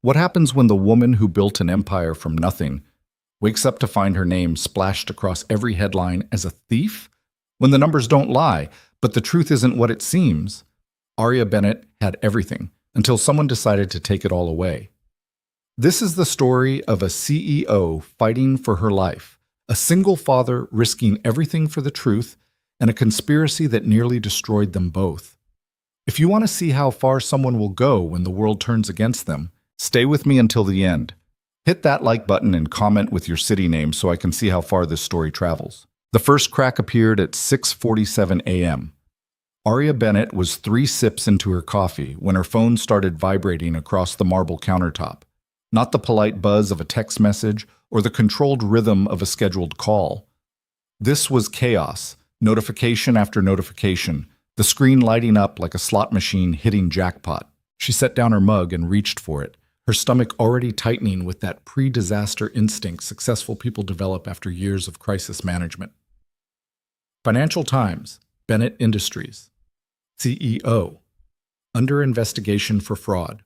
What happens when the woman who built an empire from nothing wakes up to find her name splashed across every headline as a thief? When the numbers don't lie, but the truth isn't what it seems. Aria Bennett had everything until someone decided to take it all away. This is the story of a CEO fighting for her life, a single father risking everything for the truth, and a conspiracy that nearly destroyed them both. If you want to see how far someone will go when the world turns against them, stay with me until the end. Hit that like button and comment with your city name so I can see how far this story travels. The first crack appeared at 6:47 a.m. Aria Bennett was 3 sips into her coffee when her phone started vibrating across the marble countertop. Not the polite buzz of a text message or the controlled rhythm of a scheduled call. This was chaos, notification after notification, the screen lighting up like a slot machine hitting jackpot. She set down her mug and reached for it, her stomach already tightening with that pre-disaster instinct successful people develop after years of crisis management. Financial Times, Bennett Industries. CEO. Under investigation for fraud.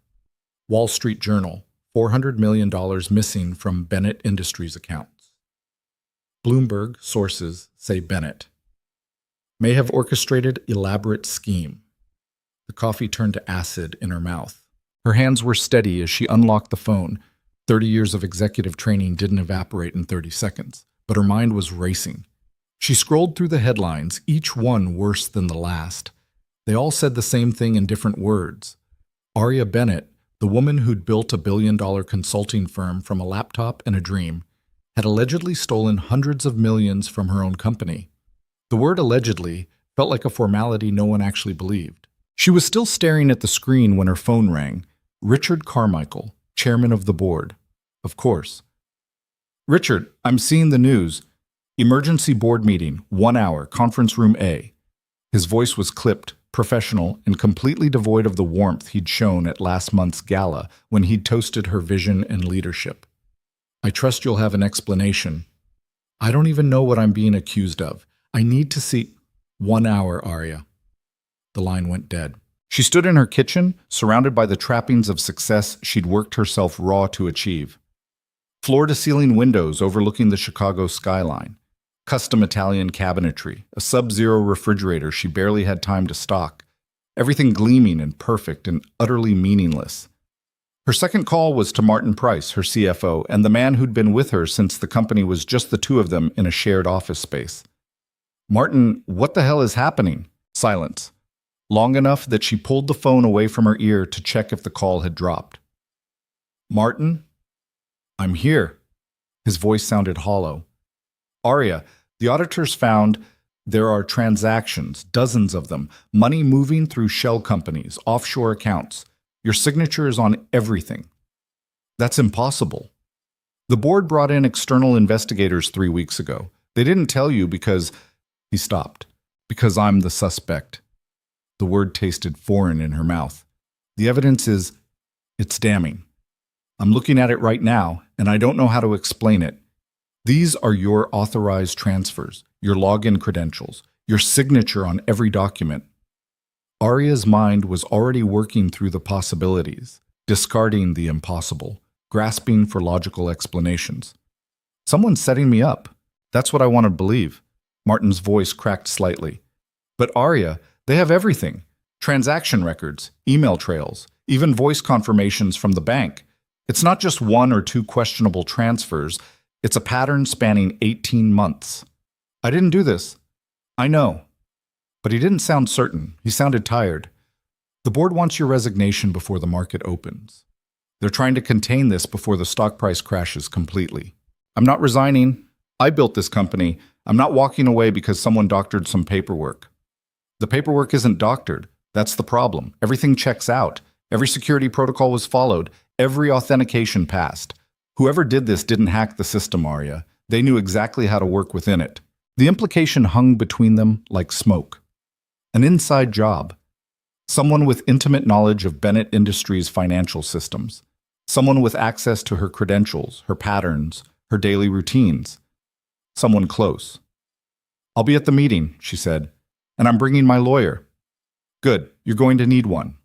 Wall Street Journal. $400 million missing from Bennett Industries accounts. Bloomberg sources say Bennett may have orchestrated elaborate scheme. The coffee turned to acid in her mouth. Her hands were steady as she unlocked the phone. 30 years of executive training didn't evaporate in 30 seconds, but her mind was racing. She scrolled through the headlines, each one worse than the last. They all said the same thing in different words. Aria Bennett, the woman who'd built a billion-dollar consulting firm from a laptop and a dream, had allegedly stolen hundreds of millions from her own company. The word allegedly felt like a formality no one actually believed. She was still staring at the screen when her phone rang. Richard Carmichael, chairman of the board. Of course. Richard, I'm seeing the news. Emergency board meeting, 1 hour, conference room A. His voice was clipped, professional, and completely devoid of the warmth he'd shown at last month's gala when he'd toasted her vision and leadership. I trust you'll have an explanation. I don't even know what I'm being accused of. I need to see— 1 hour, Aria. The line went dead. She stood in her kitchen, surrounded by the trappings of success she'd worked herself raw to achieve. Floor-to-ceiling windows overlooking the Chicago skyline. Custom Italian cabinetry, a sub-zero refrigerator she barely had time to stock. Everything gleaming and perfect and utterly meaningless. Her second call was to Martin Price, her CFO, and the man who'd been with her since the company was just the two of them in a shared office space. Martin, what the hell is happening? Silence. Long enough that she pulled the phone away from her ear to check if the call had dropped. Martin? I'm here. His voice sounded hollow. Aria, the auditors found there are transactions, dozens of them, money moving through shell companies, offshore accounts. Your signature is on everything. That's impossible. The board brought in external investigators 3 weeks ago. They didn't tell you because— He stopped. Because I'm the suspect. The word tasted foreign in her mouth. The evidence it's damning. I'm looking at it right now, and I don't know how to explain it. These are your authorized transfers, your login credentials, your signature on every document. Aria's mind was already working through the possibilities, discarding the impossible, grasping for logical explanations. Someone's setting me up. That's what I want to believe. Martin's voice cracked slightly. But Aria, they have everything. Transaction records, email trails, even voice confirmations from the bank. It's not just 1 or 2 questionable transfers. It's a pattern spanning 18 months. I didn't do this. I know. But he didn't sound certain. He sounded tired. The board wants your resignation before the market opens. They're trying to contain this before the stock price crashes completely. I'm not resigning. I built this company. I'm not walking away because someone doctored some paperwork. The paperwork isn't doctored. That's the problem. Everything checks out. Every security protocol was followed. Every authentication passed. Whoever did this didn't hack the system, Aria. They knew exactly how to work within it. The implication hung between them like smoke. An inside job. Someone with intimate knowledge of Bennett Industries' financial systems. Someone with access to her credentials, her patterns, her daily routines. Someone close. I'll be at the meeting, she said, and I'm bringing my lawyer. Good, you're going to need one.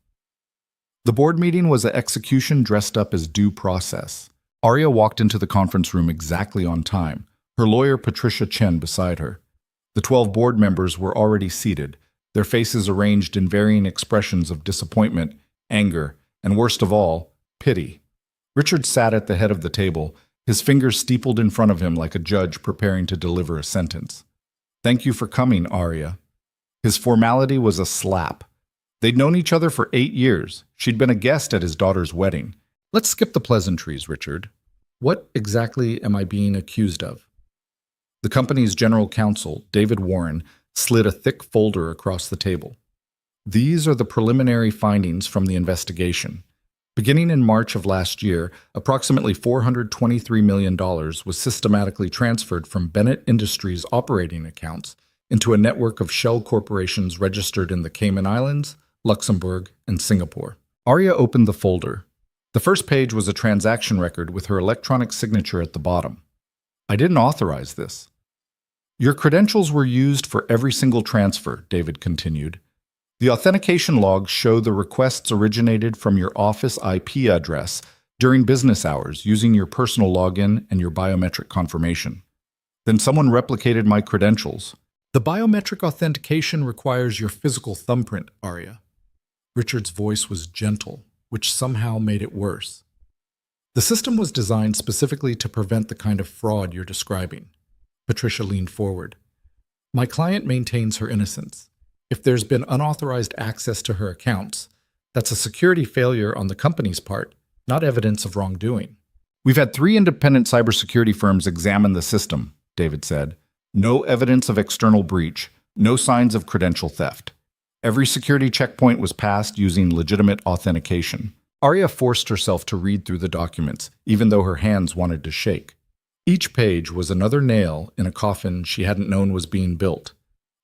The board meeting was an execution dressed up as due process. Arya walked into the conference room exactly on time, her lawyer Patricia Chen beside her. The 12 board members were already seated, their faces arranged in varying expressions of disappointment, anger, and worst of all, pity. Richard sat at the head of the table, his fingers steepled in front of him like a judge preparing to deliver a sentence. "Thank you for coming, Arya." His formality was a slap. They'd known each other for 8 years. She'd been a guest at his daughter's wedding. "Let's skip the pleasantries, Richard. What exactly am I being accused of?" The company's general counsel, David Warren, slid a thick folder across the table. "These are the preliminary findings from the investigation. Beginning in March of last year, approximately $423 million was systematically transferred from Bennett Industries' operating accounts into a network of shell corporations registered in the Cayman Islands, Luxembourg, and Singapore." Arya opened the folder. The first page was a transaction record with her electronic signature at the bottom. "I didn't authorize this." "Your credentials were used for every single transfer," David continued. "The authentication logs show the requests originated from your office IP address during business hours using your personal login and your biometric confirmation. Then someone replicated my credentials." "The biometric authentication requires your physical thumbprint, Arya." Richard's voice was gentle, which somehow made it worse. "The system was designed specifically to prevent the kind of fraud you're describing." Patricia leaned forward. "My client maintains her innocence. If there's been unauthorized access to her accounts, that's a security failure on the company's part, not evidence of wrongdoing." "We've had 3 independent cybersecurity firms examine the system," David said. "No evidence of external breach, no signs of credential theft. Every security checkpoint was passed using legitimate authentication." Arya forced herself to read through the documents, even though her hands wanted to shake. Each page was another nail in a coffin she hadn't known was being built.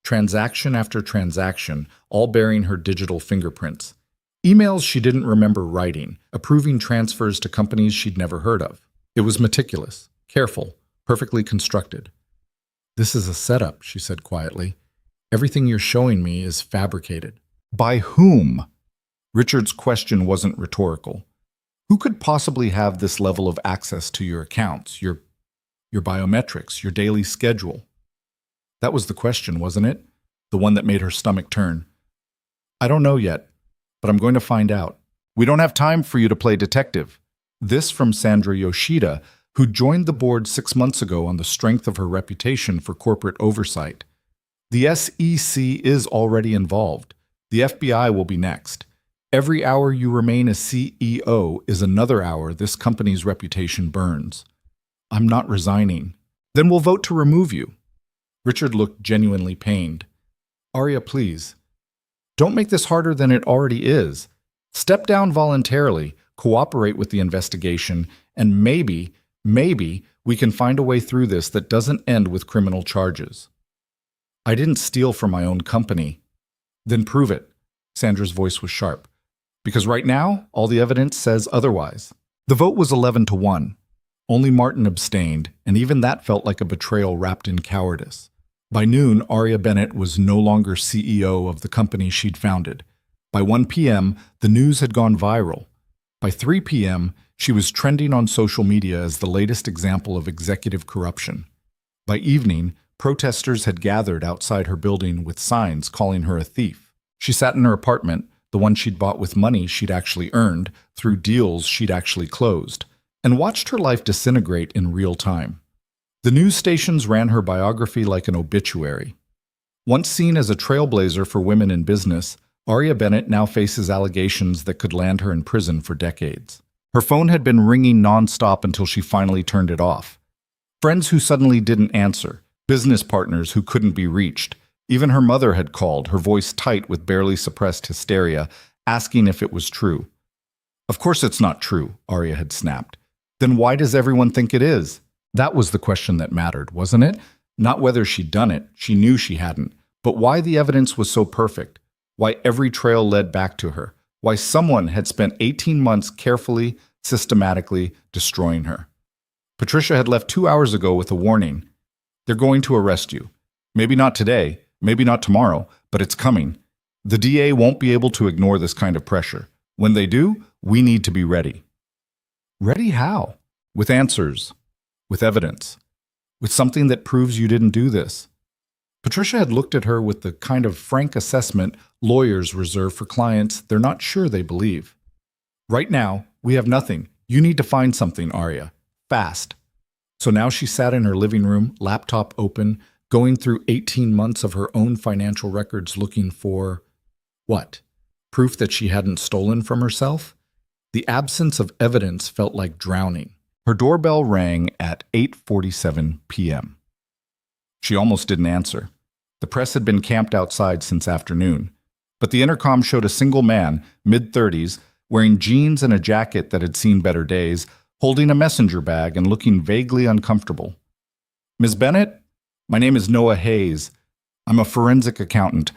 Transaction after transaction, all bearing her digital fingerprints. Emails she didn't remember writing, approving transfers to companies she'd never heard of. It was meticulous, careful, perfectly constructed. "This is a setup," she said quietly. "Everything you're showing me is fabricated." "By whom?" Richard's question wasn't rhetorical. "Who could possibly have this level of access to your accounts, your biometrics, your daily schedule?" That was the question, wasn't it? The one that made her stomach turn. "I don't know yet, but I'm going to find out." "We don't have time for you to play detective." This from Sandra Yoshida, who joined the board 6 months ago on the strength of her reputation for corporate oversight. "The SEC is already involved. The FBI will be next. Every hour you remain a CEO is another hour this company's reputation burns." "I'm not resigning." "Then we'll vote to remove you." Richard looked genuinely pained. "Arya, please. Don't make this harder than it already is. Step down voluntarily, cooperate with the investigation, and maybe we can find a way through this that doesn't end with criminal charges." "I didn't steal from my own company." "Then prove it." Sandra's voice was sharp. "Because right now, all the evidence says otherwise." The vote was 11-1. Only Martin abstained, and even that felt like a betrayal wrapped in cowardice. By noon, Arya Bennett was no longer CEO of the company she'd founded. By 1 p.m., the news had gone viral. By 3 p.m., she was trending on social media as the latest example of executive corruption. By evening, protesters had gathered outside her building with signs calling her a thief. She sat in her apartment, the one she'd bought with money she'd actually earned, through deals she'd actually closed, and watched her life disintegrate in real time. The news stations ran her biography like an obituary. Once seen as a trailblazer for women in business, Arya Bennett now faces allegations that could land her in prison for decades. Her phone had been ringing nonstop until she finally turned it off. Friends who suddenly didn't answer, business partners who couldn't be reached. Even her mother had called, her voice tight with barely suppressed hysteria, asking if it was true. "Of course it's not true," Arya had snapped. "Then why does everyone think it is?" That was the question that mattered, wasn't it? Not whether she'd done it, she knew she hadn't, but why the evidence was so perfect, why every trail led back to her, why someone had spent 18 months carefully, systematically destroying her. Patricia had left 2 hours ago with a warning. "They're going to arrest you. Maybe not today, maybe not tomorrow, but it's coming. The DA won't be able to ignore this kind of pressure. When they do, we need to be ready. Ready how? With answers, with evidence, with something that proves you didn't do this. Patricia had looked at her with the kind of frank assessment lawyers reserve for clients they're not sure they believe. Right now, we have nothing. You need to find something, Arya. Fast. So now she sat in her living room, laptop open, going through 18 months of her own financial records looking for what? Proof that she hadn't stolen from herself? The absence of evidence felt like drowning. Her doorbell rang at 8:47 p.m. She almost didn't answer. The press had been camped outside since afternoon, but the intercom showed a single man, mid-30s, wearing jeans and a jacket that had seen better days, holding a messenger bag and looking vaguely uncomfortable. "Ms. Bennett? My name is Noah Hayes. I'm a forensic accountant.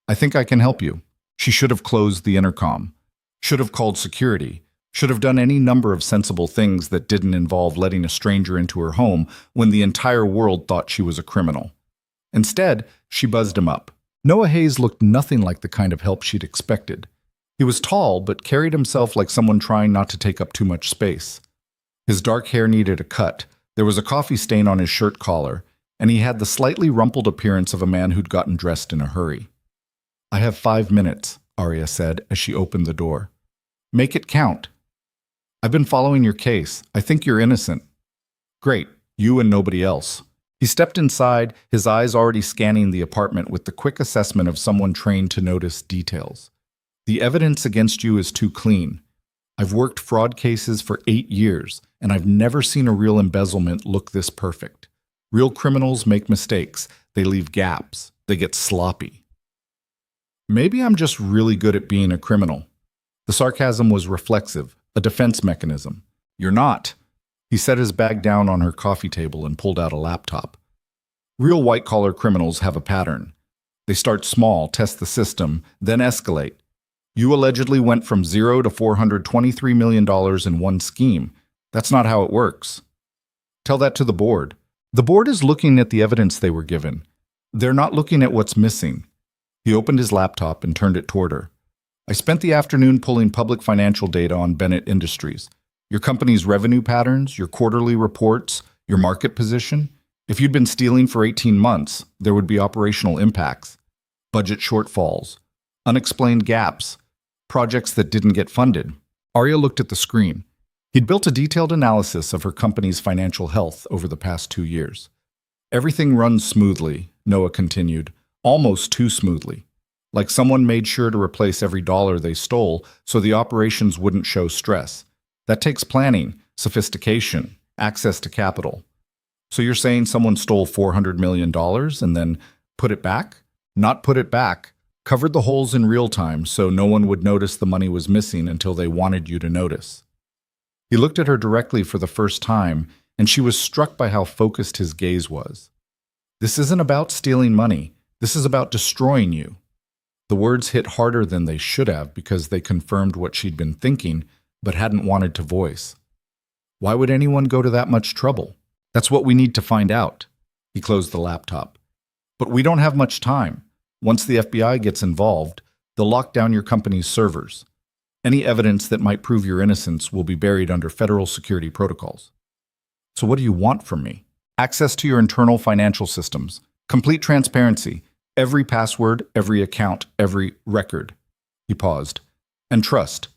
I think I can help you." She should have closed the intercom, should have called security, should have done any number of sensible things that didn't involve letting a stranger into her home when the entire world thought she was a criminal. Instead, she buzzed him up. Noah Hayes looked nothing like the kind of help she'd expected. He was tall, but carried himself like someone trying not to take up too much space. His dark hair needed a cut, there was a coffee stain on his shirt collar, and he had the slightly rumpled appearance of a man who'd gotten dressed in a hurry. "I have 5 minutes," Arya said as she opened the door. "Make it count. I've been following your case. I think you're innocent." "Great, you and nobody else." He stepped inside, his eyes already scanning the apartment with the quick assessment of someone trained to notice details. "The evidence against you is too clean. I've worked fraud cases for 8 years, and I've never seen a real embezzlement look this perfect. Real criminals make mistakes. They leave gaps. They get sloppy. Maybe I'm just really good at being a criminal." The sarcasm was reflexive, a defense mechanism. "You're not." He set his bag down on her coffee table and pulled out a laptop. "Real white-collar criminals have a pattern. They start small, test the system, then escalate. You allegedly went from zero to $423 million in one scheme. That's not how it works. Tell that to the board. The board is looking at the evidence they were given. They're not looking at what's missing." He opened his laptop and turned it toward her. "I spent the afternoon pulling public financial data on Bennett Industries. Your company's revenue patterns, your quarterly reports, your market position. If you'd been stealing for 18 months, there would be operational impacts, budget shortfalls, unexplained gaps, projects that didn't get funded." Arya looked at the screen. He'd built a detailed analysis of her company's financial health over the past 2 years. "Everything runs smoothly," Noah continued, "almost too smoothly. Like someone made sure to replace every dollar they stole so the operations wouldn't show stress. That takes planning, sophistication, access to capital. So you're saying someone stole $400 million and then put it back? Not put it back. Covered the holes in real time so no one would notice the money was missing until they wanted you to notice." He looked at her directly for the first time, and she was struck by how focused his gaze was. "This isn't about stealing money. This is about destroying you." The words hit harder than they should have because they confirmed what she'd been thinking but hadn't wanted to voice. Why would anyone go to that much trouble? That's what we need to find out. He closed the laptop. "But we don't have much time. Once the FBI gets involved, they'll lock down your company's servers. Any evidence that might prove your innocence will be buried under federal security protocols. So what do you want from me? Access to your internal financial systems, complete transparency, every password, every account, every record." He paused. "And trust.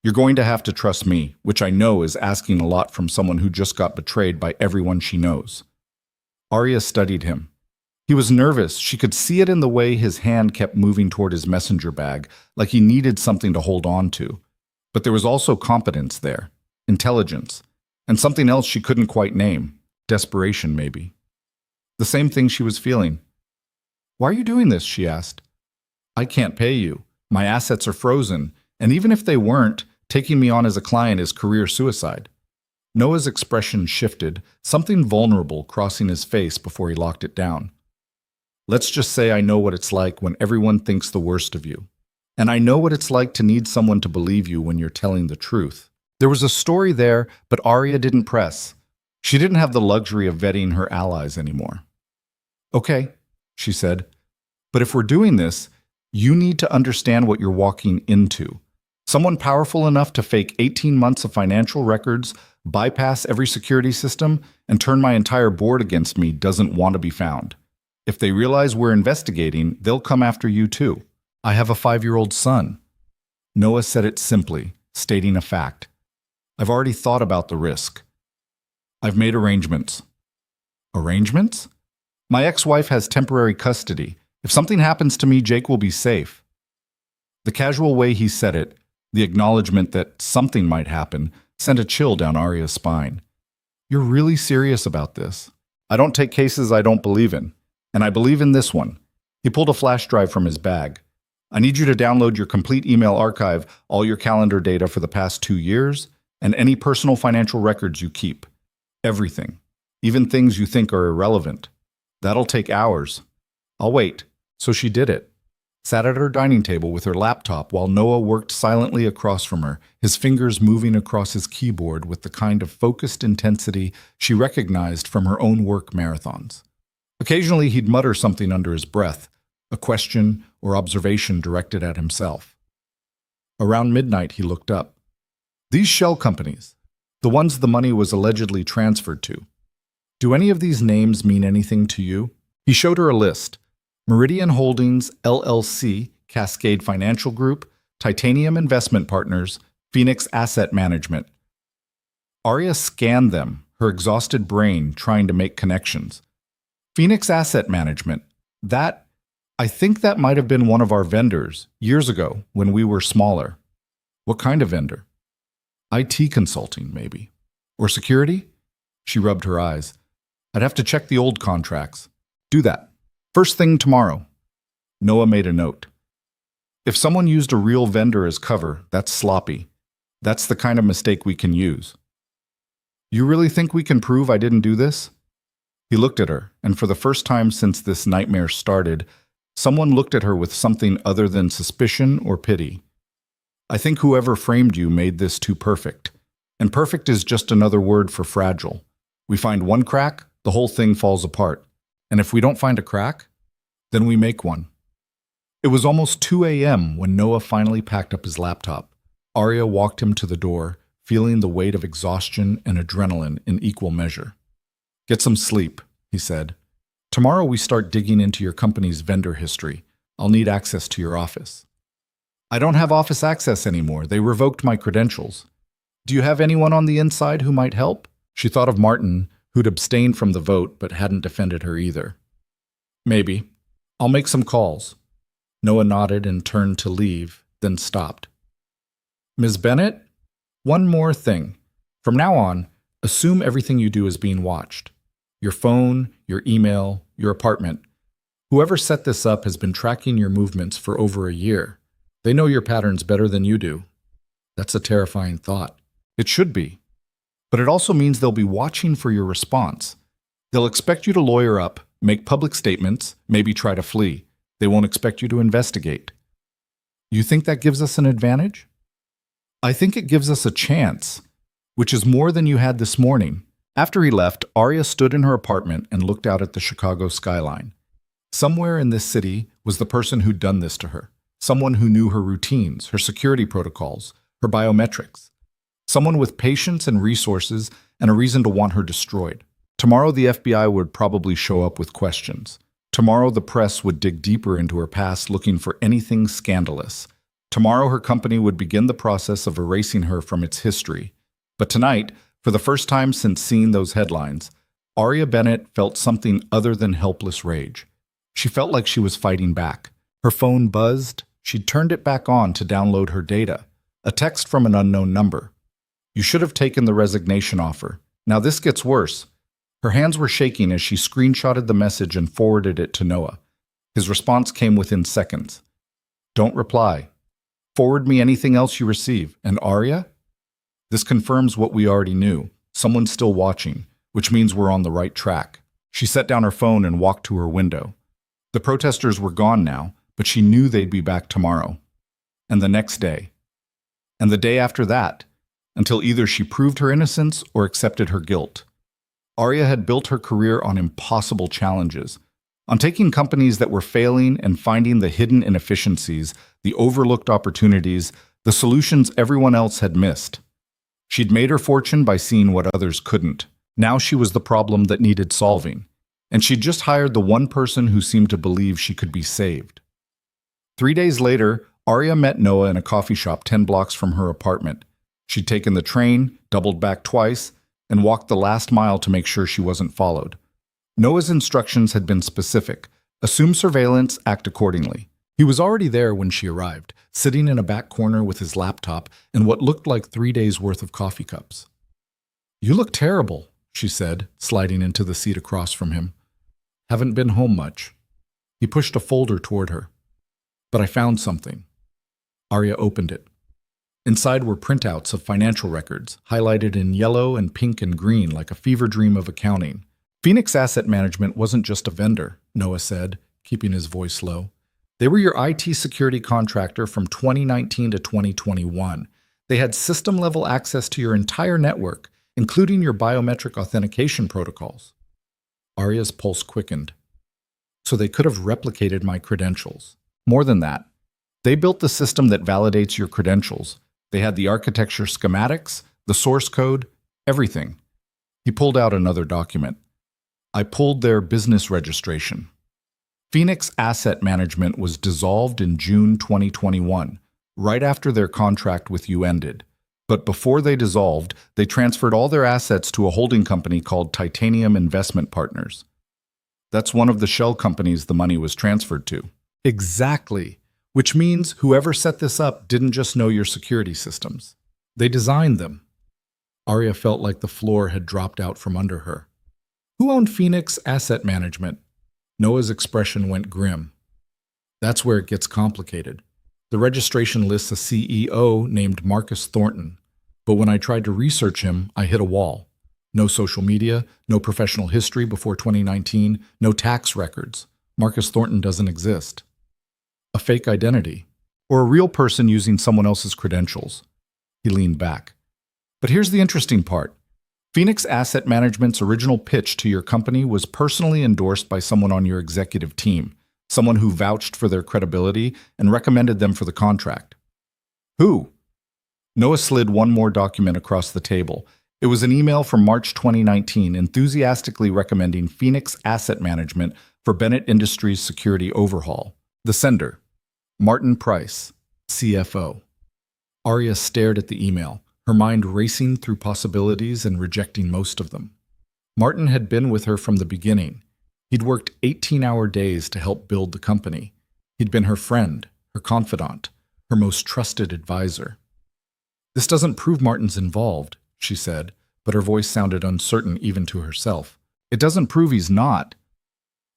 You're going to have to trust me, which I know is asking a lot from someone who just got betrayed by everyone she knows." Arya studied him. He was nervous. She could see it in the way his hand kept moving toward his messenger bag, like he needed something to hold on to. But there was also competence there, intelligence, and something else she couldn't quite name. Desperation, maybe. The same thing she was feeling. "Why are you doing this?" she asked. "I can't pay you. My assets are frozen, and even if they weren't, taking me on as a client is career suicide." Noah's expression shifted, something vulnerable crossing his face before he locked it down. "Let's just say I know what it's like when everyone thinks the worst of you. And I know what it's like to need someone to believe you when you're telling the truth." There was a story there, but Arya didn't press. She didn't have the luxury of vetting her allies anymore. "Okay," she said, "but if we're doing this, you need to understand what you're walking into. Someone powerful enough to fake 18 months of financial records, bypass every security system, and turn my entire board against me doesn't want to be found. If they realize we're investigating, they'll come after you too. I have a 5-year-old son. Noah said it simply, stating a fact. I've already thought about the risk. I've made arrangements. Arrangements? My ex-wife has temporary custody. If something happens to me, Jake will be safe. The casual way he said it, the acknowledgement that something might happen, sent a chill down Arya's spine. You're really serious about this? I don't take cases I don't believe in, and I believe in this one. He pulled a flash drive from his bag. I need you to download your complete email archive, all your calendar data for the past 2 years, and any personal financial records you keep. Everything. Even things you think are irrelevant. That'll take hours. I'll wait. So she did it. Sat at her dining table with her laptop while Noah worked silently across from her, his fingers moving across his keyboard with the kind of focused intensity she recognized from her own work marathons. Occasionally he'd mutter something under his breath, a question or observation directed at himself. Around midnight he looked up. These shell companies, the ones the money was allegedly transferred to, do any of these names mean anything to you? He showed her a list. Meridian Holdings, LLC, Cascade Financial Group, Titanium Investment Partners, Phoenix Asset Management. Arya scanned them, her exhausted brain trying to make connections. Phoenix Asset Management. I think that might have been one of our vendors, years ago, when we were smaller. What kind of vendor? IT consulting, maybe. Or security? She rubbed her eyes. I'd have to check the old contracts. Do that. First thing tomorrow. Noah made a note. If someone used a real vendor as cover, that's sloppy. That's the kind of mistake we can use. You really think we can prove I didn't do this? He looked at her, and for the first time since this nightmare started, someone looked at her with something other than suspicion or pity. I think whoever framed you made this too perfect. And perfect is just another word for fragile. We find one crack, the whole thing falls apart. And if we don't find a crack, then we make one. It was almost 2 a.m. when Noah finally packed up his laptop. Arya walked him to the door, feeling the weight of exhaustion and adrenaline in equal measure. Get some sleep, he said. Tomorrow we start digging into your company's vendor history. I'll need access to your office. I don't have office access anymore. They revoked my credentials. Do you have anyone on the inside who might help? She thought of Martin, who'd abstained from the vote but hadn't defended her either. Maybe. I'll make some calls. Noah nodded and turned to leave, then stopped. Ms. Bennett, one more thing. From now on, assume everything you do is being watched. Your phone, your email, your apartment. Whoever set this up has been tracking your movements for over a year. They know your patterns better than you do. That's a terrifying thought. It should be. But it also means they'll be watching for your response. They'll expect you to lawyer up, make public statements, maybe try to flee. They won't expect you to investigate. You think that gives us an advantage? I think it gives us a chance, which is more than you had this morning. After he left, Arya stood in her apartment and looked out at the Chicago skyline. Somewhere in this city was the person who'd done this to her. Someone who knew her routines, her security protocols, her biometrics. Someone with patience and resources and a reason to want her destroyed. Tomorrow the FBI would probably show up with questions. Tomorrow the press would dig deeper into her past looking for anything scandalous. Tomorrow her company would begin the process of erasing her from its history. But tonight, for the first time since seeing those headlines, Arya Bennett felt something other than helpless rage. She felt like she was fighting back. Her phone buzzed. She'd turned it back on to download her data. A text from an unknown number. You should have taken the resignation offer. Now this gets worse. Her hands were shaking as she screenshotted the message and forwarded it to Noah. His response came within seconds. Don't reply. Forward me anything else you receive. And Arya? This confirms what we already knew. Someone's still watching, which means we're on the right track. She set down her phone and walked to her window. The protesters were gone now, but she knew they'd be back tomorrow. And the next day. And the day after that, until either she proved her innocence or accepted her guilt. Arya had built her career on impossible challenges, on taking companies that were failing and finding the hidden inefficiencies, the overlooked opportunities, the solutions everyone else had missed. She'd made her fortune by seeing what others couldn't. Now she was the problem that needed solving, and she'd just hired the one person who seemed to believe she could be saved. 3 days later, Arya met Noah in a coffee shop 10 blocks from her apartment. She'd taken the train, doubled back twice, and walked the last mile to make sure she wasn't followed. Noah's instructions had been specific: assume surveillance, act accordingly. He was already there when she arrived, sitting in a back corner with his laptop and what looked like 3 days' worth of coffee cups. "You look terrible," she said, sliding into the seat across from him. "Haven't been home much." He pushed a folder toward her. "But I found something." Arya opened it. Inside were printouts of financial records, highlighted in yellow and pink and green like a fever dream of accounting. "Phoenix Asset Management wasn't just a vendor," Noah said, keeping his voice low. "They were your IT security contractor from 2019 to 2021. They had system-level access to your entire network, including your biometric authentication protocols." Arya's pulse quickened. "So they could have replicated my credentials. More than that, they built the system that validates your credentials. They had the architecture schematics, the source code, everything." He pulled out another document. "I pulled their business registration. Phoenix Asset Management was dissolved in June 2021, right after their contract with you ended. But before they dissolved, they transferred all their assets to a holding company called Titanium Investment Partners. That's one of the shell companies the money was transferred to." "Exactly. Which means whoever set this up didn't just know your security systems. They designed them." Arya felt like the floor had dropped out from under her. "Who owned Phoenix Asset Management?" Noah's expression went grim. "That's where it gets complicated. The registration lists a CEO named Marcus Thornton, but when I tried to research him, I hit a wall. No social media, no professional history before 2019, no tax records. Marcus Thornton doesn't exist. A fake identity, or a real person using someone else's credentials." He leaned back. "But here's the interesting part. Phoenix Asset Management's original pitch to your company was personally endorsed by someone on your executive team, someone who vouched for their credibility and recommended them for the contract." "Who?" Noah slid one more document across the table. It was an email from March 2019 enthusiastically recommending Phoenix Asset Management for Bennett Industries' security overhaul. The sender: Martin Price, CFO. Arya stared at the email, her mind racing through possibilities and rejecting most of them. Martin had been with her from the beginning. He'd worked 18-hour days to help build the company. He'd been her friend, her confidant, her most trusted advisor. "This doesn't prove Martin's involved," she said, but her voice sounded uncertain even to herself. "It doesn't prove he's not."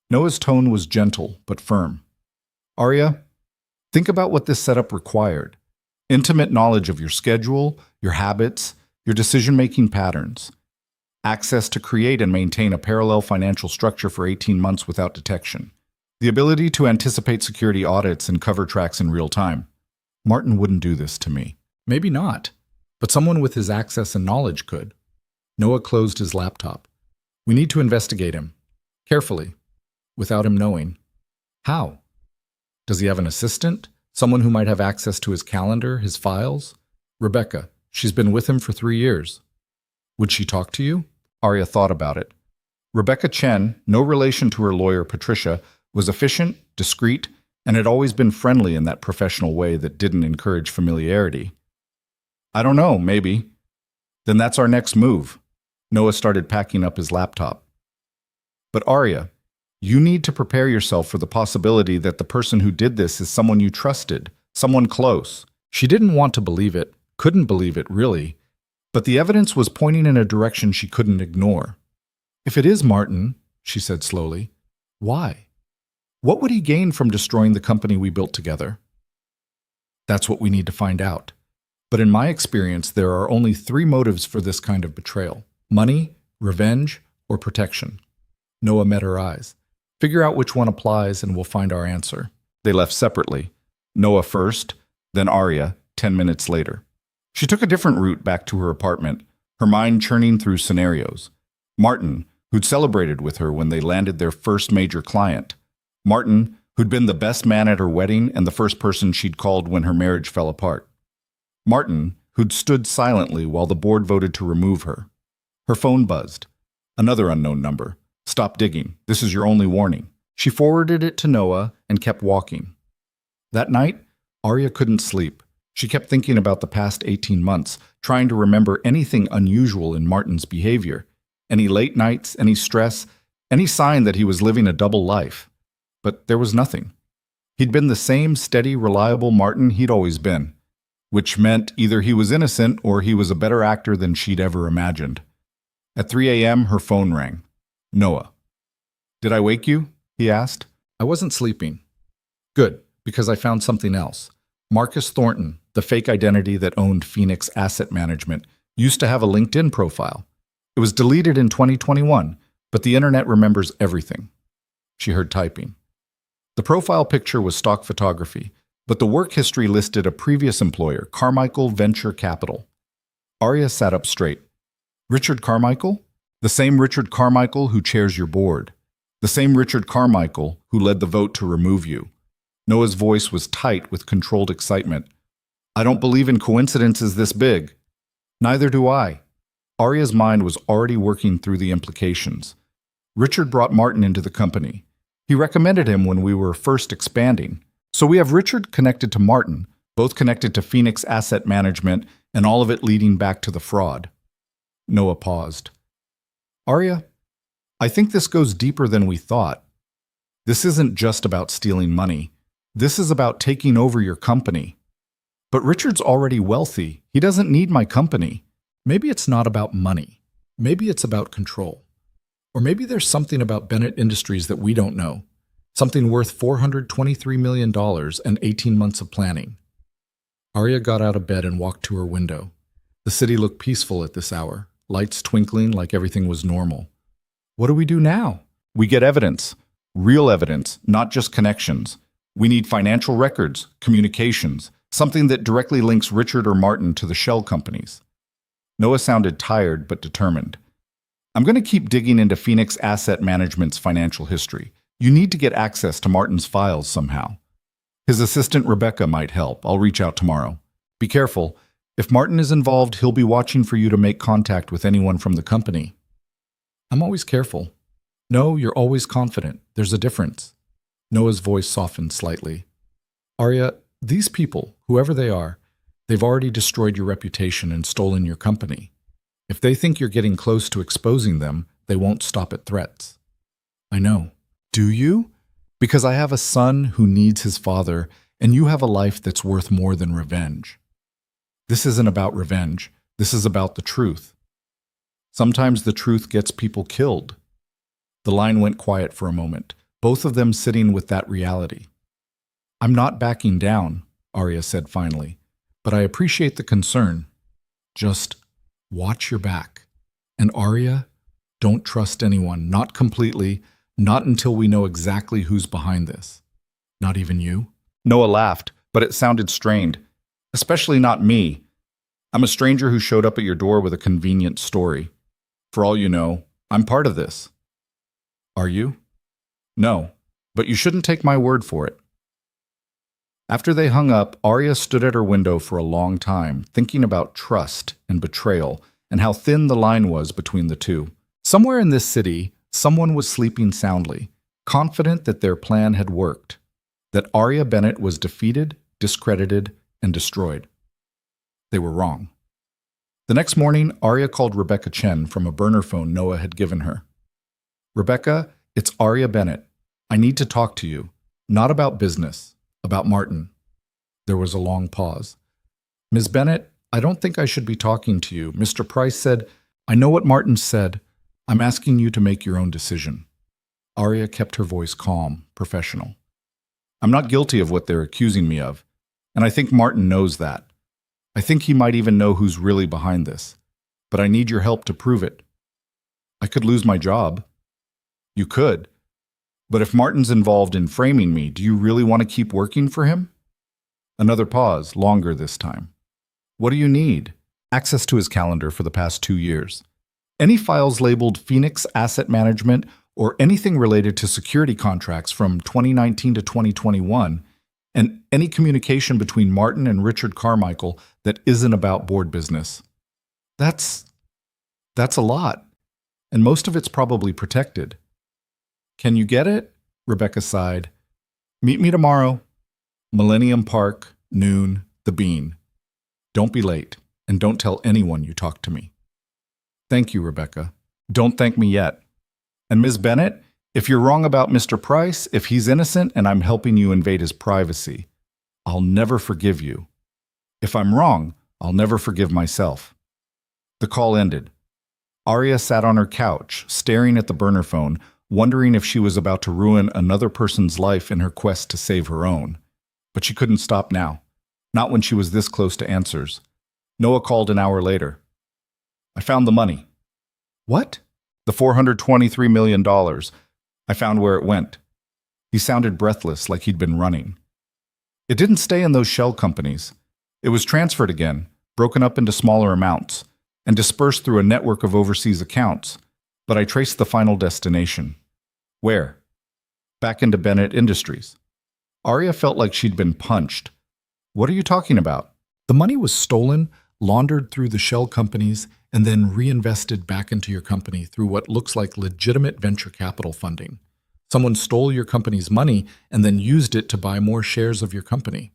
Noah's tone was gentle but firm. "Arya, think about what this setup required. Intimate knowledge of your schedule, your habits, your decision-making patterns. Access to create and maintain a parallel financial structure for 18 months without detection. The ability to anticipate security audits and cover tracks in real time. Martin wouldn't do this to me." "Maybe not, but someone with his access and knowledge could." Noah closed his laptop. "We need to investigate him. Carefully. Without him knowing." "How? Does he have an assistant? Someone who might have access to his calendar, his files?" "Rebecca. She's been with him for 3 years." "Would she talk to you?" Arya thought about it. Rebecca Chen, no relation to her lawyer Patricia, was efficient, discreet, and had always been friendly in that professional way that didn't encourage familiarity. "I don't know, maybe." "Then that's our next move." Noah started packing up his laptop. "But Arya, you need to prepare yourself for the possibility that the person who did this is someone you trusted, someone close." She didn't want to believe it, couldn't believe it really, but the evidence was pointing in a direction she couldn't ignore. "If it is Martin," she said slowly, "why? What would he gain from destroying the company we built together?" "That's what we need to find out. But in my experience, there are only 3 motives for this kind of betrayal: money, revenge, or protection." Noah met her eyes. "Figure out which one applies and we'll find our answer." They left separately. Noah first, then Arya 10 minutes later. She took a different route back to her apartment, her mind churning through scenarios. Martin, who'd celebrated with her when they landed their first major client. Martin, who'd been the best man at her wedding and the first person she'd called when her marriage fell apart. Martin, who'd stood silently while the board voted to remove her. Her phone buzzed. Another unknown number. Stop digging. This is your only warning. She forwarded it to Noah and kept walking. That night, Arya couldn't sleep. She kept thinking about the past 18 months, trying to remember anything unusual in Martin's behavior. Any late nights, any stress, any sign that he was living a double life. But there was nothing. He'd been the same steady, reliable Martin he'd always been, which meant either he was innocent or he was a better actor than she'd ever imagined. At 3 a.m., her phone rang. Noah. "Did I wake you?" he asked. "I wasn't sleeping." "Good, because I found something else." Marcus Thornton, the fake identity that owned Phoenix Asset Management, used to have a LinkedIn profile. It was deleted in 2021, but the internet remembers everything. She heard typing. The profile picture was stock photography, but the work history listed a previous employer, Carmichael Venture Capital. Arya sat up straight. "Richard Carmichael? The same Richard Carmichael who chairs your board. The same Richard Carmichael who led the vote to remove you." Noah's voice was tight with controlled excitement. "I don't believe in coincidences this big." "Neither do I." Arya's mind was already working through the implications. Richard brought Martin into the company. He recommended him when we were first expanding. So we have Richard connected to Martin, both connected to Phoenix Asset Management, and all of it leading back to the fraud. Noah paused. "Arya, I think this goes deeper than we thought. This isn't just about stealing money. This is about taking over your company. But Richard's already wealthy. He doesn't need my company. Maybe it's not about money. Maybe it's about control. Or maybe there's something about Bennett Industries that we don't know. Something worth $423 million and 18 months of planning." Arya got out of bed and walked to her window. The city looked peaceful at this hour, lights twinkling like everything was normal. "What do we do now?" "We get evidence. Real evidence, not just connections. We need financial records, communications, something that directly links Richard or Martin to the shell companies." Noah sounded tired but determined. "I'm going to keep digging into Phoenix Asset Management's financial history. You need to get access to Martin's files somehow. His assistant Rebecca might help. I'll reach out tomorrow. Be careful. If Martin is involved, he'll be watching for you to make contact with anyone from the company." "I'm always careful." "No, you're always confident. There's a difference." Noah's voice softened slightly. "Arya, these people, whoever they are, they've already destroyed your reputation and stolen your company. If they think you're getting close to exposing them, they won't stop at threats." "I know." "Do you?" "Because I have a son who needs his father, and you have a life that's worth more than revenge." "This isn't about revenge. This is about the truth." "Sometimes the truth gets people killed." The line went quiet for a moment, both of them sitting with that reality. "I'm not backing down," Arya said finally, "but I appreciate the concern. Just watch your back. And Arya, don't trust anyone, not completely, not until we know exactly who's behind this." "Not even you?" Noah laughed, but it sounded strained. "Especially not me. I'm a stranger who showed up at your door with a convenient story. For all you know, I'm part of this." "Are you?" "No, but you shouldn't take my word for it." After they hung up, Arya stood at her window for a long time, thinking about trust and betrayal and how thin the line was between the two. Somewhere in this city, someone was sleeping soundly, confident that their plan had worked, that Arya Bennett was defeated, discredited, and destroyed. They were wrong. The next morning, Arya called Rebecca Chen from a burner phone Noah had given her. "Rebecca, it's Arya Bennett. I need to talk to you. Not about business, about Martin." There was a long pause. "Ms. Bennett, I don't think I should be talking to you. Mr. Price said, I know what Martin said. I'm asking you to make your own decision." Arya kept her voice calm, professional. "I'm not guilty of what they're accusing me of, and I think Martin knows that. I think he might even know who's really behind this. But I need your help to prove it. I could lose my job." "You could. But if Martin's involved in framing me, do you really want to keep working for him?" Another pause, longer this time. "What do you need?" "Access to his calendar for the past 2 years. Any files labeled Phoenix Asset Management or anything related to security contracts from 2019 to 2021, and any communication between Martin and Richard Carmichael that isn't about board business. That's a lot, and most of it's probably protected. Can you get it? Rebecca sighed. Meet me tomorrow. Millennium Park, noon, the Bean. Don't be late, and don't tell anyone you talked to me. Thank you, Rebecca. Don't thank me yet. And Ms. Bennett, if you're wrong about Mr. Price, if he's innocent and I'm helping you invade his privacy, I'll never forgive you. If I'm wrong, I'll never forgive myself. The call ended. Arya sat on her couch, staring at the burner phone, wondering if she was about to ruin another person's life in her quest to save her own. But she couldn't stop now, not when she was this close to answers. Noah called an hour later. I found the money. What? The $423 million. I found where it went. He sounded breathless, like he'd been running. It didn't stay in those shell companies. It was transferred again, broken up into smaller amounts, and dispersed through a network of overseas accounts. But I traced the final destination. Where? Back into Bennett Industries. Arya felt like she'd been punched. What are you talking about? The money was stolen, laundered through the shell companies, and then reinvested back into your company through what looks like legitimate venture capital funding. Someone stole your company's money and then used it to buy more shares of your company.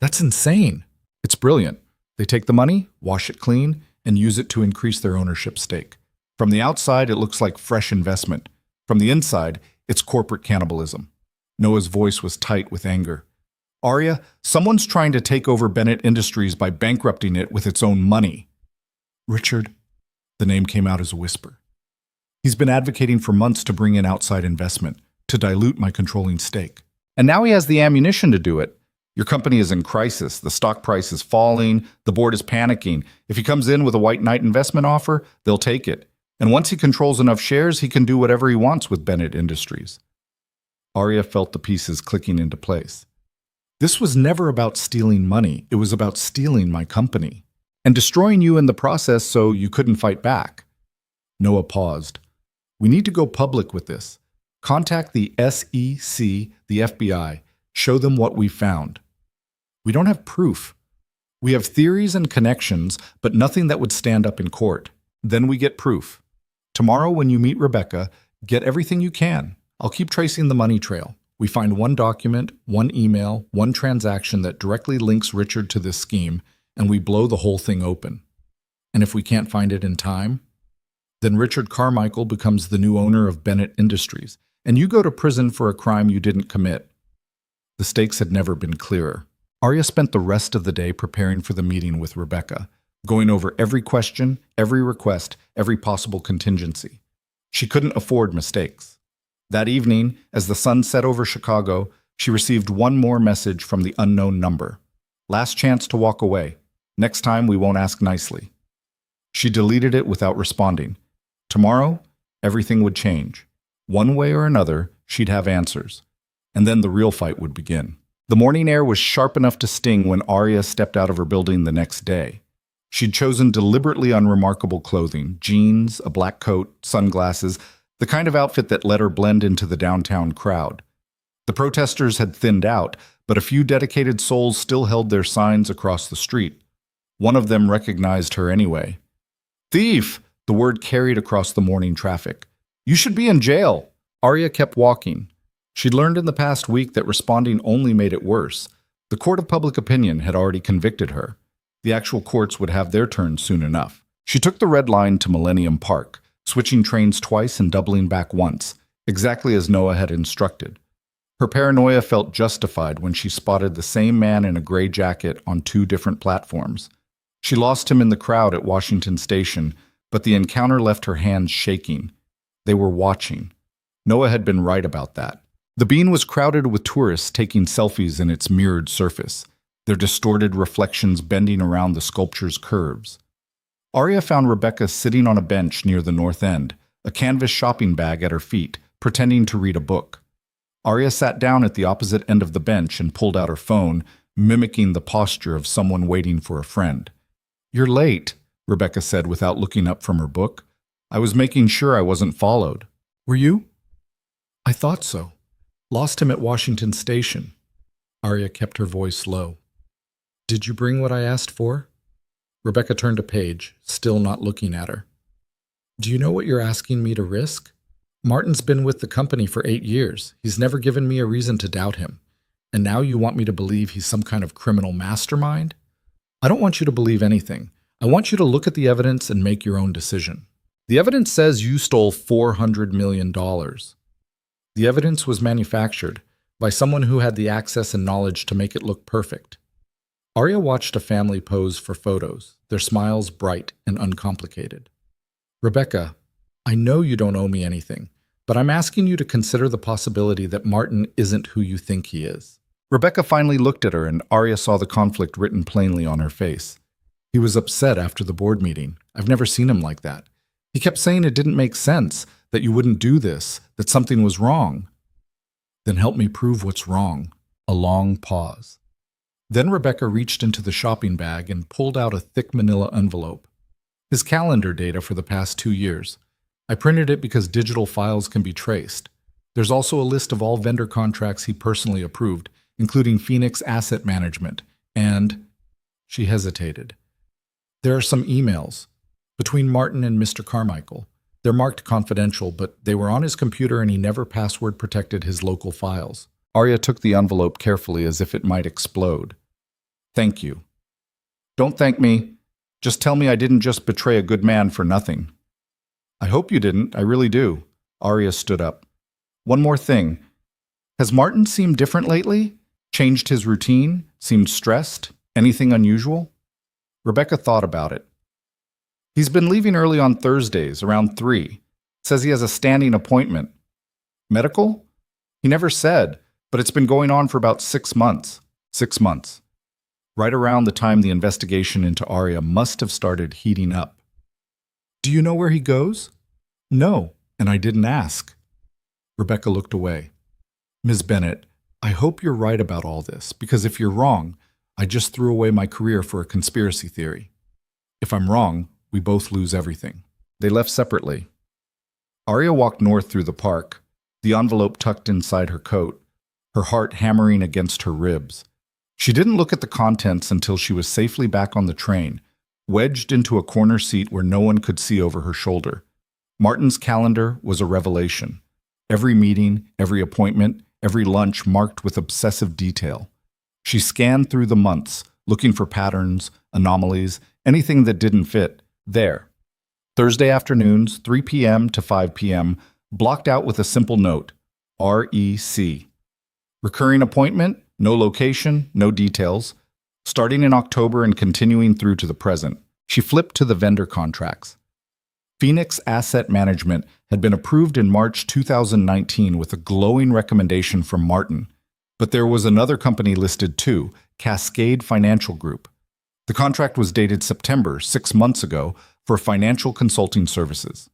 That's insane. It's brilliant. They take the money, wash it clean, and use it to increase their ownership stake. From the outside, it looks like fresh investment. From the inside, it's corporate cannibalism. Noah's voice was tight with anger. Arya, someone's trying to take over Bennett Industries by bankrupting it with its own money. Richard, the name came out as a whisper. He's been advocating for months to bring in outside investment, to dilute my controlling stake. And now he has the ammunition to do it. Your company is in crisis, the stock price is falling, the board is panicking. If he comes in with a white knight investment offer, they'll take it. And once he controls enough shares, he can do whatever he wants with Bennett Industries. Arya felt the pieces clicking into place. This was never about stealing money. It was about stealing my company and destroying you in the process so you couldn't fight back. Noah paused. We need to go public with this. Contact the SEC, the FBI. Show them what we found. We don't have proof. We have theories and connections, but nothing that would stand up in court. Then we get proof. Tomorrow when you meet Rebecca, get everything you can. I'll keep tracing the money trail. We find one document, one email, one transaction that directly links Richard to this scheme, and we blow the whole thing open. And if we can't find it in time, then Richard Carmichael becomes the new owner of Bennett Industries, and you go to prison for a crime you didn't commit. The stakes had never been clearer. Arya spent the rest of the day preparing for the meeting with Rebecca, going over every question, every request, every possible contingency. She couldn't afford mistakes. That evening, as the sun set over Chicago, she received one more message from the unknown number. Last chance to walk away. Next time we won't ask nicely. She deleted it without responding. Tomorrow, everything would change. One way or another, she'd have answers. And then the real fight would begin. The morning air was sharp enough to sting when Arya stepped out of her building the next day. She'd chosen deliberately unremarkable clothing, jeans, a black coat, sunglasses, the kind of outfit that let her blend into the downtown crowd. The protesters had thinned out, but a few dedicated souls still held their signs across the street. One of them recognized her anyway. Thief! The word carried across the morning traffic. You should be in jail. Arya kept walking. She'd learned in the past week that responding only made it worse. The court of public opinion had already convicted her. The actual courts would have their turn soon enough. She took the red line to Millennium Park, switching trains twice and doubling back once, exactly as Noah had instructed. Her paranoia felt justified when she spotted the same man in a gray jacket on two different platforms. She lost him in the crowd at Washington Station, but the encounter left her hands shaking. They were watching. Noah had been right about that. The Bean was crowded with tourists taking selfies in its mirrored surface, their distorted reflections bending around the sculpture's curves. Arya found Rebecca sitting on a bench near the north end, a canvas shopping bag at her feet, pretending to read a book. Arya sat down at the opposite end of the bench and pulled out her phone, mimicking the posture of someone waiting for a friend. "You're late," Rebecca said without looking up from her book. "I was making sure I wasn't followed." "Were you?" "I thought so. Lost him at Washington Station." Arya kept her voice low. Did you bring what I asked for? Rebecca turned a page, still not looking at her. Do you know what you're asking me to risk? Martin's been with the company for 8 years. He's never given me a reason to doubt him. And now you want me to believe he's some kind of criminal mastermind? I don't want you to believe anything. I want you to look at the evidence and make your own decision. The evidence says you stole $400 million. The evidence was manufactured by someone who had the access and knowledge to make it look perfect. Arya watched a family pose for photos, their smiles bright and uncomplicated. Rebecca, I know you don't owe me anything, but I'm asking you to consider the possibility that Martin isn't who you think he is. Rebecca finally looked at her, and Arya saw the conflict written plainly on her face. He was upset after the board meeting. I've never seen him like that. He kept saying it didn't make sense, that you wouldn't do this, that something was wrong. Then help me prove what's wrong. A long pause. Then Rebecca reached into the shopping bag and pulled out a thick manila envelope. His calendar data for the past 2 years. I printed it because digital files can be traced. There's also a list of all vendor contracts he personally approved, including Phoenix Asset Management, and... She hesitated. There are some emails between Martin and Mr. Carmichael. They're marked confidential, but they were on his computer and he never password protected his local files. Arya took the envelope carefully as if it might explode. Thank you. Don't thank me. Just tell me I didn't just betray a good man for nothing. I hope you didn't. I really do. Arya stood up. One more thing. Has Martin seemed different lately? Changed his routine? Seemed stressed? Anything unusual? Rebecca thought about it. He's been leaving early on Thursdays, around 3. Says he has a standing appointment. Medical? He never said, but it's been going on for about 6 months. 6 months. Right around the time the investigation into Arya must have started heating up. Do you know where he goes? No, and I didn't ask. Rebecca looked away. Ms. Bennett, I hope you're right about all this, because if you're wrong, I just threw away my career for a conspiracy theory. If I'm wrong, we both lose everything. They left separately. Arya walked north through the park, the envelope tucked inside her coat, her heart hammering against her ribs. She didn't look at the contents until she was safely back on the train, wedged into a corner seat where no one could see over her shoulder. Martin's calendar was a revelation. Every meeting, every appointment, every lunch marked with obsessive detail. She scanned through the months, looking for patterns, anomalies, anything that didn't fit. There. Thursday afternoons, 3 p.m. to 5 p.m., blocked out with a simple note, REC. Recurring appointment, no location, no details. Starting in October and continuing through to the present. She flipped to the vendor contracts. Phoenix Asset Management had been approved in March 2019 with a glowing recommendation from Martin. But there was another company listed too, Cascade Financial Group. The contract was dated September, 6 months ago, for financial consulting services.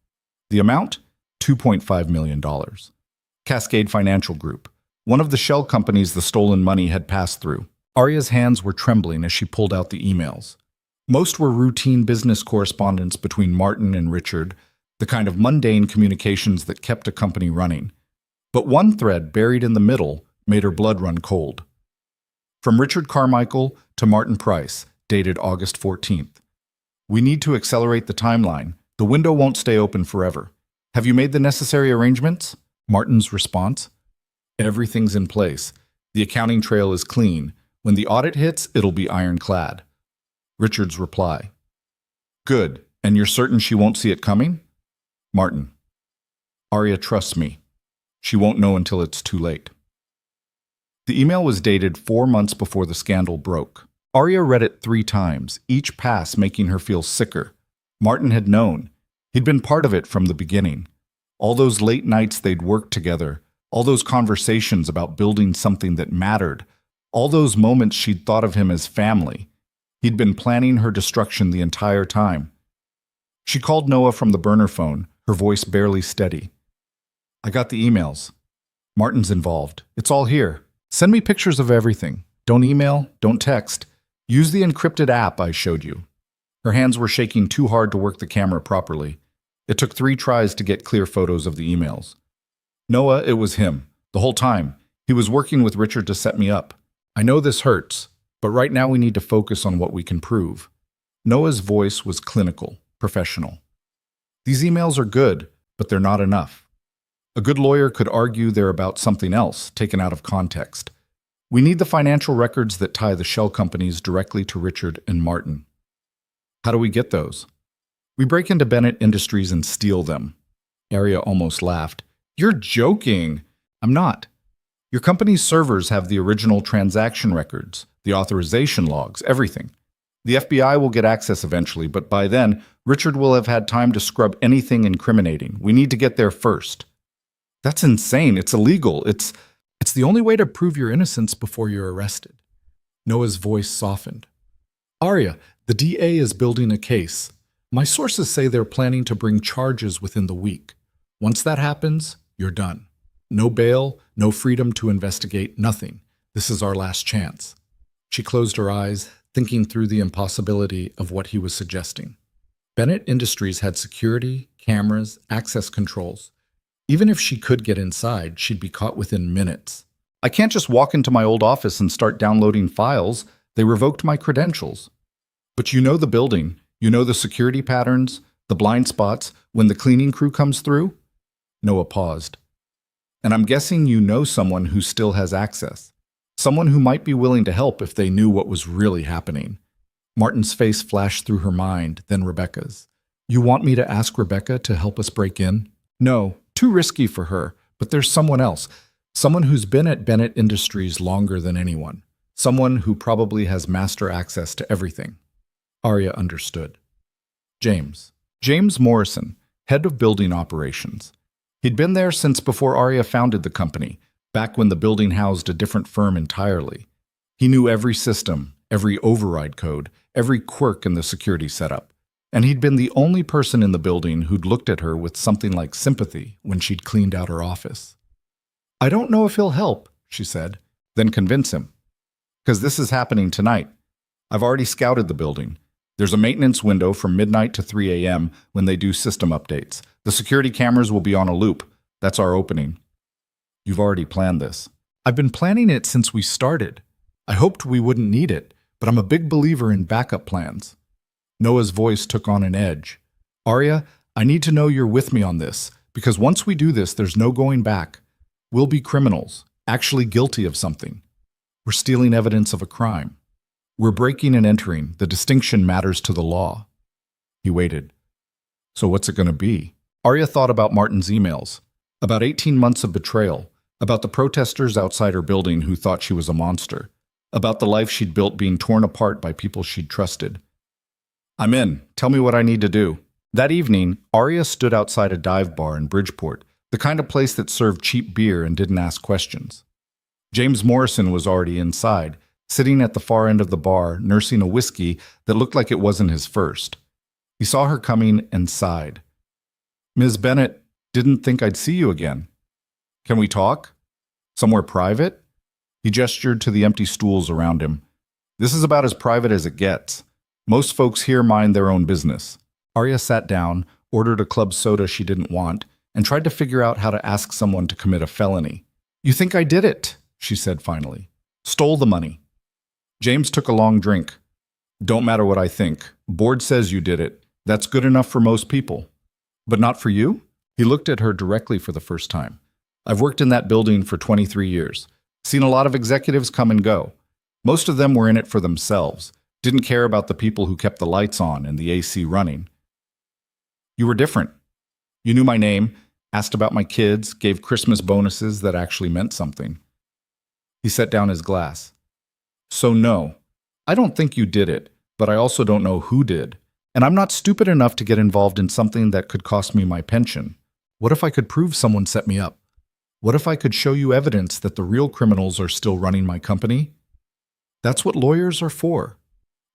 The amount? $2.5 million. Cascade Financial Group, one of the shell companies the stolen money had passed through. Arya's hands were trembling as she pulled out the emails. Most were routine business correspondence between Martin and Richard, the kind of mundane communications that kept a company running. But one thread buried in the middle made her blood run cold. From Richard Carmichael to Martin Price, dated August 14th. We need to accelerate the timeline. The window won't stay open forever. Have you made the necessary arrangements? Martin's response? Everything's in place. The accounting trail is clean. When the audit hits, it'll be ironclad. Richard's reply. Good. And you're certain she won't see it coming? Martin. Arya trusts me. She won't know until it's too late. The email was dated 4 months before the scandal broke. Arya read it 3 times, each pass making her feel sicker. Martin had known. He'd been part of it from the beginning. All those late nights they'd worked together, all those conversations about building something that mattered, all those moments she'd thought of him as family. He'd been planning her destruction the entire time. She called Noah from the burner phone, her voice barely steady. I got the emails. Martin's involved. It's all here. Send me pictures of everything. Don't email, don't text. Use the encrypted app I showed you. Her hands were shaking too hard to work the camera properly. It took 3 tries to get clear photos of the emails. Noah, it was him. The whole time. He was working with Richard to set me up. I know this hurts, but right now we need to focus on what we can prove. Noah's voice was clinical, professional. These emails are good, but they're not enough. A good lawyer could argue they're about something else, taken out of context. We need the financial records that tie the shell companies directly to Richard and Martin. How do we get those? We break into Bennett Industries and steal them. Arya almost laughed. You're joking. I'm not. Your company's servers have the original transaction records, the authorization logs, everything. The FBI will get access eventually, but by then, Richard will have had time to scrub anything incriminating. We need to get there first. That's insane. It's illegal. It's the only way to prove your innocence before you're arrested. Noah's voice softened. Arya, the DA is building a case. My sources say they're planning to bring charges within the week. Once that happens, you're done. No bail, no freedom to investigate, nothing. This is our last chance. She closed her eyes, thinking through the impossibility of what he was suggesting. Bennett Industries had security, cameras, access controls. Even if she could get inside, she'd be caught within minutes. I can't just walk into my old office and start downloading files. They revoked my credentials. But you know the building. You know the security patterns, the blind spots, when the cleaning crew comes through? Noah paused. And I'm guessing you know someone who still has access. Someone who might be willing to help if they knew what was really happening. Martin's face flashed through her mind, then Rebecca's. You want me to ask Rebecca to help us break in? No, too risky for her, but there's someone else. Someone who's been at Bennett Industries longer than anyone. Someone who probably has master access to everything. Arya understood. James Morrison, head of building operations. He'd been there since before Arya founded the company, back when the building housed a different firm entirely. He knew every system, every override code, every quirk in the security setup. And he'd been the only person in the building who'd looked at her with something like sympathy when she'd cleaned out her office. I don't know if he'll help, she said. Then convince him. Because this is happening tonight. I've already scouted the building. There's a maintenance window from midnight to 3 a.m. when they do system updates. The security cameras will be on a loop. That's our opening. You've already planned this. I've been planning it since we started. I hoped we wouldn't need it, but I'm a big believer in backup plans. Noah's voice took on an edge. Arya, I need to know you're with me on this, because once we do this, there's no going back. We'll be criminals, actually guilty of something. We're stealing evidence of a crime. We're breaking and entering. The distinction matters to the law. He waited. So what's it going to be? Arya thought about Martin's emails, about 18 months of betrayal, about the protesters outside her building who thought she was a monster, about the life she'd built being torn apart by people she'd trusted. I'm in. Tell me what I need to do. That evening, Arya stood outside a dive bar in Bridgeport, the kind of place that served cheap beer and didn't ask questions. James Morrison was already inside, sitting at the far end of the bar, nursing a whiskey that looked like it wasn't his first. He saw her coming and sighed. Ms. Bennett, didn't think I'd see you again. Can we talk? Somewhere private? He gestured to the empty stools around him. This is about as private as it gets. Most folks here mind their own business. Arya sat down, ordered a club soda she didn't want, and tried to figure out how to ask someone to commit a felony. You think I did it, she said finally. Stole the money. James took a long drink. Don't matter what I think. Board says you did it. That's good enough for most people. But not for you? He looked at her directly for the first time. I've worked in that building for 23 years. Seen a lot of executives come and go. Most of them were in it for themselves. Didn't care about the people who kept the lights on and the AC running. You were different. You knew my name, asked about my kids, gave Christmas bonuses that actually meant something. He set down his glass. So no, I don't think you did it, but I also don't know who did. And I'm not stupid enough to get involved in something that could cost me my pension. What if I could prove someone set me up? What if I could show you evidence that the real criminals are still running my company? That's what lawyers are for.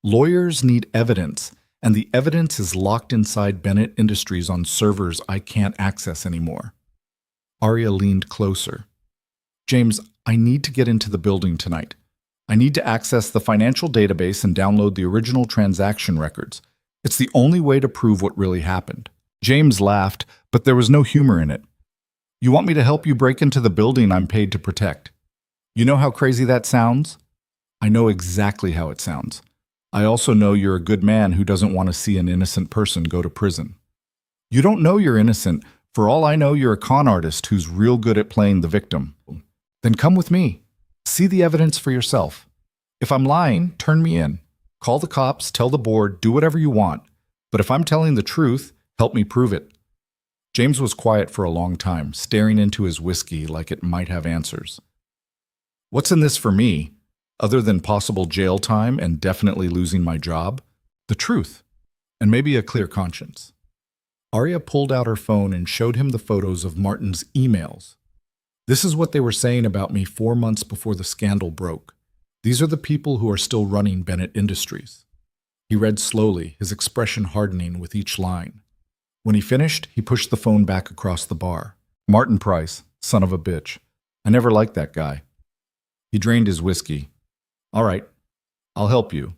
Lawyers need evidence, and the evidence is locked inside Bennett Industries on servers I can't access anymore. Arya leaned closer. James, I need to get into the building tonight. I need to access the financial database and download the original transaction records. It's the only way to prove what really happened. James laughed, but there was no humor in it. You want me to help you break into the building I'm paid to protect? You know how crazy that sounds? I know exactly how it sounds. I also know you're a good man who doesn't want to see an innocent person go to prison. You don't know you're innocent. For all I know, you're a con artist who's real good at playing the victim. Then come with me. See the evidence for yourself. If I'm lying, turn me in. Call the cops, tell the board, do whatever you want. But if I'm telling the truth, help me prove it. James was quiet for a long time, staring into his whiskey like it might have answers. What's in this for me, other than possible jail time and definitely losing my job? The truth, and maybe a clear conscience. Arya pulled out her phone and showed him the photos of Martin's emails. This is what they were saying about me 4 months before the scandal broke. These are the people who are still running Bennett Industries. He read slowly, his expression hardening with each line. When he finished, he pushed the phone back across the bar. Martin Price, son of a bitch. I never liked that guy. He drained his whiskey. All right, I'll help you.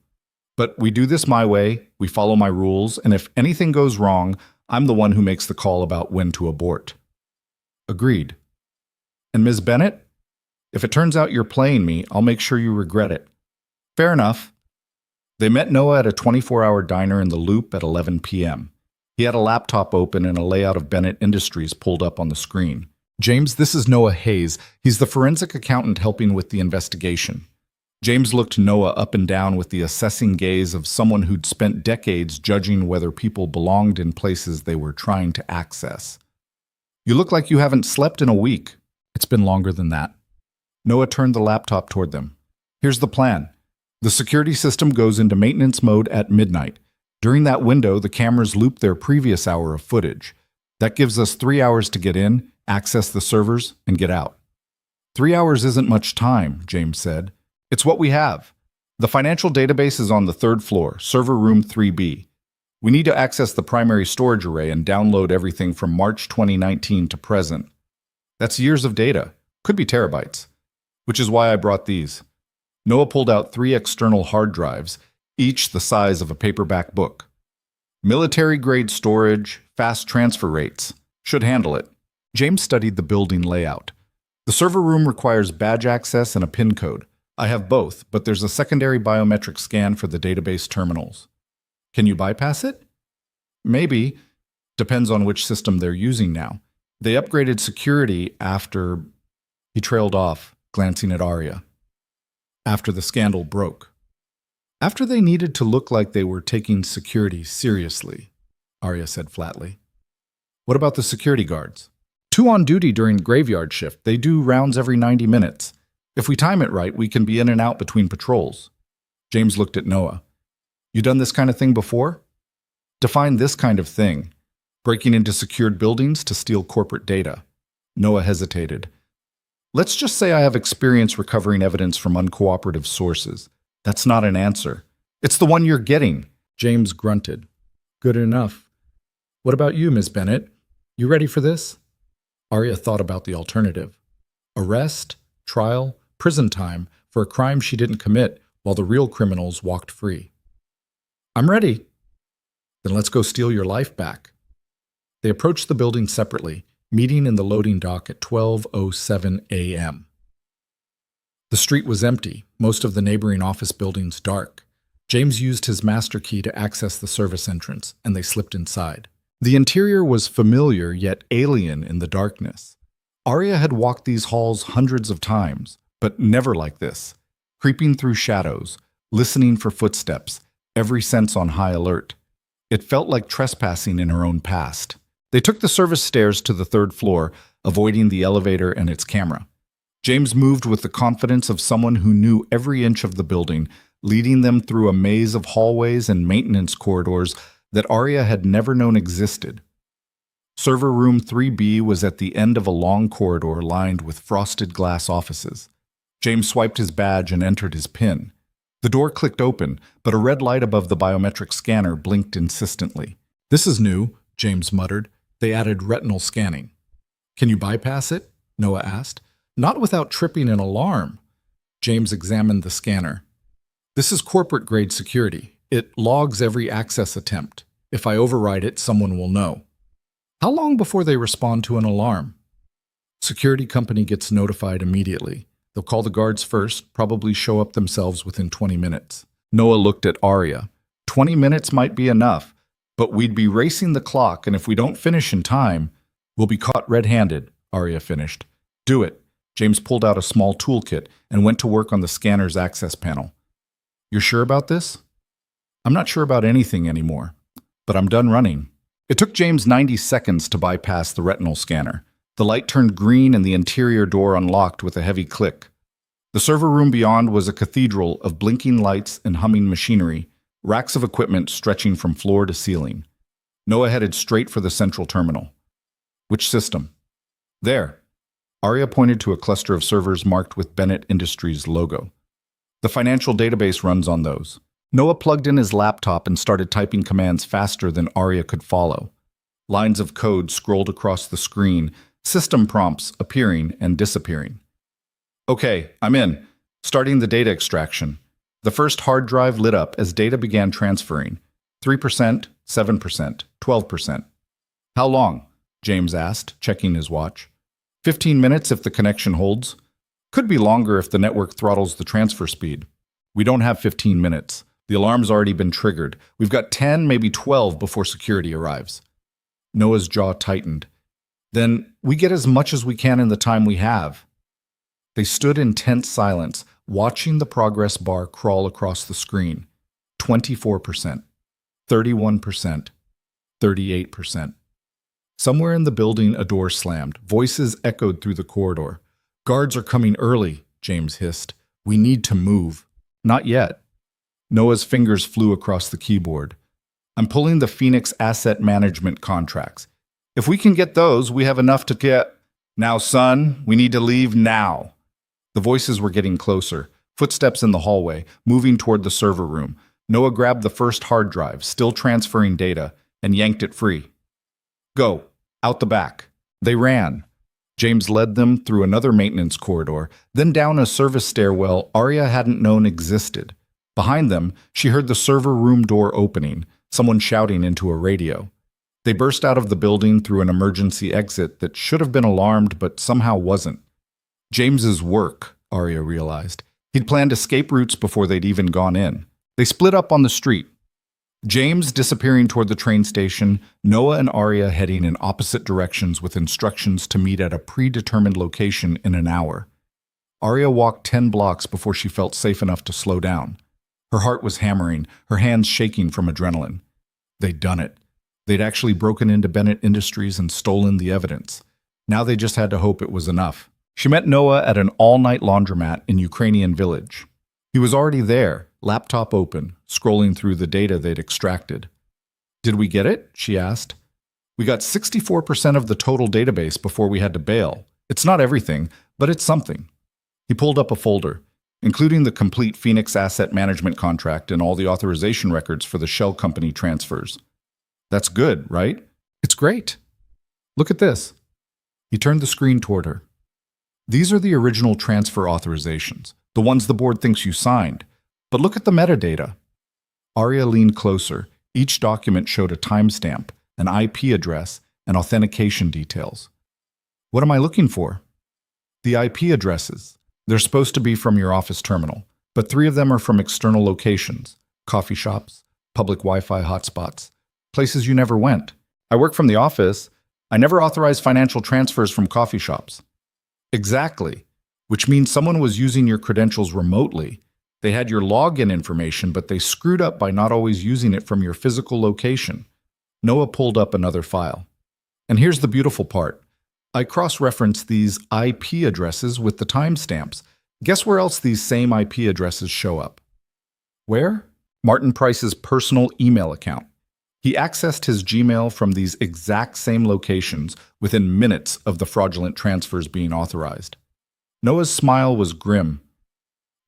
But we do this my way, we follow my rules, and if anything goes wrong, I'm the one who makes the call about when to abort. Agreed. And Ms. Bennett? If it turns out you're playing me, I'll make sure you regret it. Fair enough. They met Noah at a 24-hour diner in the Loop at 11 p.m. He had a laptop open and a layout of Bennett Industries pulled up on the screen. James, this is Noah Hayes. He's the forensic accountant helping with the investigation. James looked Noah up and down with the assessing gaze of someone who'd spent decades judging whether people belonged in places they were trying to access. You look like you haven't slept in a week. It's been longer than that. Noah turned the laptop toward them. Here's the plan. The security system goes into maintenance mode at midnight. During that window, the cameras loop their previous hour of footage. That gives us 3 hours to get in, access the servers, and get out. 3 hours isn't much time, James said. It's what we have. The financial database is on the 3rd floor, server room 3B. We need to access the primary storage array and download everything from March 2019 to present. That's years of data. Could be terabytes. Which is why I brought these. Noah pulled out 3 external hard drives, each the size of a paperback book. Military-grade storage, fast transfer rates. Should handle it. James studied the building layout. The server room requires badge access and a PIN code. I have both, but there's a secondary biometric scan for the database terminals. Can you bypass it? Maybe. Depends on which system they're using now. They upgraded security after... He trailed off, glancing at Arya. After the scandal broke. After they needed to look like they were taking security seriously, Arya said flatly. What about the security guards? 2 on duty during graveyard shift. They do rounds every 90 minutes. If we time it right, we can be in and out between patrols. James looked at Noah. You done this kind of thing before? Define this kind of thing. Breaking into secured buildings to steal corporate data. Noah hesitated. Let's just say I have experience recovering evidence from uncooperative sources. That's not an answer. It's the one you're getting. James grunted. Good enough. What about you, Ms. Bennett? You ready for this? Arya thought about the alternative. Arrest, trial, prison time for a crime she didn't commit while the real criminals walked free. I'm ready. Then let's go steal your life back. They approached the building separately, meeting in the loading dock at 12:07 a.m. The street was empty, most of the neighboring office buildings dark. James used his master key to access the service entrance, and they slipped inside. The interior was familiar yet alien in the darkness. Arya had walked these halls hundreds of times, but never like this. Creeping through shadows, listening for footsteps, every sense on high alert. It felt like trespassing in her own past. They took the service stairs to the 3rd floor, avoiding the elevator and its camera. James moved with the confidence of someone who knew every inch of the building, leading them through a maze of hallways and maintenance corridors that Arya had never known existed. Server room 3B was at the end of a long corridor lined with frosted glass offices. James swiped his badge and entered his PIN. The door clicked open, but a red light above the biometric scanner blinked insistently. This is new, James muttered. They added retinal scanning. Can you bypass it? Noah asked. Not without tripping an alarm. James examined the scanner. This is corporate-grade security. It logs every access attempt. If I override it, someone will know. How long before they respond to an alarm? Security company gets notified immediately. They'll call the guards first, probably show up themselves within 20 minutes. Noah looked at Arya. 20 minutes might be enough, but we'd be racing the clock, and if we don't finish in time, we'll be caught red-handed, Arya finished. Do it. James pulled out a small toolkit and went to work on the scanner's access panel. You're sure about this? I'm not sure about anything anymore, but I'm done running. It took James 90 seconds to bypass the retinal scanner. The light turned green and the interior door unlocked with a heavy click. The server room beyond was a cathedral of blinking lights and humming machinery, racks of equipment stretching from floor to ceiling. Noah headed straight for the central terminal. Which system? There. Arya pointed to a cluster of servers marked with Bennett Industries' logo. The financial database runs on those. Noah plugged in his laptop and started typing commands faster than Arya could follow. Lines of code scrolled across the screen, system prompts appearing and disappearing. Okay, I'm in. Starting the data extraction. The first hard drive lit up as data began transferring. 3%, 7%, 12%. How long? James asked, checking his watch. 15 minutes if the connection holds. Could be longer if the network throttles the transfer speed. We don't have 15 minutes. The alarm's already been triggered. We've got 10, maybe 12 before security arrives. Noah's jaw tightened. Then we get as much as we can in the time we have. They stood in tense silence, watching the progress bar crawl across the screen. 24%, 31%, 38%. Somewhere in the building, a door slammed. Voices echoed through the corridor. Guards are coming early, James hissed. We need to move. Not yet. Noah's fingers flew across the keyboard. I'm pulling the Phoenix asset management contracts. If we can get those, we have enough to get... Now, son, we need to leave now. The voices were getting closer. Footsteps in the hallway, moving toward the server room. Noah grabbed the first hard drive, still transferring data, and yanked it free. Go. Out the back. They ran. James led them through another maintenance corridor, then down a service stairwell Arya hadn't known existed. Behind them, she heard the server room door opening, someone shouting into a radio. They burst out of the building through an emergency exit that should have been alarmed but somehow wasn't. James's work, Arya realized. He'd planned escape routes before they'd even gone in. They split up on the street. James disappearing toward the train station, Noah and Arya heading in opposite directions with instructions to meet at a predetermined location in an hour. Arya walked 10 blocks before she felt safe enough to slow down. Her heart was hammering, her hands shaking from adrenaline. They'd done it. They'd actually broken into Bennett Industries and stolen the evidence. Now they just had to hope it was enough. She met Noah at an all-night laundromat in Ukrainian village. He was already there, laptop open, scrolling through the data they'd extracted. Did we get it? She asked. We got 64% of the total database before we had to bail. It's not everything, but it's something. He pulled up a folder, including the complete Phoenix asset management contract and all the authorization records for the shell company transfers. That's good, right? It's great. Look at this. He turned the screen toward her. These are the original transfer authorizations, the ones the board thinks you signed. But look at the metadata. Arya leaned closer. Each document showed a timestamp, an IP address, and authentication details. What am I looking for? The IP addresses. They're supposed to be from your office terminal, but 3 of them are from external locations, coffee shops, public Wi-Fi hotspots, places you never went. I work from the office. I never authorized financial transfers from coffee shops. Exactly, which means someone was using your credentials remotely. They had your login information, but they screwed up by not always using it from your physical location. Noah pulled up another file. And here's the beautiful part. I cross-referenced these IP addresses with the timestamps. Guess where else these same IP addresses show up? Where? Martin Price's personal email account. He accessed his Gmail from these exact same locations within minutes of the fraudulent transfers being authorized. Noah's smile was grim.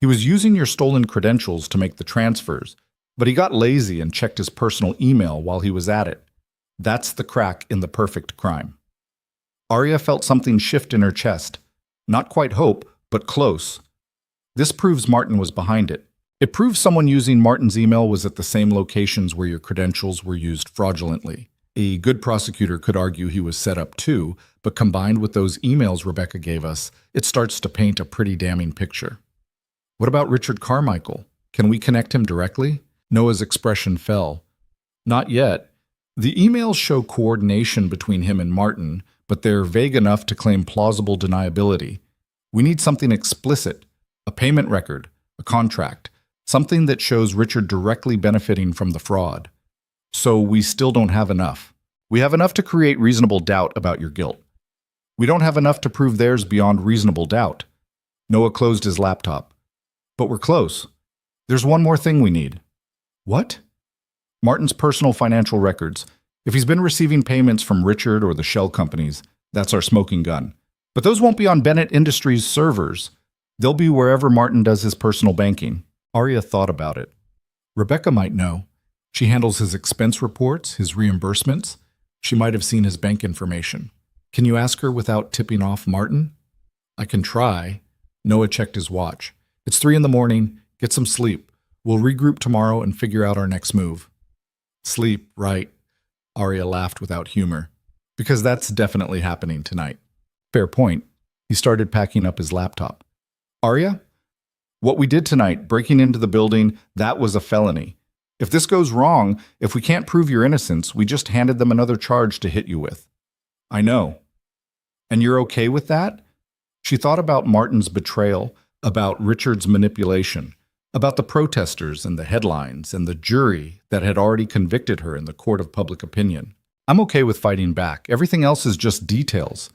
He was using your stolen credentials to make the transfers, but he got lazy and checked his personal email while he was at it. That's the crack in the perfect crime. Arya felt something shift in her chest. Not quite hope, but close. This proves Martin was behind it. It proves someone using Martin's email was at the same locations where your credentials were used fraudulently. A good prosecutor could argue he was set up too, but combined with those emails Rebecca gave us, it starts to paint a pretty damning picture. What about Richard Carmichael? Can we connect him directly? Noah's expression fell. Not yet. The emails show coordination between him and Martin, but they're vague enough to claim plausible deniability. We need something explicit, a payment record, a contract, something that shows Richard directly benefiting from the fraud. So we still don't have enough. We have enough to create reasonable doubt about your guilt. We don't have enough to prove theirs beyond reasonable doubt. Noah closed his laptop. But we're close. There's one more thing we need. What? Martin's personal financial records. If he's been receiving payments from Richard or the shell companies, that's our smoking gun. But those won't be on Bennett Industries' servers. They'll be wherever Martin does his personal banking. Arya thought about it. Rebecca might know. She handles his expense reports, his reimbursements. She might have seen his bank information. Can you ask her without tipping off Martin? I can try. Noah checked his watch. It's 3 a.m. Get some sleep. We'll regroup tomorrow and figure out our next move. Sleep, right. Arya laughed without humor. Because that's definitely happening tonight. Fair point. He started packing up his laptop. Arya? What we did tonight, breaking into the building, that was a felony. If this goes wrong, if we can't prove your innocence, we just handed them another charge to hit you with. I know. And you're okay with that? She thought about Martin's betrayal, about Richard's manipulation, about the protesters and the headlines and the jury that had already convicted her in the court of public opinion. I'm okay with fighting back. Everything else is just details.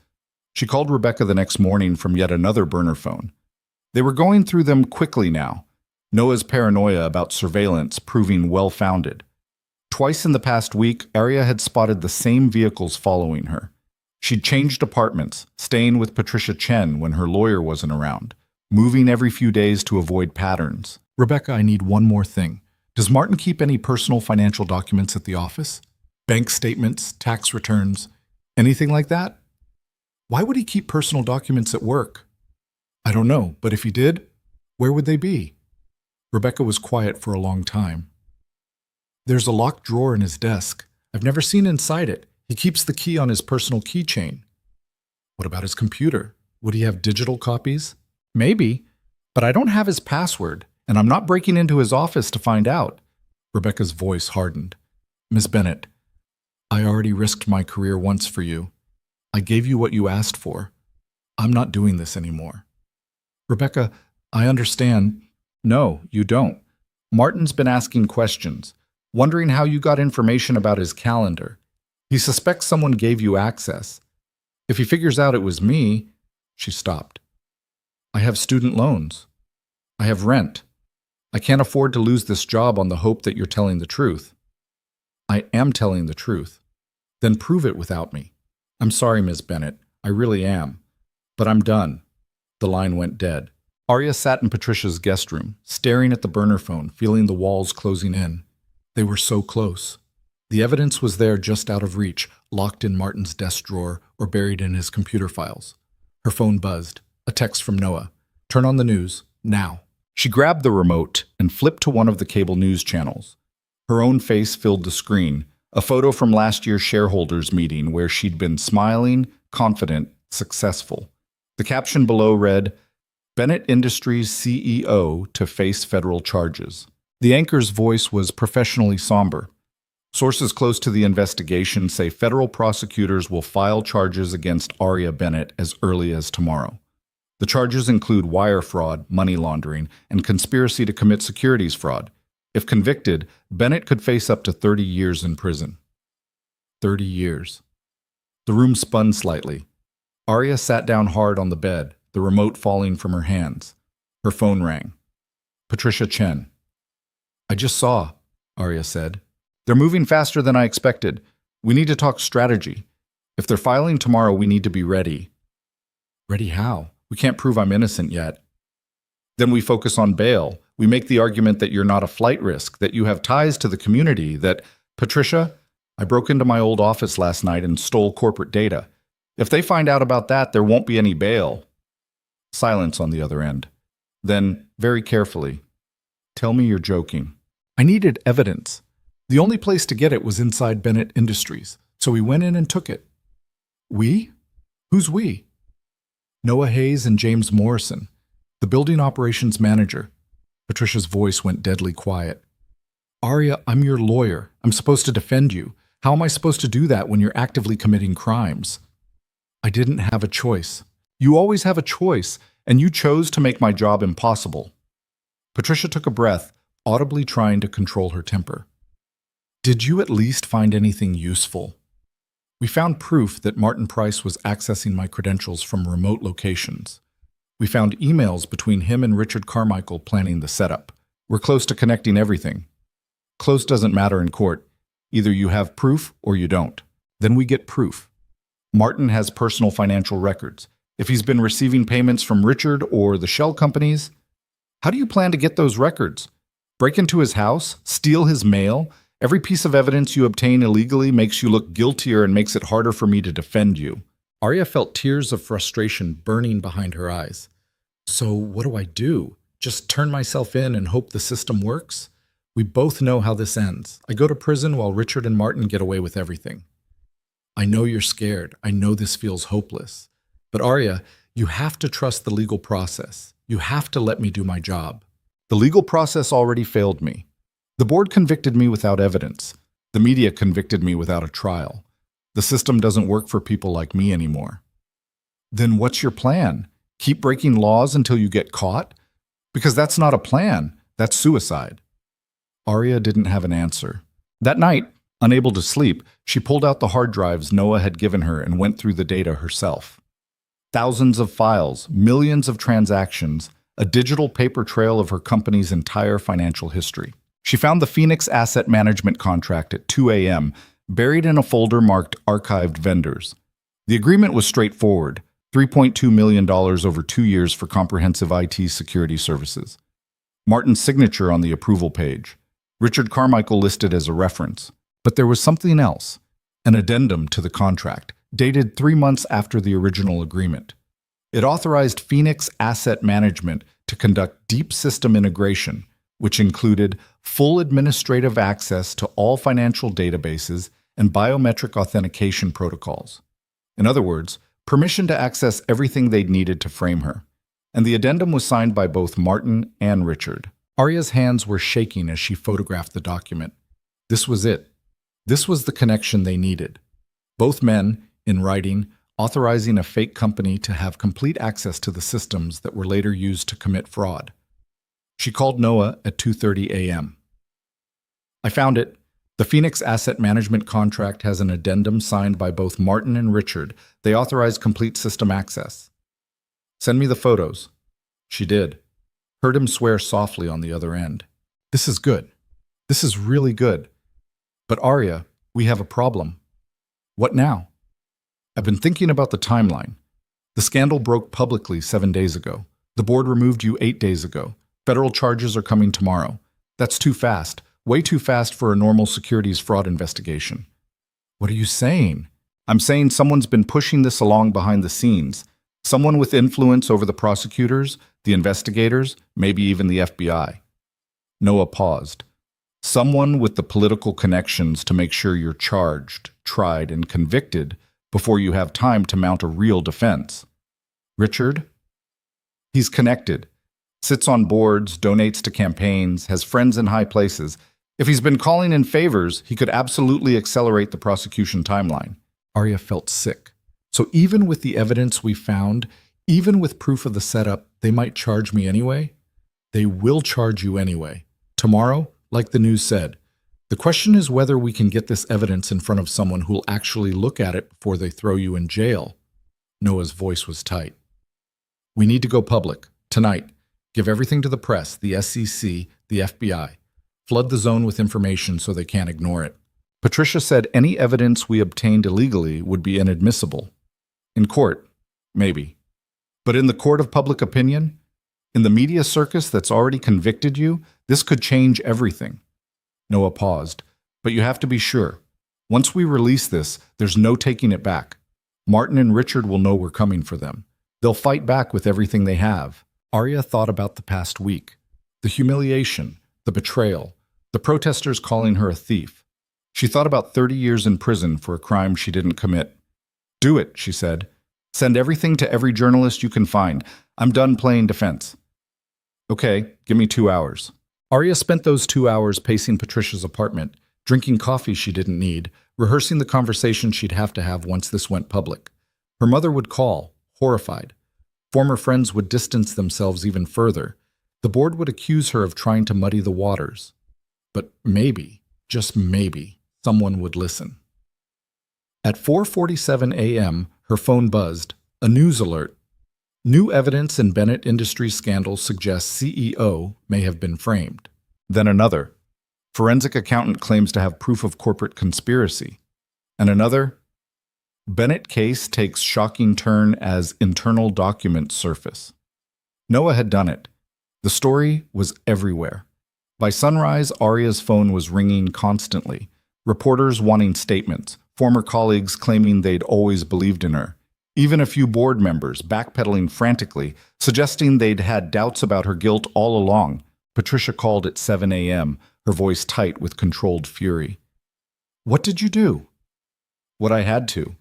She called Rebecca the next morning from yet another burner phone. They were going through them quickly now. Noah's paranoia about surveillance proving well-founded. Twice in the past week, Arya had spotted the same vehicles following her. She'd changed apartments, staying with Patricia Chen when her lawyer wasn't around, moving every few days to avoid patterns. Rebecca, I need one more thing. Does Martin keep any personal financial documents at the office? Bank statements, tax returns, anything like that? Why would he keep personal documents at work? I don't know, but if he did, where would they be? Rebecca was quiet for a long time. There's a locked drawer in his desk. I've never seen inside it. He keeps the key on his personal keychain. What about his computer? Would he have digital copies? Maybe, but I don't have his password, and I'm not breaking into his office to find out. Rebecca's voice hardened. Miss Bennett, I already risked my career once for you. I gave you what you asked for. I'm not doing this anymore. Rebecca, I understand. No, you don't. Martin's been asking questions, wondering how you got information about his calendar. He suspects someone gave you access. If he figures out it was me, she stopped. I have student loans. I have rent. I can't afford to lose this job on the hope that you're telling the truth. I am telling the truth. Then prove it without me. I'm sorry, Ms. Bennett. I really am. But I'm done. The line went dead. Arya sat in Patricia's guest room, staring at the burner phone, feeling the walls closing in. They were so close. The evidence was there just out of reach, locked in Martin's desk drawer or buried in his computer files. Her phone buzzed. A text from Noah. Turn on the news, now. She grabbed the remote and flipped to one of the cable news channels. Her own face filled the screen, a photo from last year's shareholders' meeting where she'd been smiling, confident, successful. The caption below read, Bennett Industries CEO to face federal charges. The anchor's voice was professionally somber. Sources close to the investigation say federal prosecutors will file charges against Arya Bennett as early as tomorrow. The charges include wire fraud, money laundering, and conspiracy to commit securities fraud. If convicted, Bennett could face up to 30 years in prison. 30 years. The room spun slightly. Arya sat down hard on the bed, the remote falling from her hands. Her phone rang. Patricia Chen. I just saw, Arya said. They're moving faster than I expected. We need to talk strategy. If they're filing tomorrow, we need to be ready. Ready how? We can't prove I'm innocent yet. Then we focus on bail. We make the argument that you're not a flight risk, that you have ties to the community, that, Patricia, I broke into my old office last night and stole corporate data. If they find out about that, there won't be any bail. Silence on the other end. Then, very carefully, tell me you're joking. I needed evidence. The only place to get it was inside Bennett Industries. So we went in and took it. We? Who's we? Noah Hayes and James Morrison, the building operations manager. Patricia's voice went deadly quiet. Arya, I'm your lawyer. I'm supposed to defend you. How am I supposed to do that when you're actively committing crimes? I didn't have a choice. You always have a choice, and you chose to make my job impossible. Patricia took a breath, audibly trying to control her temper. Did you at least find anything useful? We found proof that Martin Price was accessing my credentials from remote locations. We found emails between him and Richard Carmichael planning the setup. We're close to connecting everything. Close doesn't matter in court. Either you have proof or you don't. Then we get proof. Martin has personal financial records. If he's been receiving payments from Richard or the shell companies, how do you plan to get those records? Break into his house? Steal his mail? Every piece of evidence you obtain illegally makes you look guiltier and makes it harder for me to defend you. Arya felt tears of frustration burning behind her eyes. So what do I do? Just turn myself in and hope the system works? We both know how this ends. I go to prison while Richard and Martin get away with everything. I know you're scared. I know this feels hopeless. But Arya, you have to trust the legal process. You have to let me do my job. The legal process already failed me. The board convicted me without evidence. The media convicted me without a trial. The system doesn't work for people like me anymore. Then what's your plan? Keep breaking laws until you get caught? Because that's not a plan. That's suicide. Arya didn't have an answer. That night, unable to sleep, she pulled out the hard drives Noah had given her and went through the data herself. Thousands of files, millions of transactions, a digital paper trail of her company's entire financial history. She found the Phoenix Asset Management contract at 2 a.m., buried in a folder marked Archived Vendors. The agreement was straightforward, $3.2 million over 2 years for comprehensive IT security services. Martin's signature on the approval page. Richard Carmichael listed as a reference. But there was something else, an addendum to the contract, dated 3 months after the original agreement. It authorized Phoenix Asset Management to conduct deep system integration, which included full administrative access to all financial databases and biometric authentication protocols. In other words, permission to access everything they'd needed to frame her. And the addendum was signed by both Martin and Richard. Arya's hands were shaking as she photographed the document. This was it. This was the connection they needed. Both men, in writing, authorizing a fake company to have complete access to the systems that were later used to commit fraud. She called Noah at 2:30 a.m. I found it. The Phoenix Asset Management contract has an addendum signed by both Martin and Richard. They authorize complete system access. Send me the photos. She did. Heard him swear softly on the other end. This is good. This is really good. But Arya, we have a problem. What now? I've been thinking about the timeline. The scandal broke publicly 7 days ago. The board removed you 8 days ago. Federal charges are coming tomorrow. That's too fast. Way too fast for a normal securities fraud investigation. What are you saying? I'm saying someone's been pushing this along behind the scenes. Someone with influence over the prosecutors, the investigators, maybe even the FBI. Noah paused. Someone with the political connections to make sure you're charged, tried, and convicted before you have time to mount a real defense. Richard? He's connected. Sits on boards, donates to campaigns, has friends in high places. If he's been calling in favors, he could absolutely accelerate the prosecution timeline. Arya felt sick. So even with the evidence we found, even with proof of the setup, they might charge me anyway? They will charge you anyway. Tomorrow, like the news said. The question is whether we can get this evidence in front of someone who'll actually look at it before they throw you in jail. Noah's voice was tight. We need to go public, tonight. Give everything to the press, the SEC, the FBI. Flood the zone with information so they can't ignore it. Patricia said any evidence we obtained illegally would be inadmissible. In court, maybe. But in the court of public opinion, in the media circus that's already convicted you, this could change everything. Noah paused. But you have to be sure. Once we release this, there's no taking it back. Martin and Richard will know we're coming for them. They'll fight back with everything they have. Arya thought about the past week. The humiliation, the betrayal, the protesters calling her a thief. She thought about 30 years in prison for a crime she didn't commit. Do it, she said. Send everything to every journalist you can find. I'm done playing defense. Okay, give me 2 hours. Arya spent those 2 hours pacing Patricia's apartment, drinking coffee she didn't need, rehearsing the conversation she'd have to have once this went public. Her mother would call, horrified. Former friends would distance themselves even further. The board would accuse her of trying to muddy the waters. But maybe, just maybe, someone would listen. At 4:47 a.m., her phone buzzed. A news alert. New evidence in Bennett Industries scandal suggests CEO may have been framed. Then another. Forensic accountant claims to have proof of corporate conspiracy. And another. Bennett case takes shocking turn as internal documents surface. Noah had done it. The story was everywhere. By sunrise, Arya's phone was ringing constantly. Reporters wanting statements, former colleagues claiming they'd always believed in her. Even a few board members backpedaling frantically, suggesting they'd had doubts about her guilt all along. Patricia called at 7 a.m., her voice tight with controlled fury. What did you do? What I had to.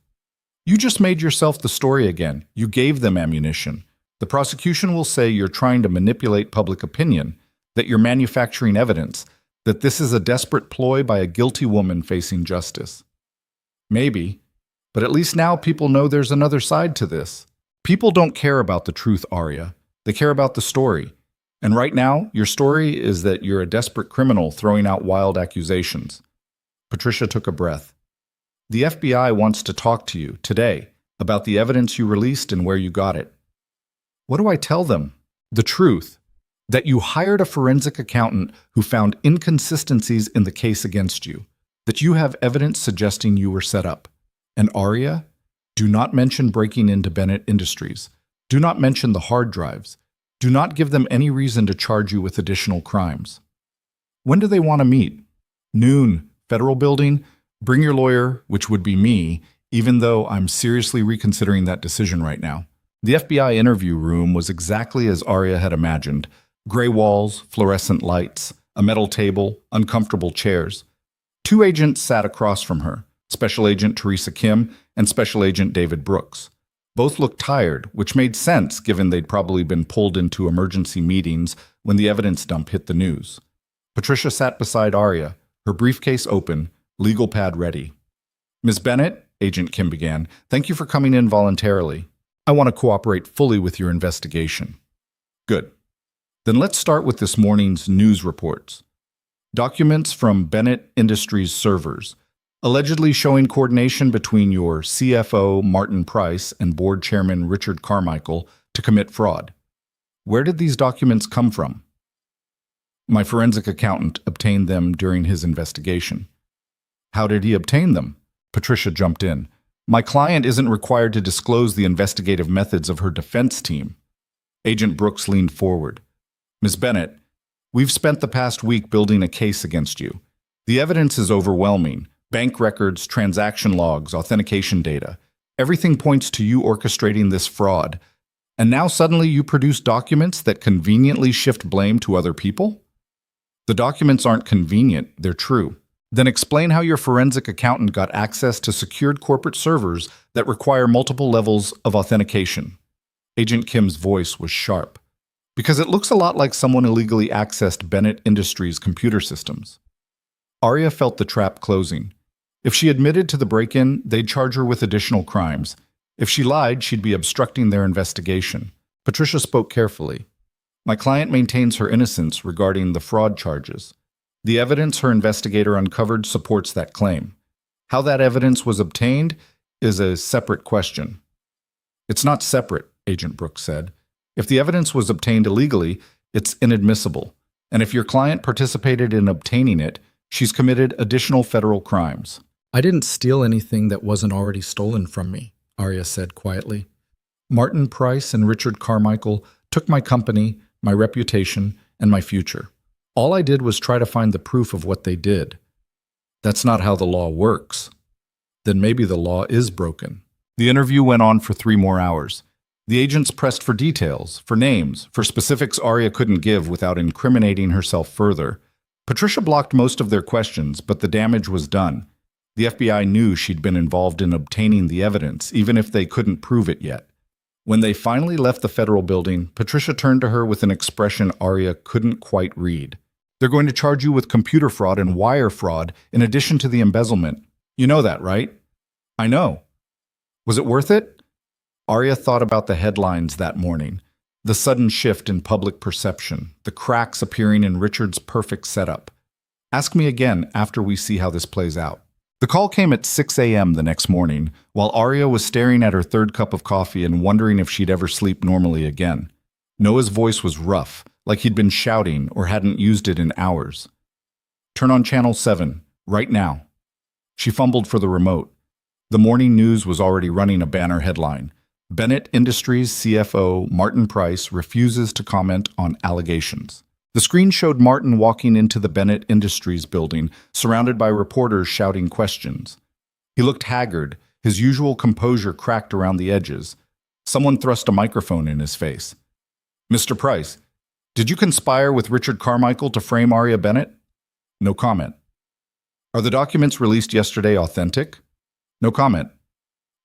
You just made yourself the story again. You gave them ammunition. The prosecution will say you're trying to manipulate public opinion, that you're manufacturing evidence, that this is a desperate ploy by a guilty woman facing justice. Maybe. But at least now people know there's another side to this. People don't care about the truth, Arya. They care about the story. And right now, your story is that you're a desperate criminal throwing out wild accusations. Patricia took a breath. The FBI wants to talk to you today about the evidence you released and where you got it. What do I tell them? The truth. That you hired a forensic accountant who found inconsistencies in the case against you. That you have evidence suggesting you were set up. And Arya, do not mention breaking into Bennett Industries. Do not mention the hard drives. Do not give them any reason to charge you with additional crimes. When do they want to meet? Noon, Federal Building. Bring your lawyer, which would be me, even though I'm seriously reconsidering that decision right now. The FBI interview room was exactly as Arya had imagined. Gray walls, fluorescent lights, a metal table, uncomfortable chairs. 2 agents sat across from her. Special Agent Teresa Kim and Special Agent David Brooks. Both looked tired, which made sense given they'd probably been pulled into emergency meetings when the evidence dump hit the news. Patricia sat beside Arya, her briefcase open, legal pad ready. Ms. Bennett, Agent Kim began, thank you for coming in voluntarily. I want to cooperate fully with your investigation. Good. Then let's start with this morning's news reports. Documents from Bennett Industries servers, allegedly showing coordination between your CFO, Martin Price, and board chairman, Richard Carmichael, to commit fraud. Where did these documents come from? My forensic accountant obtained them during his investigation. How did he obtain them? Patricia jumped in. My client isn't required to disclose the investigative methods of her defense team. Agent Brooks leaned forward. Ms. Bennett, we've spent the past week building a case against you. The evidence is overwhelming. Bank records, transaction logs, authentication data. Everything points to you orchestrating this fraud. And now suddenly you produce documents that conveniently shift blame to other people? The documents aren't convenient, they're true. Then explain how your forensic accountant got access to secured corporate servers that require multiple levels of authentication. Agent Kim's voice was sharp. Because it looks a lot like someone illegally accessed Bennett Industries' computer systems. Arya felt the trap closing. If she admitted to the break-in, they'd charge her with additional crimes. If she lied, she'd be obstructing their investigation. Patricia spoke carefully. My client maintains her innocence regarding the fraud charges. The evidence her investigator uncovered supports that claim. How that evidence was obtained is a separate question. It's not separate, Agent Brooks said. If the evidence was obtained illegally, it's inadmissible. And if your client participated in obtaining it, she's committed additional federal crimes. I didn't steal anything that wasn't already stolen from me, Arya said quietly. Martin Price and Richard Carmichael took my company, my reputation, and my future. All I did was try to find the proof of what they did. That's not how the law works. Then maybe the law is broken. The interview went on for 3 more hours. The agents pressed for details, for names, for specifics Arya couldn't give without incriminating herself further. Patricia blocked most of their questions, but the damage was done. The FBI knew she'd been involved in obtaining the evidence, even if they couldn't prove it yet. When they finally left the federal building, Patricia turned to her with an expression Arya couldn't quite read. "They're going to charge you with computer fraud and wire fraud in addition to the embezzlement. You know that, right?" "I know." "Was it worth it?" Arya thought about the headlines that morning. The sudden shift in public perception, the cracks appearing in Richard's perfect setup. "Ask me again after we see how this plays out." The call came at 6 a.m. the next morning, while Arya was staring at her third cup of coffee and wondering if she'd ever sleep normally again. Noah's voice was rough, like he'd been shouting or hadn't used it in hours. "Turn on Channel 7, right now." She fumbled for the remote. The morning news was already running a banner headline. Bennett Industries CFO Martin Price refuses to comment on allegations. The screen showed Martin walking into the Bennett Industries building, surrounded by reporters shouting questions. He looked haggard, his usual composure cracked around the edges. Someone thrust a microphone in his face. "Mr. Price, did you conspire with Richard Carmichael to frame Arya Bennett?" No comment. "Are the documents released yesterday authentic?" No comment.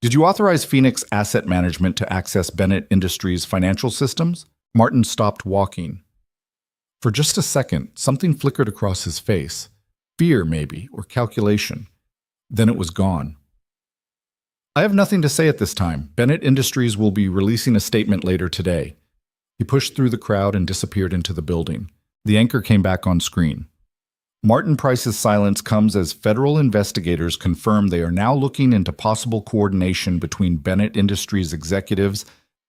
"Did you authorize Phoenix Asset Management to access Bennett Industries' financial systems?" Martin stopped walking. For just a second, something flickered across his face. Fear, maybe, or calculation. Then it was gone. "I have nothing to say at this time. Bennett Industries will be releasing a statement later today." He pushed through the crowd and disappeared into the building. The anchor came back on screen. Martin Price's silence comes as federal investigators confirm they are now looking into possible coordination between Bennett Industries executives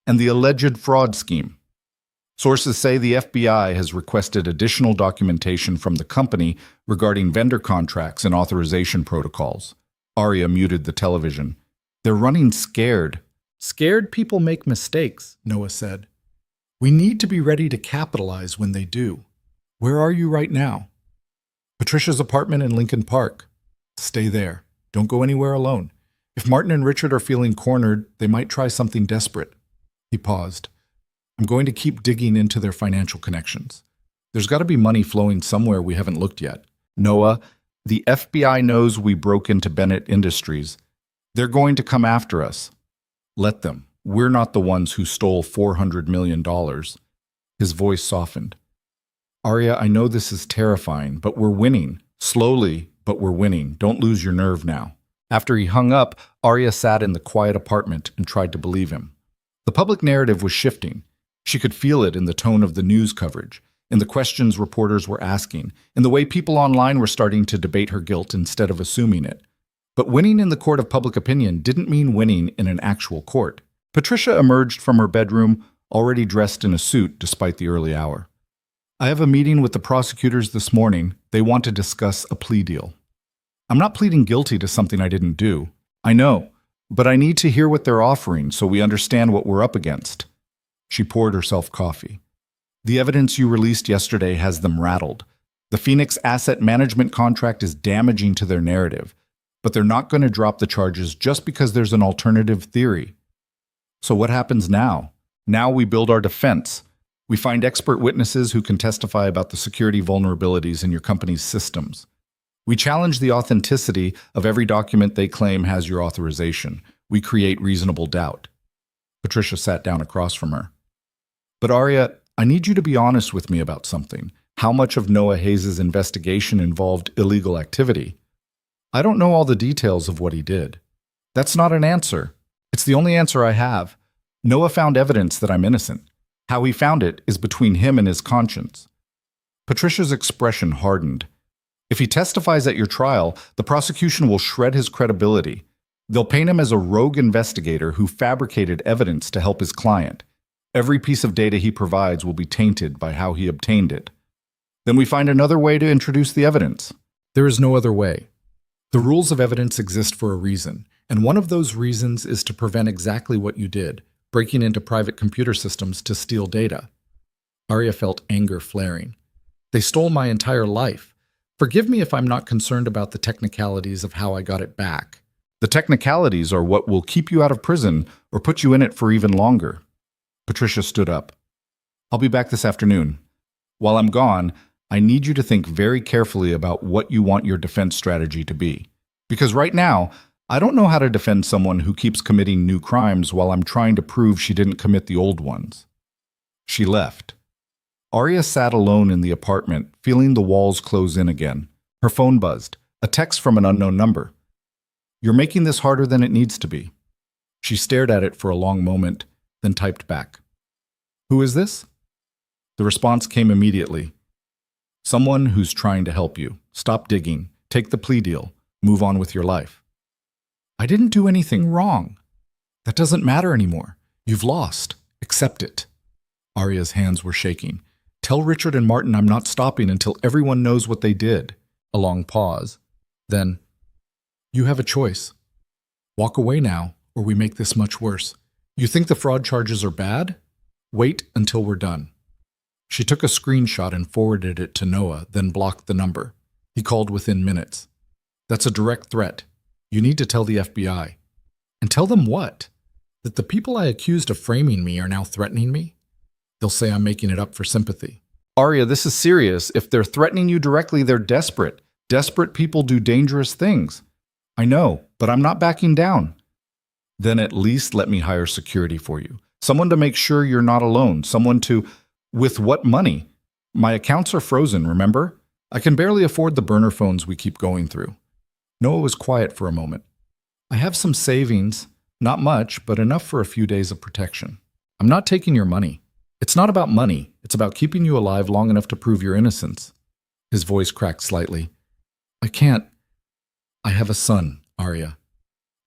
and the alleged fraud scheme. Sources say the FBI has requested additional documentation from the company regarding vendor contracts and authorization protocols. Arya muted the television. "They're running scared." "Scared people make mistakes," Noah said. "We need to be ready to capitalize when they do." "Where are you right now?" "Patricia's apartment in Lincoln Park." "Stay there. Don't go anywhere alone. If Martin and Richard are feeling cornered, they might try something desperate." He paused. "I'm going to keep digging into their financial connections. There's got to be money flowing somewhere we haven't looked yet." "Noah, the FBI knows we broke into Bennett Industries. They're going to come after us." "Let them. We're not the ones who stole $400 million. His voice softened. "Arya, I know this is terrifying, but we're winning. Slowly, but we're winning. Don't lose your nerve now." After he hung up, Arya sat in the quiet apartment and tried to believe him. The public narrative was shifting. She could feel it in the tone of the news coverage, in the questions reporters were asking, in the way people online were starting to debate her guilt instead of assuming it. But winning in the court of public opinion didn't mean winning in an actual court. Patricia emerged from her bedroom, already dressed in a suit despite the early hour. "I have a meeting with the prosecutors this morning. They want to discuss a plea deal." "I'm not pleading guilty to something I didn't do." "I know, but I need to hear what they're offering so we understand what we're up against." She poured herself coffee. "The evidence you released yesterday has them rattled. The Phoenix Asset Management contract is damaging to their narrative, but they're not going to drop the charges just because there's an alternative theory." "So what happens now?" "Now we build our defense. We find expert witnesses who can testify about the security vulnerabilities in your company's systems. We challenge the authenticity of every document they claim has your authorization. We create reasonable doubt." Patricia sat down across from her. "But Arya, I need you to be honest with me about something. How much of Noah Hayes' investigation involved illegal activity?" "I don't know all the details of what he did." "That's not an answer. It's the only answer I have. Noah found evidence that I'm innocent. How he found it is between him and his conscience." Patricia's expression hardened. "If he testifies at your trial, the prosecution will shred his credibility. They'll paint him as a rogue investigator who fabricated evidence to help his client. Every piece of data he provides will be tainted by how he obtained it. Then we find another way to introduce the evidence." "There is no other way. The rules of evidence exist for a reason, and one of those reasons is to prevent exactly what you did, breaking into private computer systems to steal data." Arya felt anger flaring. "They stole my entire life. Forgive me if I'm not concerned about the technicalities of how I got it back." "The technicalities are what will keep you out of prison or put you in it for even longer." Patricia stood up. "I'll be back this afternoon. While I'm gone, I need you to think very carefully about what you want your defense strategy to be. Because right now, I don't know how to defend someone who keeps committing new crimes while I'm trying to prove she didn't commit the old ones. She left. Arya sat alone in the apartment, feeling the walls close in again. Her phone buzzed. A text from an unknown number. "You're making this harder than it needs to be." She stared at it for a long moment, then typed back. "Who is this?" The response came immediately. "Someone who's trying to help you. Stop digging. Take the plea deal. Move on with your life." "I didn't do anything wrong." "That doesn't matter anymore. You've lost. Accept it." Arya's hands were shaking. "Tell Richard and Martin I'm not stopping until everyone knows what they did." A long pause. Then, "You have a choice. Walk away now, or we make this much worse. You think the fraud charges are bad? Wait until we're done." She took a screenshot and forwarded it to Noah, then blocked the number. He called within minutes. "That's a direct threat. You need to tell the FBI." "And tell them what? That the people I accused of framing me are now threatening me? They'll say I'm making it up for sympathy." "Arya, this is serious. If they're threatening you directly, they're desperate. Desperate people do dangerous things." "I know, but I'm not backing down." "Then at least let me hire security for you. Someone to make sure you're not alone. Someone to... With what money? My accounts are frozen, remember? I can barely afford the burner phones we keep going through." Noah was quiet for a moment. "I have some savings. Not much, but enough for a few days of protection. I'm not taking your money. It's not about money. It's about keeping you alive long enough to prove your innocence." His voice cracked slightly. "I can't. I have a son, Arya.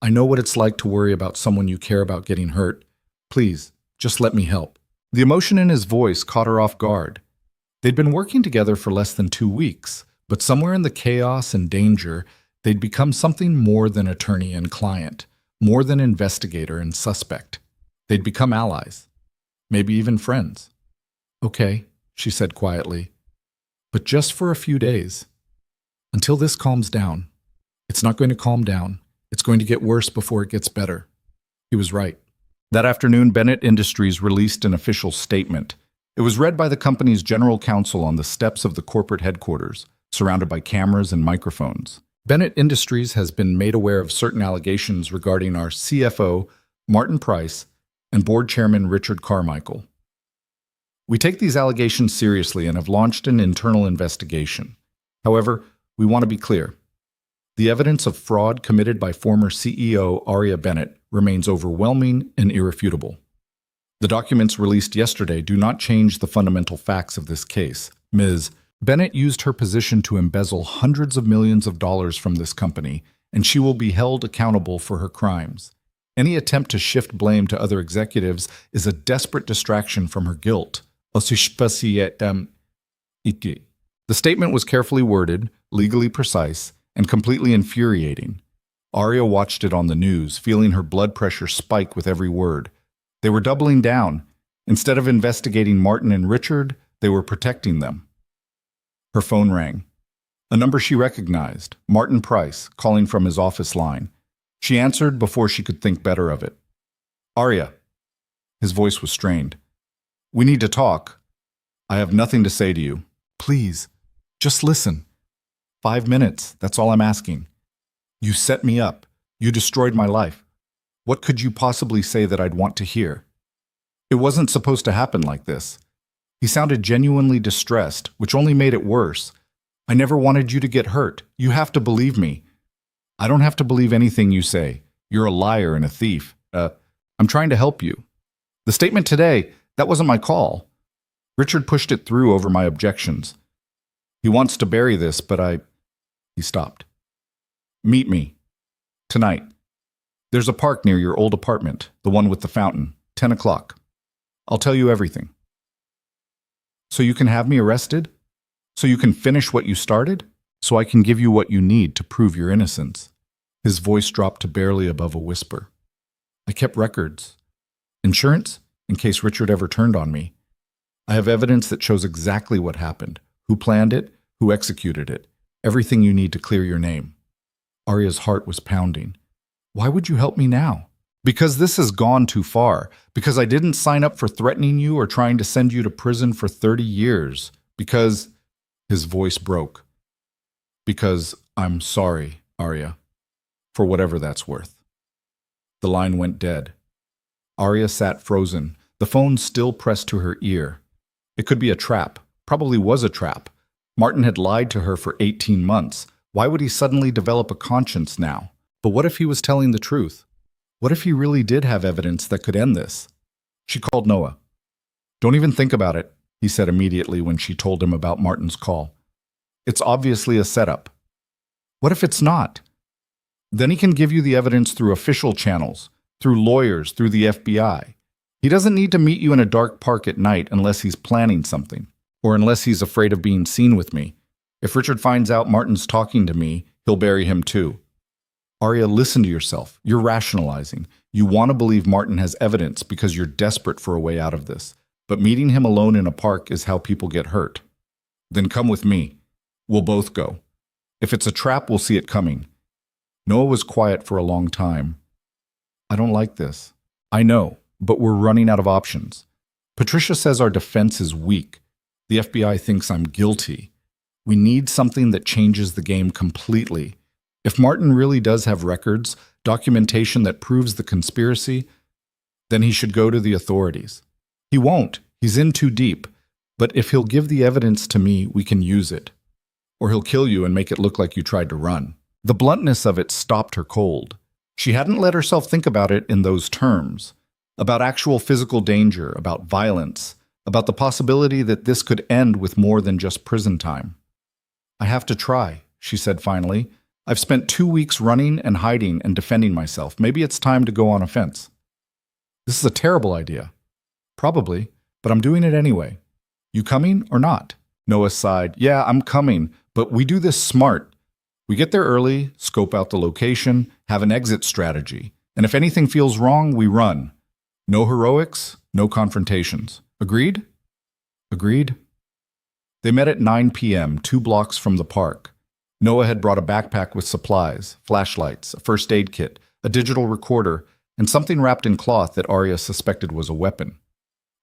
I know what it's like to worry about someone you care about getting hurt. Please, just let me help." The emotion in his voice caught her off guard. They'd been working together for less than 2 weeks, but somewhere in the chaos and danger, they'd become something more than attorney and client, more than investigator and suspect. They'd become allies, maybe even friends. "Okay," she said quietly, "but just for a few days. Until this calms down." "It's not going to calm down. It's going to get worse before it gets better." He was right. That afternoon, Bennett Industries released an official statement. It was read by the company's general counsel on the steps of the corporate headquarters, surrounded by cameras and microphones. "Bennett Industries has been made aware of certain allegations regarding our CFO, Martin Price, and board chairman Richard Carmichael. We take these allegations seriously and have launched an internal investigation. However, we want to be clear. The evidence of fraud committed by former CEO Arya Bennett remains overwhelming and irrefutable. The documents released yesterday do not change the fundamental facts of this case. Ms. Bennett used her position to embezzle hundreds of millions of dollars from this company, and she will be held accountable for her crimes. Any attempt to shift blame to other executives is a desperate distraction from her guilt." The statement was carefully worded, legally precise, and completely infuriating. Arya watched it on the news, feeling her blood pressure spike with every word. They were doubling down. Instead of investigating Martin and Richard, they were protecting them. Her phone rang. A number she recognized, Martin Price, calling from his office line. She answered before she could think better of it. "Arya." His voice was strained. "We need to talk. I have nothing to say to you. Please, just listen. 5 minutes, that's all I'm asking. You set me up. You destroyed my life. What could you possibly say that I'd want to hear? It wasn't supposed to happen like this." He sounded genuinely distressed, which only made it worse. "I never wanted you to get hurt. You have to believe me." "I don't have to believe anything you say. You're a liar and a thief. I'm trying to help you. The statement today, that wasn't my call. Richard pushed it through over my objections. He wants to bury this, but He stopped. "Meet me. Tonight. There's a park near your old apartment, the one with the fountain, 10 o'clock. I'll tell you everything." "So you can have me arrested? So you can finish what you started? So I can give you what you need to prove your innocence?" His voice dropped to barely above a whisper. "I kept records. Insurance, in case Richard ever turned on me. I have evidence that shows exactly what happened, who planned it, who executed it, everything you need to clear your name." Arya's heart was pounding. "Why would you help me now?" "Because this has gone too far. Because I didn't sign up for threatening you or trying to send you to prison for 30 years. Because..." His voice broke. Because I'm sorry, Arya, for whatever that's worth. The line went dead. Arya sat frozen, the phone still pressed to her ear. It could be a trap, probably was a trap. Martin had lied to her for 18 months. Why would he suddenly develop a conscience now? But what if he was telling the truth? What if he really did have evidence that could end this? She called Noah. Don't even think about it, he said immediately when she told him about Martin's call. It's obviously a setup. What if it's not? Then he can give you the evidence through official channels, through lawyers, through the FBI. He doesn't need to meet you in a dark park at night unless he's planning something, or unless he's afraid of being seen with me. If Richard finds out Martin's talking to me, he'll bury him too. Arya, listen to yourself. You're rationalizing. You want to believe Martin has evidence because you're desperate for a way out of this. But meeting him alone in a park is how people get hurt. Then come with me. We'll both go. If it's a trap, we'll see it coming. Noah was quiet for a long time. I don't like this. I know, but we're running out of options. Patricia says our defense is weak. The FBI thinks I'm guilty. We need something that changes the game completely. If Martin really does have records, documentation that proves the conspiracy, then he should go to the authorities. He won't. He's in too deep. But if he'll give the evidence to me, we can use it. Or he'll kill you and make it look like you tried to run. The bluntness of it stopped her cold. She hadn't let herself think about it in those terms. About actual physical danger, about violence, about the possibility that this could end with more than just prison time. I have to try, she said finally. I've spent 2 weeks running and hiding and defending myself. Maybe it's time to go on offense. This is a terrible idea. Probably, but I'm doing it anyway. You coming or not? Noah sighed. Yeah, I'm coming, but we do this smart. We get there early, scope out the location, have an exit strategy, and if anything feels wrong, we run. No heroics, no confrontations. Agreed? Agreed. They met at 9 p.m., 2 blocks from the park. Noah had brought a backpack with supplies, flashlights, a first aid kit, a digital recorder, and something wrapped in cloth that Arya suspected was a weapon.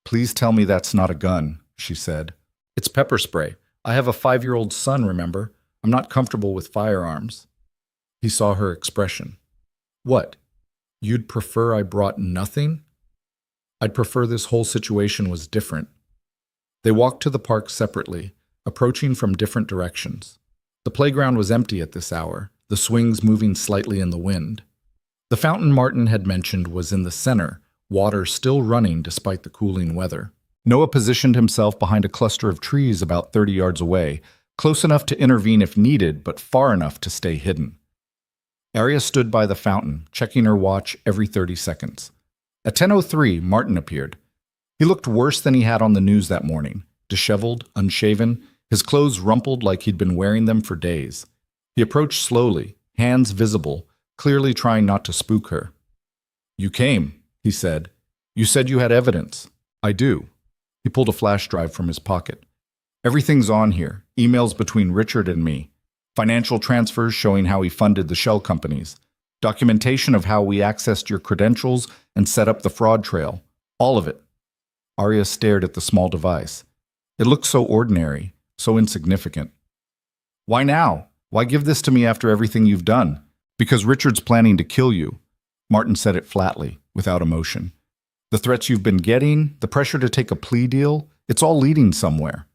Please tell me that's not a gun, she said. It's pepper spray. I have a 5-year-old son, remember? I'm not comfortable with firearms. He saw her expression. What? You'd prefer I brought nothing? I'd prefer this whole situation was different. They walked to the park separately, approaching from different directions. The playground was empty at this hour, the swings moving slightly in the wind. The fountain Martin had mentioned was in the center, water still running despite the cooling weather. Noah positioned himself behind a cluster of trees about 30 yards away, close enough to intervene if needed, but far enough to stay hidden. Arya stood by the fountain, checking her watch every 30 seconds. At 10:03, Martin appeared. He looked worse than he had on the news that morning, disheveled, unshaven, his clothes rumpled like he'd been wearing them for days. He approached slowly, hands visible, clearly trying not to spook her. You came, he said. You said you had evidence. I do. He pulled a flash drive from his pocket. Everything's on here, emails between Richard and me, financial transfers showing how he funded the shell companies, documentation of how we accessed your credentials and set up the fraud trail, all of it. Arya stared at the small device. It looked so ordinary, so insignificant. Why now? Why give this to me after everything you've done? Because Richard's planning to kill you. Martin said it flatly, without emotion. The threats you've been getting, the pressure to take a plea deal, it's all leading somewhere.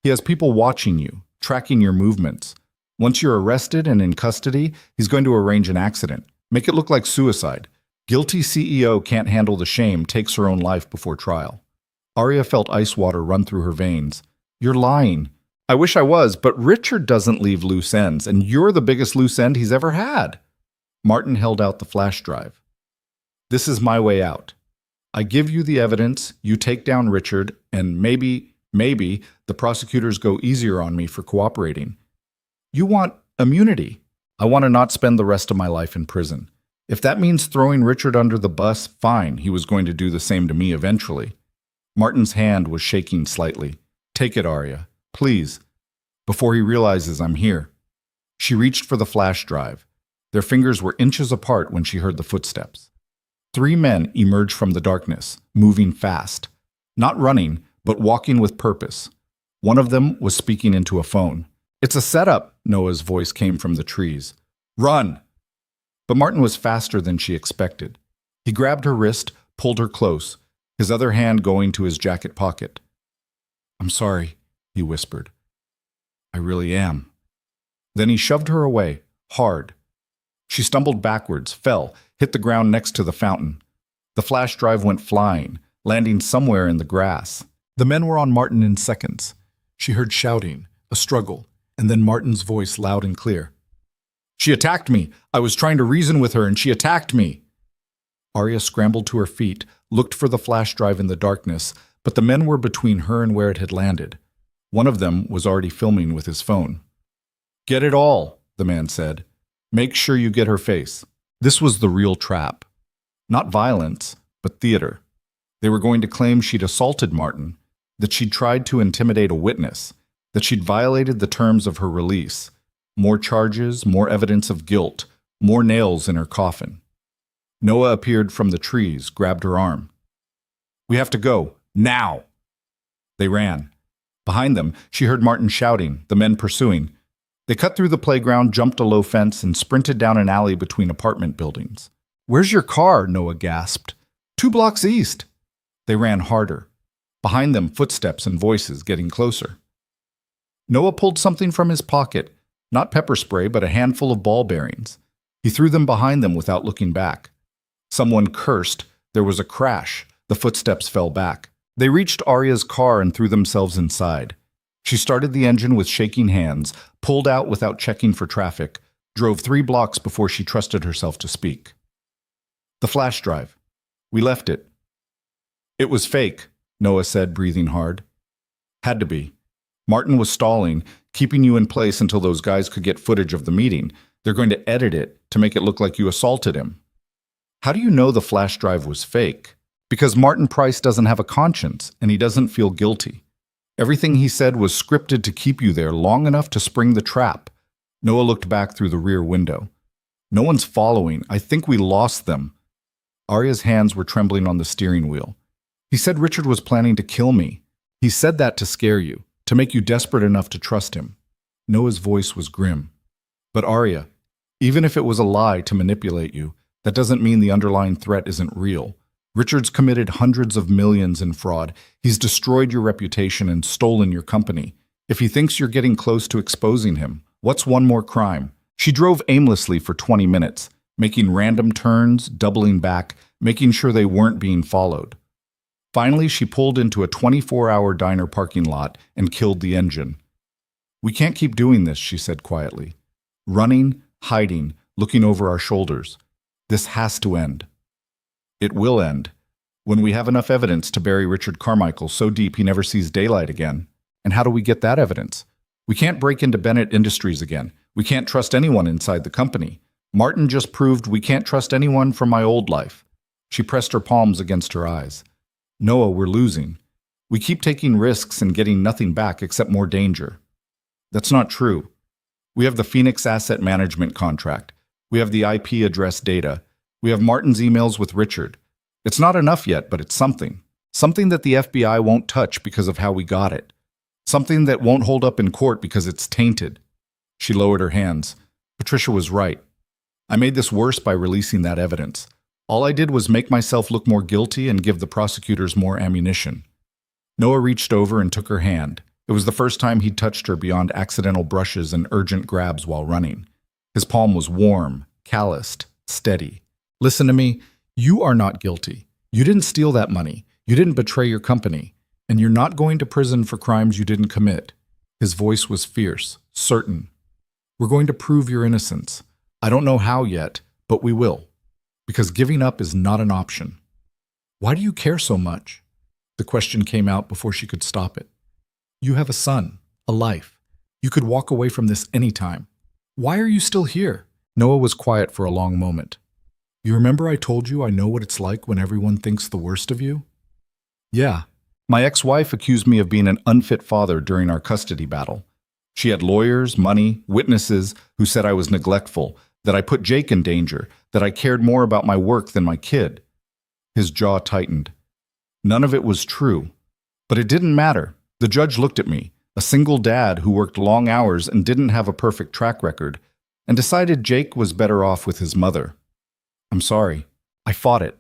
He has people watching you, tracking your movements. Once you're arrested and in custody, he's going to arrange an accident. Make it look like suicide. Guilty CEO can't handle the shame, takes her own life before trial. Arya felt ice water run through her veins. You're lying. I wish I was, but Richard doesn't leave loose ends, and you're the biggest loose end he's ever had. Martin held out the flash drive. This is my way out. I give you the evidence, you take down Richard, and maybe the prosecutors go easier on me for cooperating. You want immunity. I want to not spend the rest of my life in prison. If that means throwing Richard under the bus, fine. He was going to do the same to me eventually. Martin's hand was shaking slightly. Take it, Arya. Please. Before he realizes I'm here. She reached for the flash drive. Their fingers were inches apart when she heard the footsteps. 3 men emerged from the darkness, moving fast. Not running, but walking with purpose. One of them was speaking into a phone. "It's a setup," Noah's voice came from the trees. "Run!" But Martin was faster than she expected. He grabbed her wrist, pulled her close, his other hand going to his jacket pocket. "I'm sorry," he whispered. "I really am." Then he shoved her away, hard. She stumbled backwards, fell, hit the ground next to the fountain. The flash drive went flying, landing somewhere in the grass. The men were on Martin in seconds. She heard shouting, a struggle, and then Martin's voice loud and clear. "She attacked me. I was trying to reason with her, and she attacked me." Arya scrambled to her feet, looked for the flash drive in the darkness, but the men were between her and where it had landed. One of them was already filming with his phone. "Get it all," the man said. "Make sure you get her face." This was the real trap. Not violence, but theater. They were going to claim she'd assaulted Martin, that she'd tried to intimidate a witness, that she'd violated the terms of her release. More charges, more evidence of guilt, more nails in her coffin. Noah appeared from the trees, grabbed her arm. "We have to go, now!" They ran. Behind them, she heard Martin shouting, the men pursuing. They cut through the playground, jumped a low fence, and sprinted down an alley between apartment buildings. "Where's your car?" Noah gasped. "2 blocks east." They ran harder. Behind them, footsteps and voices getting closer. Noah pulled something from his pocket, not pepper spray, but a handful of ball bearings. He threw them behind them without looking back. Someone cursed. There was a crash. The footsteps fell back. They reached Arya's car and threw themselves inside. She started the engine with shaking hands, pulled out without checking for traffic, drove 3 blocks before she trusted herself to speak. "The flash drive. We left it." "It was fake," Noah said, breathing hard. "Had to be. Martin was stalling, keeping you in place until those guys could get footage of the meeting. They're going to edit it to make it look like you assaulted him." "How do you know the flash drive was fake?" "Because Martin Price doesn't have a conscience, and he doesn't feel guilty. Everything he said was scripted to keep you there long enough to spring the trap." Noah looked back through the rear window. "No one's following. I think we lost them." Arya's hands were trembling on the steering wheel. "He said Richard was planning to kill me. He said that to scare you, to make you desperate enough to trust him." Noah's voice was grim. "But Arya, even if it was a lie to manipulate you, that doesn't mean the underlying threat isn't real. Richard's committed hundreds of millions in fraud. He's destroyed your reputation and stolen your company. If he thinks you're getting close to exposing him, what's one more crime?" She drove aimlessly for 20 minutes, making random turns, doubling back, making sure they weren't being followed. Finally, she pulled into a 24-hour diner parking lot and killed the engine. "We can't keep doing this," she said quietly. "Running, hiding, looking over our shoulders. This has to end." "It will end, when we have enough evidence to bury Richard Carmichael so deep he never sees daylight again. And how do we get that evidence? We can't break into Bennett Industries again. We can't trust anyone inside the company. Martin just proved we can't trust anyone from my old life." She pressed her palms against her eyes. "Noah, we're losing. We keep taking risks and getting nothing back except more danger." "That's not true. We have the Phoenix Asset Management contract. We have the IP address data. We have Martin's emails with Richard. It's not enough yet, but it's something. Something that the FBI won't touch because of how we got it. Something that won't hold up in court because it's tainted." She lowered her hands. "Patricia was right. I made this worse by releasing that evidence. All I did was make myself look more guilty and give the prosecutors more ammunition." Noah reached over and took her hand. It was the first time he'd touched her beyond accidental brushes and urgent grabs while running. His palm was warm, calloused, steady. "Listen to me. You are not guilty. You didn't steal that money. You didn't betray your company. And you're not going to prison for crimes you didn't commit." His voice was fierce, certain. "We're going to prove your innocence. I don't know how yet, but we will. Because giving up is not an option." "Why do you care so much?" The question came out before she could stop it. "You have a son, a life. You could walk away from this anytime. Why are you still here?" Noah was quiet for a long moment. "You remember I told you I know what it's like when everyone thinks the worst of you?" "Yeah. My ex-wife accused me of being an unfit father during our custody battle. She had lawyers, money, witnesses who said I was neglectful, that I put Jake in danger, that I cared more about my work than my kid." His jaw tightened. "None of it was true. But it didn't matter. The judge looked at me. a single dad who worked long hours and didn't have a perfect track record, and decided Jake was better off with his mother. I'm sorry. I fought it.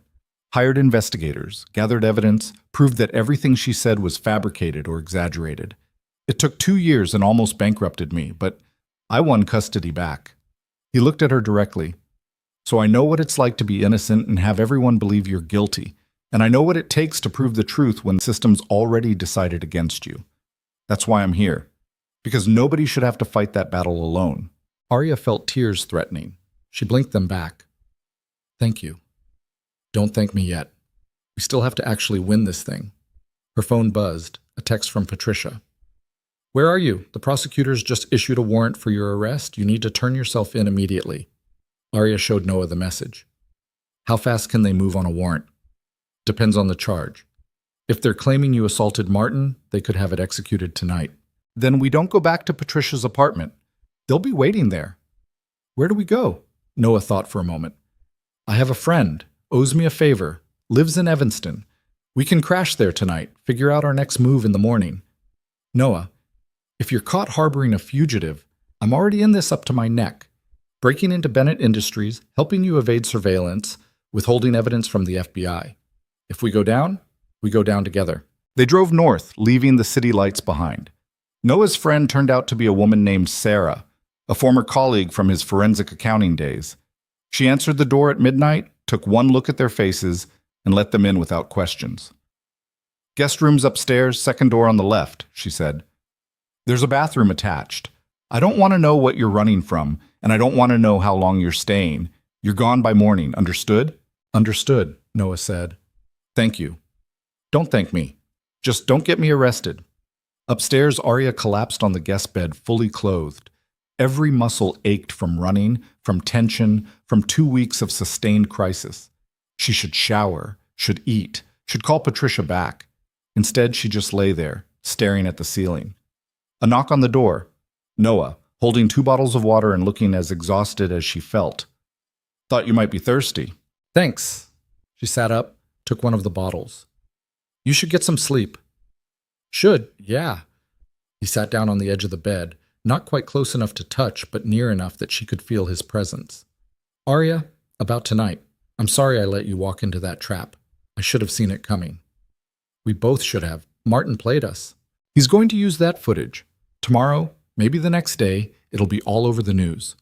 Hired investigators, gathered evidence, proved that everything she said was fabricated or exaggerated. It took 2 years and almost bankrupted me, but I won custody back. He looked at her directly. So I know what it's like to be innocent and have everyone believe you're guilty, and I know what it takes to prove the truth when the system's already decided against you. That's why I'm here, because nobody should have to fight that battle alone. Arya felt tears threatening. She blinked them back. Thank you. Don't thank me yet. We still have to actually win this thing. Her phone buzzed, a text from Patricia. Where are you? The prosecutors just issued a warrant for your arrest. You need to turn yourself in immediately. Arya showed Noah the message. How fast can they move on a warrant? Depends on the charge. If they're claiming you assaulted Martin, they could have it executed tonight. Then we don't go back to Patricia's apartment. They'll be waiting there. Where do we go? Noah thought for a moment. I have a friend, owes me a favor, lives in Evanston. We can crash there tonight, figure out our next move in the morning. Noah, if you're caught harboring a fugitive, I'm already in this up to my neck. Breaking into Bennett Industries, helping you evade surveillance, withholding evidence from the FBI. If we go down together. They drove north, leaving the city lights behind. Noah's friend turned out to be a woman named Sarah, a former colleague from his forensic accounting days. She answered the door at midnight, took one look at their faces, and let them in without questions. Guest rooms upstairs, second door on the left, she said. There's a bathroom attached. I don't want to know what you're running from, and I don't want to know how long you're staying. You're gone by morning, understood? Understood, Noah said. Thank you. Don't thank me. Just don't get me arrested. Upstairs, Arya collapsed on the guest bed, fully clothed. Every muscle ached from running, from tension, from 2 weeks of sustained crisis. She should shower, should eat, should call Patricia back. Instead, she just lay there, staring at the ceiling. A knock on the door. Noah, holding 2 bottles of water and looking as exhausted as she felt. Thought you might be thirsty. Thanks. She sat up, took one of the bottles. You should get some sleep. Should, yeah. He sat down on the edge of the bed, not quite close enough to touch, but near enough that she could feel his presence. Arya, about tonight. I'm sorry I let you walk into that trap. I should have seen it coming. We both should have. Martin played us. He's going to use that footage. Tomorrow, maybe the next day, it'll be all over the news.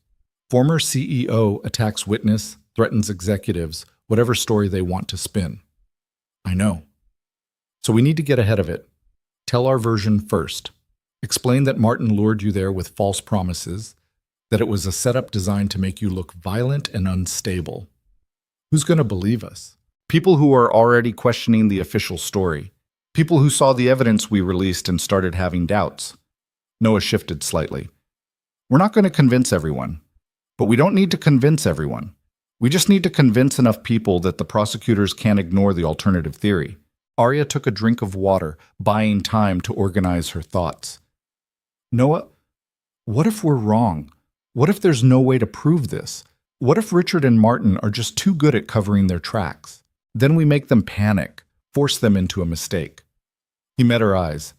Former CEO attacks witness, threatens executives, whatever story they want to spin. I know. So we need to get ahead of it. Tell our version first. Explain that Martin lured you there with false promises, that it was a setup designed to make you look violent and unstable. Who's going to believe us? People who are already questioning the official story. People who saw the evidence we released and started having doubts. Noah shifted slightly. We're not going to convince everyone. But we don't need to convince everyone. We just need to convince enough people that the prosecutors can't ignore the alternative theory. Arya took a drink of water, buying time to organize her thoughts. Noah, what if we're wrong? What if there's no way to prove this? What if Richard and Martin are just too good at covering their tracks? Then we make them panic, force them into a mistake. He met her eyes.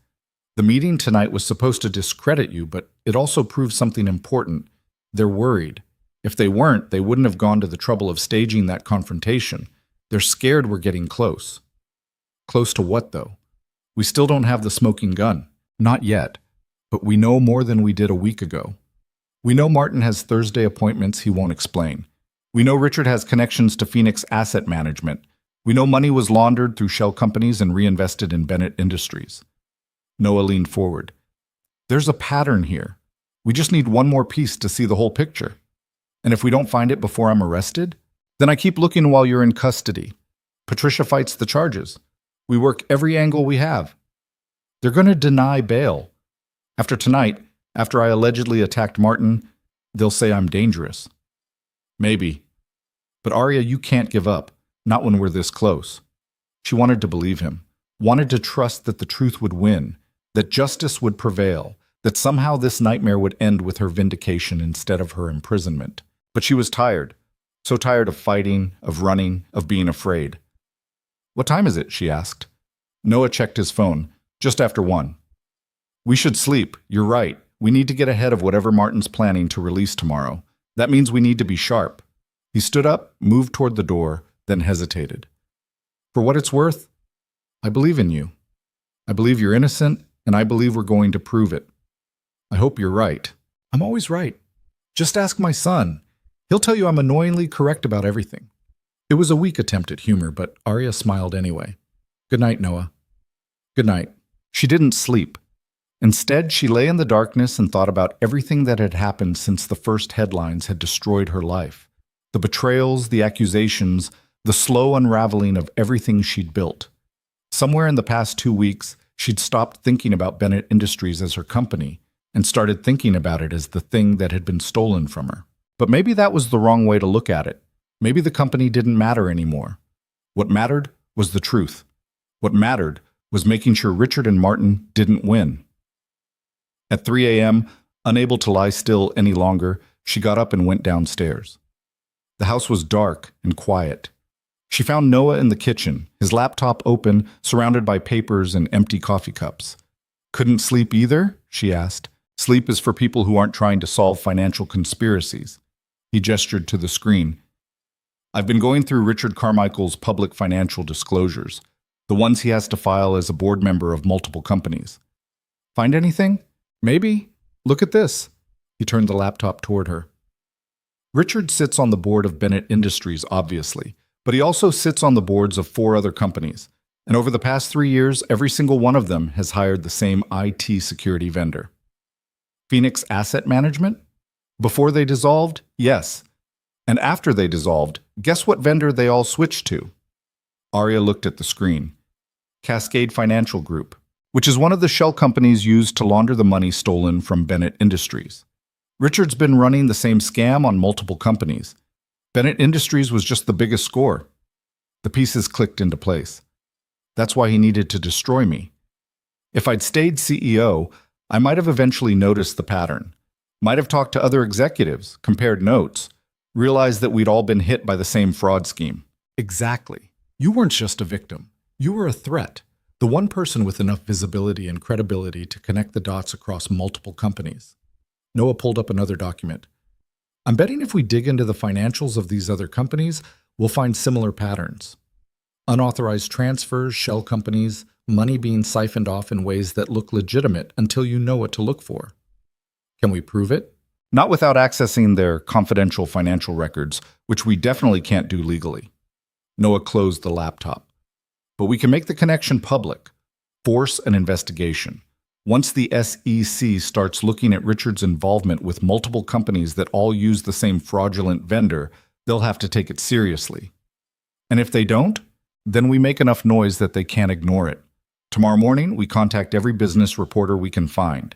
The meeting tonight was supposed to discredit you, but it also proved something important. They're worried. If they weren't, they wouldn't have gone to the trouble of staging that confrontation. They're scared we're getting close. Close to what, though? We still don't have the smoking gun. Not yet. But we know more than we did a week ago. We know Martin has Thursday appointments he won't explain. We know Richard has connections to Phoenix Asset Management. We know money was laundered through shell companies and reinvested in Bennett Industries. Noah leaned forward. There's a pattern here. We just need one more piece to see the whole picture. And if we don't find it before I'm arrested, then I keep looking while you're in custody. Patricia fights the charges. We work every angle we have. They're going to deny bail. After tonight, after I allegedly attacked Martin, they'll say I'm dangerous. Maybe. But Arya, you can't give up, not when we're this close. She wanted to believe him, wanted to trust that the truth would win, that justice would prevail, that somehow this nightmare would end with her vindication instead of her imprisonment. But she was tired, so tired of fighting, of running, of being afraid. What time is it? She asked. Noah checked his phone. Just after 1. We should sleep. You're right. We need to get ahead of whatever Martin's planning to release tomorrow. That means we need to be sharp. He stood up, moved toward the door, then hesitated. For what it's worth, I believe in you. I believe you're innocent, and I believe we're going to prove it. I hope you're right. I'm always right. Just ask my son. He'll tell you I'm annoyingly correct about everything. It was a weak attempt at humor, but Arya smiled anyway. Good night, Noah. Good night. She didn't sleep. Instead, she lay in the darkness and thought about everything that had happened since the first headlines had destroyed her life. The betrayals, the accusations, the slow unraveling of everything she'd built. Somewhere in the past 2 weeks, she'd stopped thinking about Bennett Industries as her company and started thinking about it as the thing that had been stolen from her. But maybe that was the wrong way to look at it. Maybe the company didn't matter anymore. What mattered was the truth. What mattered was making sure Richard and Martin didn't win. At 3 a.m., unable to lie still any longer, she got up and went downstairs. The house was dark and quiet. She found Noah in the kitchen, his laptop open, surrounded by papers and empty coffee cups. Couldn't sleep either? She asked. Sleep is for people who aren't trying to solve financial conspiracies. He gestured to the screen. I've been going through Richard Carmichael's public financial disclosures, the ones he has to file as a board member of multiple companies. Find anything? Maybe. Look at this. He turned the laptop toward her. Richard sits on the board of Bennett Industries, obviously, but he also sits on the boards of 4 other companies. And over the past 3 years, every single one of them has hired the same IT security vendor. Phoenix Asset Management? Before they dissolved? Yes. And after they dissolved, guess what vendor they all switched to? Arya looked at the screen. Cascade Financial Group, which is one of the shell companies used to launder the money stolen from Bennett Industries. Richard's been running the same scam on multiple companies. Bennett Industries was just the biggest score. The pieces clicked into place. That's why he needed to destroy me. If I'd stayed CEO, I might have eventually noticed the pattern. Might have talked to other executives, compared notes, realized that we'd all been hit by the same fraud scheme. Exactly. You weren't just a victim. You were a threat. The one person with enough visibility and credibility to connect the dots across multiple companies. Noah pulled up another document. I'm betting if we dig into the financials of these other companies, we'll find similar patterns. Unauthorized transfers, shell companies, money being siphoned off in ways that look legitimate until you know what to look for. Can we prove it? Not without accessing their confidential financial records, which we definitely can't do legally. Noah closed the laptop. But we can make the connection public. Force an investigation. Once the SEC starts looking at Richard's involvement with multiple companies that all use the same fraudulent vendor, they'll have to take it seriously. And if they don't, then we make enough noise that they can't ignore it. Tomorrow morning, we contact every business reporter we can find.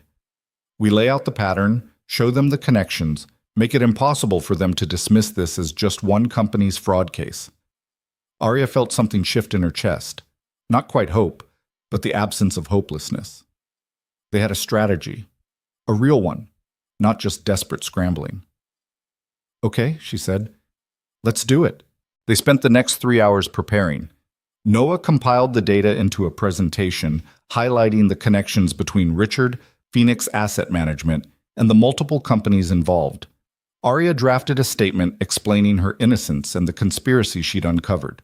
We lay out the pattern, show them the connections, make it impossible for them to dismiss this as just one company's fraud case. Arya felt something shift in her chest. Not quite hope, but the absence of hopelessness. They had a strategy. A real one, not just desperate scrambling. Okay, she said. Let's do it. They spent the next 3 hours preparing. Noah compiled the data into a presentation highlighting the connections between Richard, Phoenix Asset Management, and the multiple companies involved. Arya drafted a statement explaining her innocence and the conspiracy she'd uncovered.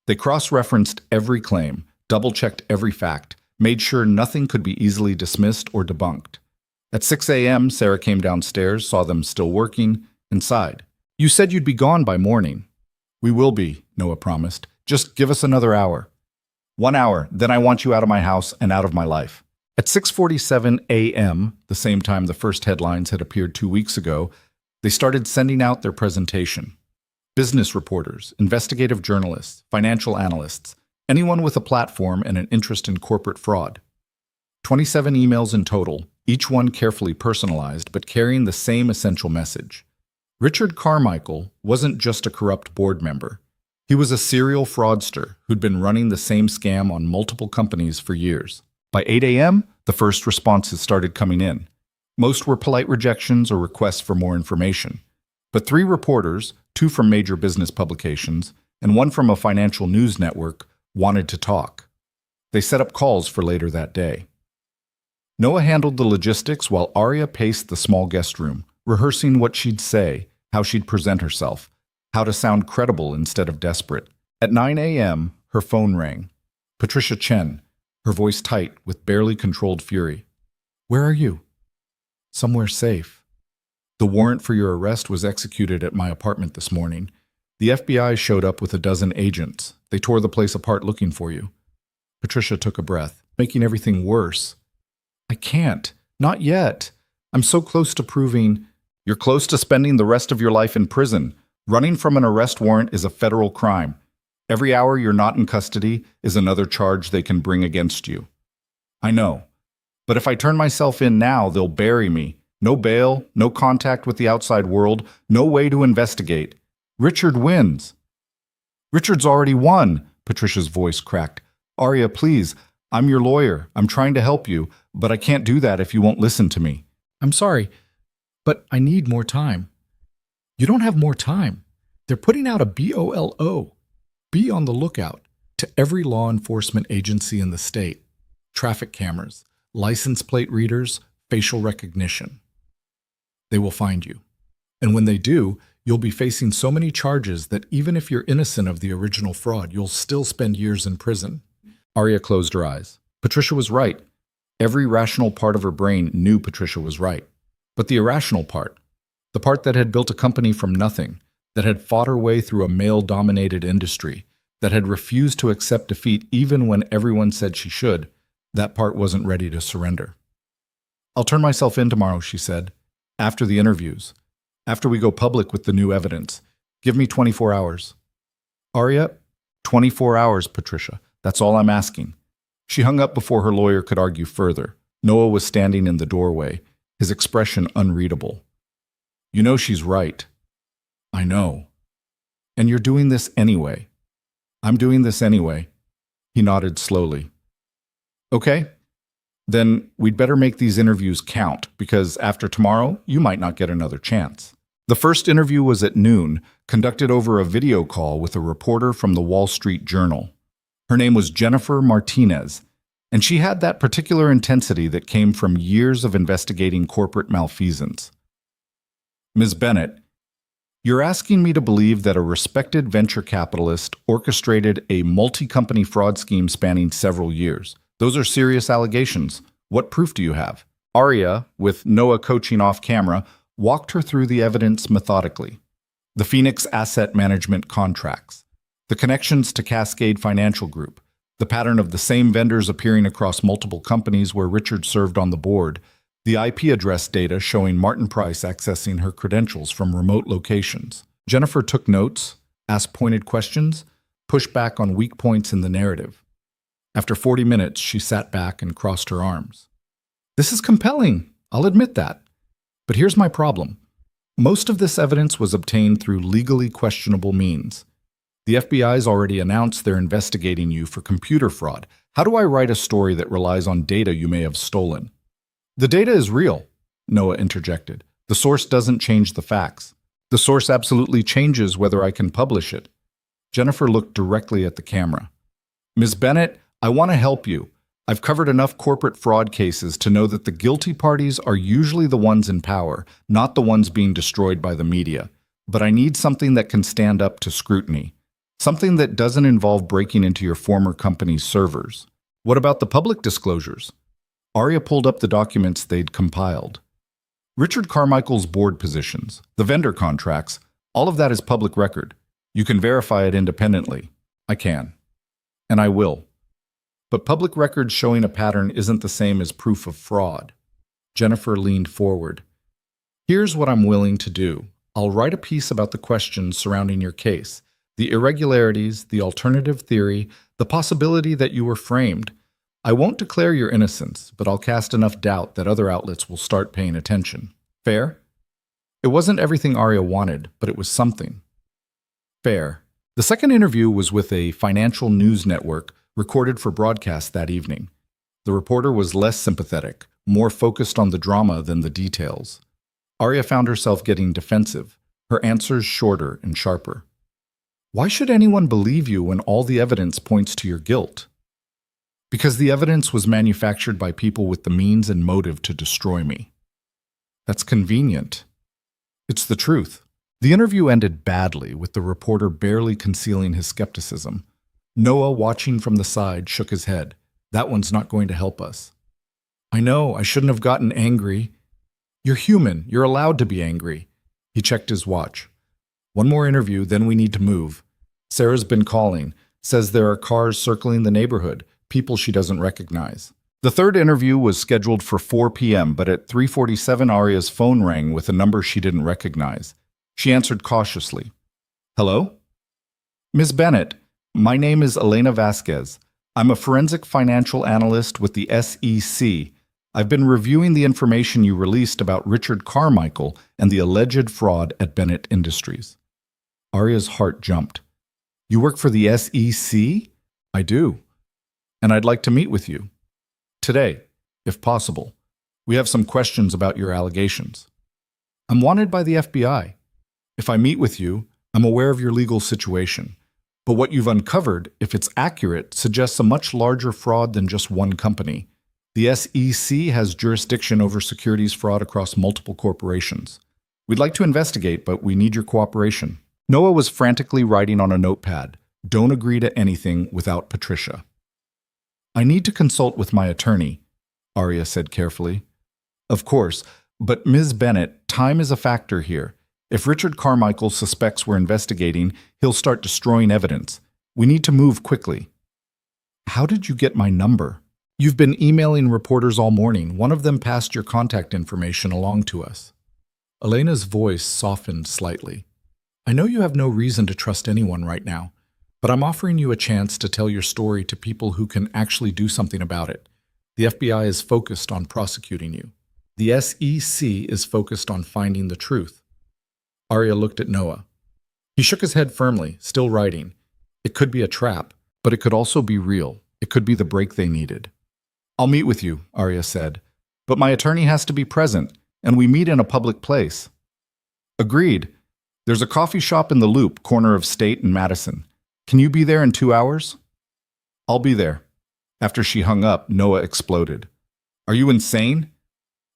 They cross-referenced every claim, double-checked every fact, made sure nothing could be easily dismissed or debunked. At 6 a.m., Sarah came downstairs, saw them still working, and sighed. You said you'd be gone by morning. We will be, Noah promised. Just give us another hour. 1 hour, then I want you out of my house and out of my life. At 6:47 a.m., the same time the first headlines had appeared 2 weeks ago, they started sending out their presentation. Business reporters, investigative journalists, financial analysts, anyone with a platform and an interest in corporate fraud. 27 emails in total, each one carefully personalized, but carrying the same essential message. Richard Carmichael wasn't just a corrupt board member. He was a serial fraudster who'd been running the same scam on multiple companies for years. By 8 a.m., the first responses started coming in. Most were polite rejections or requests for more information. But 3 reporters, 2 from major business publications, and 1 from a financial news network, wanted to talk. They set up calls for later that day. Noah handled the logistics while Arya paced the small guest room, rehearsing what she'd say, how she'd present herself, how to sound credible instead of desperate. At 9 a.m., her phone rang. Patricia Chen, her voice tight with barely controlled fury. "Where are you?" "Somewhere safe. The warrant for your arrest was executed at my apartment this morning. The FBI showed up with a dozen agents. They tore the place apart looking for you." Patricia took a breath, making everything worse. "I can't. Not yet. I'm so close to proving—" "You're close to spending the rest of your life in prison. Running from an arrest warrant is a federal crime. Every hour you're not in custody is another charge they can bring against you." "I know. But if I turn myself in now, they'll bury me. No bail, no contact with the outside world, no way to investigate. Richard wins." "Richard's already won," Patricia's voice cracked. "Arya, please, I'm your lawyer. I'm trying to help you, but I can't do that if you won't listen to me." "I'm sorry, but I need more time." "You don't have more time. They're putting out a BOLO. Be on the lookout to every law enforcement agency in the state. Traffic cameras, license plate readers, facial recognition. They will find you. And when they do, you'll be facing so many charges that even if you're innocent of the original fraud, you'll still spend years in prison." Arya closed her eyes. Patricia was right. Every rational part of her brain knew Patricia was right. But the irrational part, the part that had built a company from nothing, that had fought her way through a male-dominated industry, that had refused to accept defeat even when everyone said she should, that part wasn't ready to surrender. "I'll turn myself in tomorrow," she said. "After the interviews. After we go public with the new evidence. Give me 24 hours. "Arya, 24 hours, Patricia. That's all I'm asking." She hung up before her lawyer could argue further. Noah was standing in the doorway, his expression unreadable. "You know she's right." "I know." "And you're doing this anyway." "I'm doing this anyway." He nodded slowly. "Okay. Then we'd better make these interviews count, because after tomorrow, you might not get another chance." The first interview was at noon, conducted over a video call with a reporter from the Wall Street Journal. Her name was Jennifer Martinez, and she had that particular intensity that came from years of investigating corporate malfeasance. "Ms. Bennett, you're asking me to believe that a respected venture capitalist orchestrated a multi-company fraud scheme spanning several years. Those are serious allegations. What proof do you have?" Arya, with Noah coaching off camera, walked her through the evidence methodically. The Phoenix Asset Management contracts, the connections to Cascade Financial Group, the pattern of the same vendors appearing across multiple companies where Richard served on the board, the IP address data showing Martin Price accessing her credentials from remote locations. Jennifer took notes, asked pointed questions, pushed back on weak points in the narrative. After 40 minutes, she sat back and crossed her arms. "This is compelling, I'll admit that. But here's my problem. Most of this evidence was obtained through legally questionable means. The FBI's already announced they're investigating you for computer fraud. How do I write a story that relies on data you may have stolen?" "The data is real," Noah interjected. "The source doesn't change the facts. The source absolutely changes whether I can publish it." Jennifer looked directly at the camera. "Ms. Bennett, I want to help you. I've covered enough corporate fraud cases to know that the guilty parties are usually the ones in power, not the ones being destroyed by the media. But I need something that can stand up to scrutiny. Something that doesn't involve breaking into your former company's servers." "What about the public disclosures?" Arya pulled up the documents they'd compiled. "Richard Carmichael's board positions, the vendor contracts, all of that is public record. You can verify it independently." "I can. And I will. But public records showing a pattern isn't the same as proof of fraud." Jennifer leaned forward. "Here's what I'm willing to do. I'll write a piece about the questions surrounding your case, the irregularities, the alternative theory, the possibility that you were framed. I won't declare your innocence, but I'll cast enough doubt that other outlets will start paying attention. Fair?" It wasn't everything Arya wanted, but it was something. Fair. The second interview was with a financial news network recorded for broadcast that evening. The reporter was less sympathetic, more focused on the drama than the details. Arya found herself getting defensive, her answers shorter and sharper. "Why should anyone believe you when all the evidence points to your guilt?" Because the evidence was manufactured by people with the means and motive to destroy me. That's convenient. It's the truth. The interview ended badly, with the reporter barely concealing his skepticism. Noah, watching from the side, shook his head. That one's not going to help us. I know, I shouldn't have gotten angry. You're human. You're allowed to be angry. He checked his watch. One more interview, then we need to move. Sarah's been calling. Says there are cars circling the neighborhood, people she doesn't recognize. The third interview was scheduled for 4 p.m., but at 3:47 Aria's phone rang with a number she didn't recognize. She answered cautiously. Hello? Ms. Bennett, my name is Elena Vasquez. I'm a forensic financial analyst with the SEC. I've been reviewing the information you released about Richard Carmichael and the alleged fraud at Bennett Industries. Aria's heart jumped. You work for the SEC? I do. And I'd like to meet with you. Today, if possible. We have some questions about your allegations. I'm wanted by the FBI. If I meet with you, I'm aware of your legal situation. But what you've uncovered, if it's accurate, suggests a much larger fraud than just one company. The SEC has jurisdiction over securities fraud across multiple corporations. We'd like to investigate, but we need your cooperation. Noah was frantically writing on a notepad. Don't agree to anything without Patricia. I need to consult with my attorney, Aria said carefully. Of course, but Ms. Bennett, time is a factor here. If Richard Carmichael suspects we're investigating, he'll start destroying evidence. We need to move quickly. How did you get my number? You've been emailing reporters all morning. One of them passed your contact information along to us. Elena's voice softened slightly. I know you have no reason to trust anyone right now, but I'm offering you a chance to tell your story to people who can actually do something about it. The FBI is focused on prosecuting you. The SEC is focused on finding the truth. Aria looked at Noah. He shook his head firmly, still writing. It could be a trap, but it could also be real. It could be the break they needed. I'll meet with you, Aria said, but my attorney has to be present, and we meet in a public place. Agreed. There's a coffee shop in the Loop, corner of State and Madison. Can you be there in 2 hours? I'll be there. After she hung up, Noah exploded. Are you insane?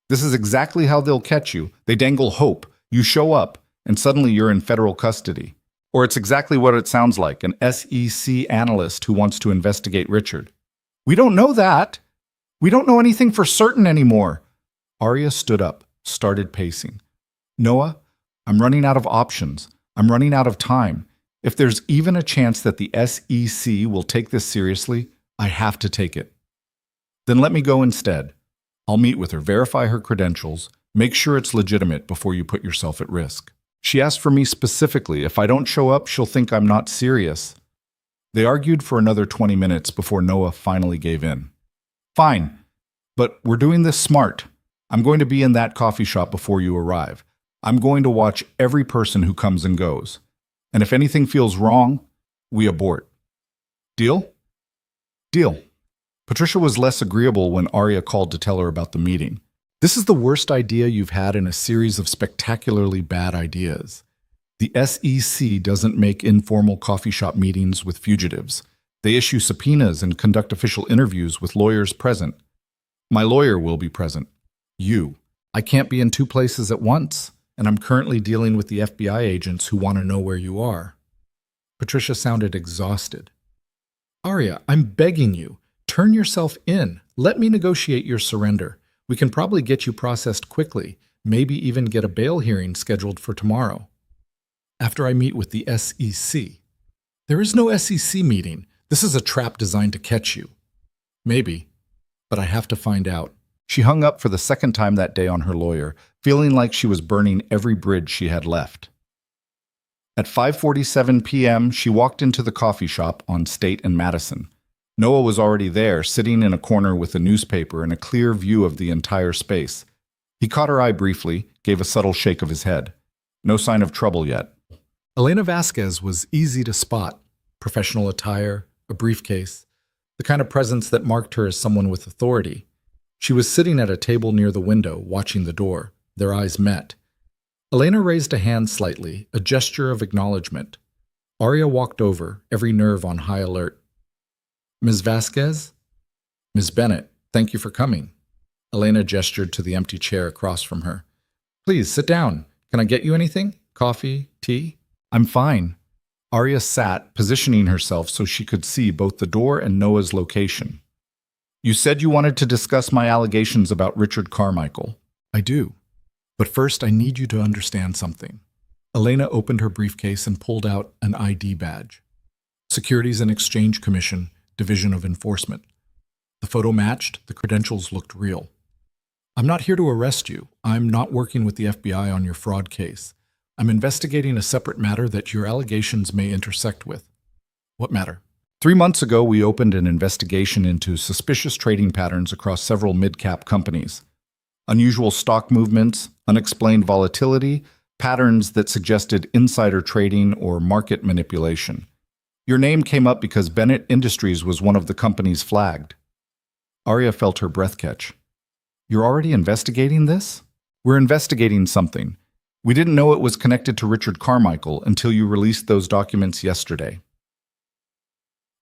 This is exactly how they'll catch you. They dangle hope. You show up, and suddenly you're in federal custody. Or it's exactly what it sounds like, an SEC analyst who wants to investigate Richard. We don't know that. We don't know anything for certain anymore. Aria stood up, started pacing. Noah, I'm running out of options. I'm running out of time. If there's even a chance that the SEC will take this seriously, I have to take it. Then let me go instead. I'll meet with her, verify her credentials, make sure it's legitimate before you put yourself at risk. She asked for me specifically. If I don't show up, she'll think I'm not serious. They argued for another 20 minutes before Noah finally gave in. Fine, but we're doing this smart. I'm going to be in that coffee shop before you arrive. I'm going to watch every person who comes and goes. And if anything feels wrong, we abort. Deal? Deal. Patricia was less agreeable when Aria called to tell her about the meeting. This is the worst idea you've had in a series of spectacularly bad ideas. The SEC doesn't make informal coffee shop meetings with fugitives. They issue subpoenas and conduct official interviews with lawyers present. My lawyer will be present. You. I can't be in 2 places at once, and I'm currently dealing with the FBI agents who want to know where you are. Patricia sounded exhausted. Aria, I'm begging you. Turn yourself in. Let me negotiate your surrender. We can probably get you processed quickly, maybe even get a bail hearing scheduled for tomorrow. After I meet with the SEC. There is no SEC meeting. This is a trap designed to catch you. Maybe, but I have to find out. She hung up for the second time that day on her lawyer, feeling like she was burning every bridge she had left. At 5:47 p.m., she walked into the coffee shop on State and Madison. Noah was already there, sitting in a corner with a newspaper and a clear view of the entire space. He caught her eye briefly, gave a subtle shake of his head. No sign of trouble yet. Elena Vasquez was easy to spot. Professional attire, a briefcase, the kind of presence that marked her as someone with authority. She was sitting at a table near the window, watching the door. Their eyes met. Elena raised a hand slightly, a gesture of acknowledgement. Aria walked over, every nerve on high alert. Ms. Vasquez? Ms. Bennett, thank you for coming. Elena gestured to the empty chair across from her. Please, sit down. Can I get you anything? Coffee? Tea? I'm fine. Arya sat, positioning herself so she could see both the door and Noah's location. You said you wanted to discuss my allegations about Richard Carmichael. I do. But first, I need you to understand something. Elena opened her briefcase and pulled out an ID badge. Securities and Exchange Commission, Division of Enforcement. The photo matched, the credentials looked real. I'm not here to arrest you. I'm not working with the FBI on your fraud case. I'm investigating a separate matter that your allegations may intersect with. What matter? 3 months ago, we opened an investigation into suspicious trading patterns across several mid-cap companies. Unusual stock movements, unexplained volatility, patterns that suggested insider trading or market manipulation. Your name came up because Bennett Industries was one of the companies flagged. Arya felt her breath catch. You're already investigating this? We're investigating something. We didn't know it was connected to Richard Carmichael until you released those documents yesterday.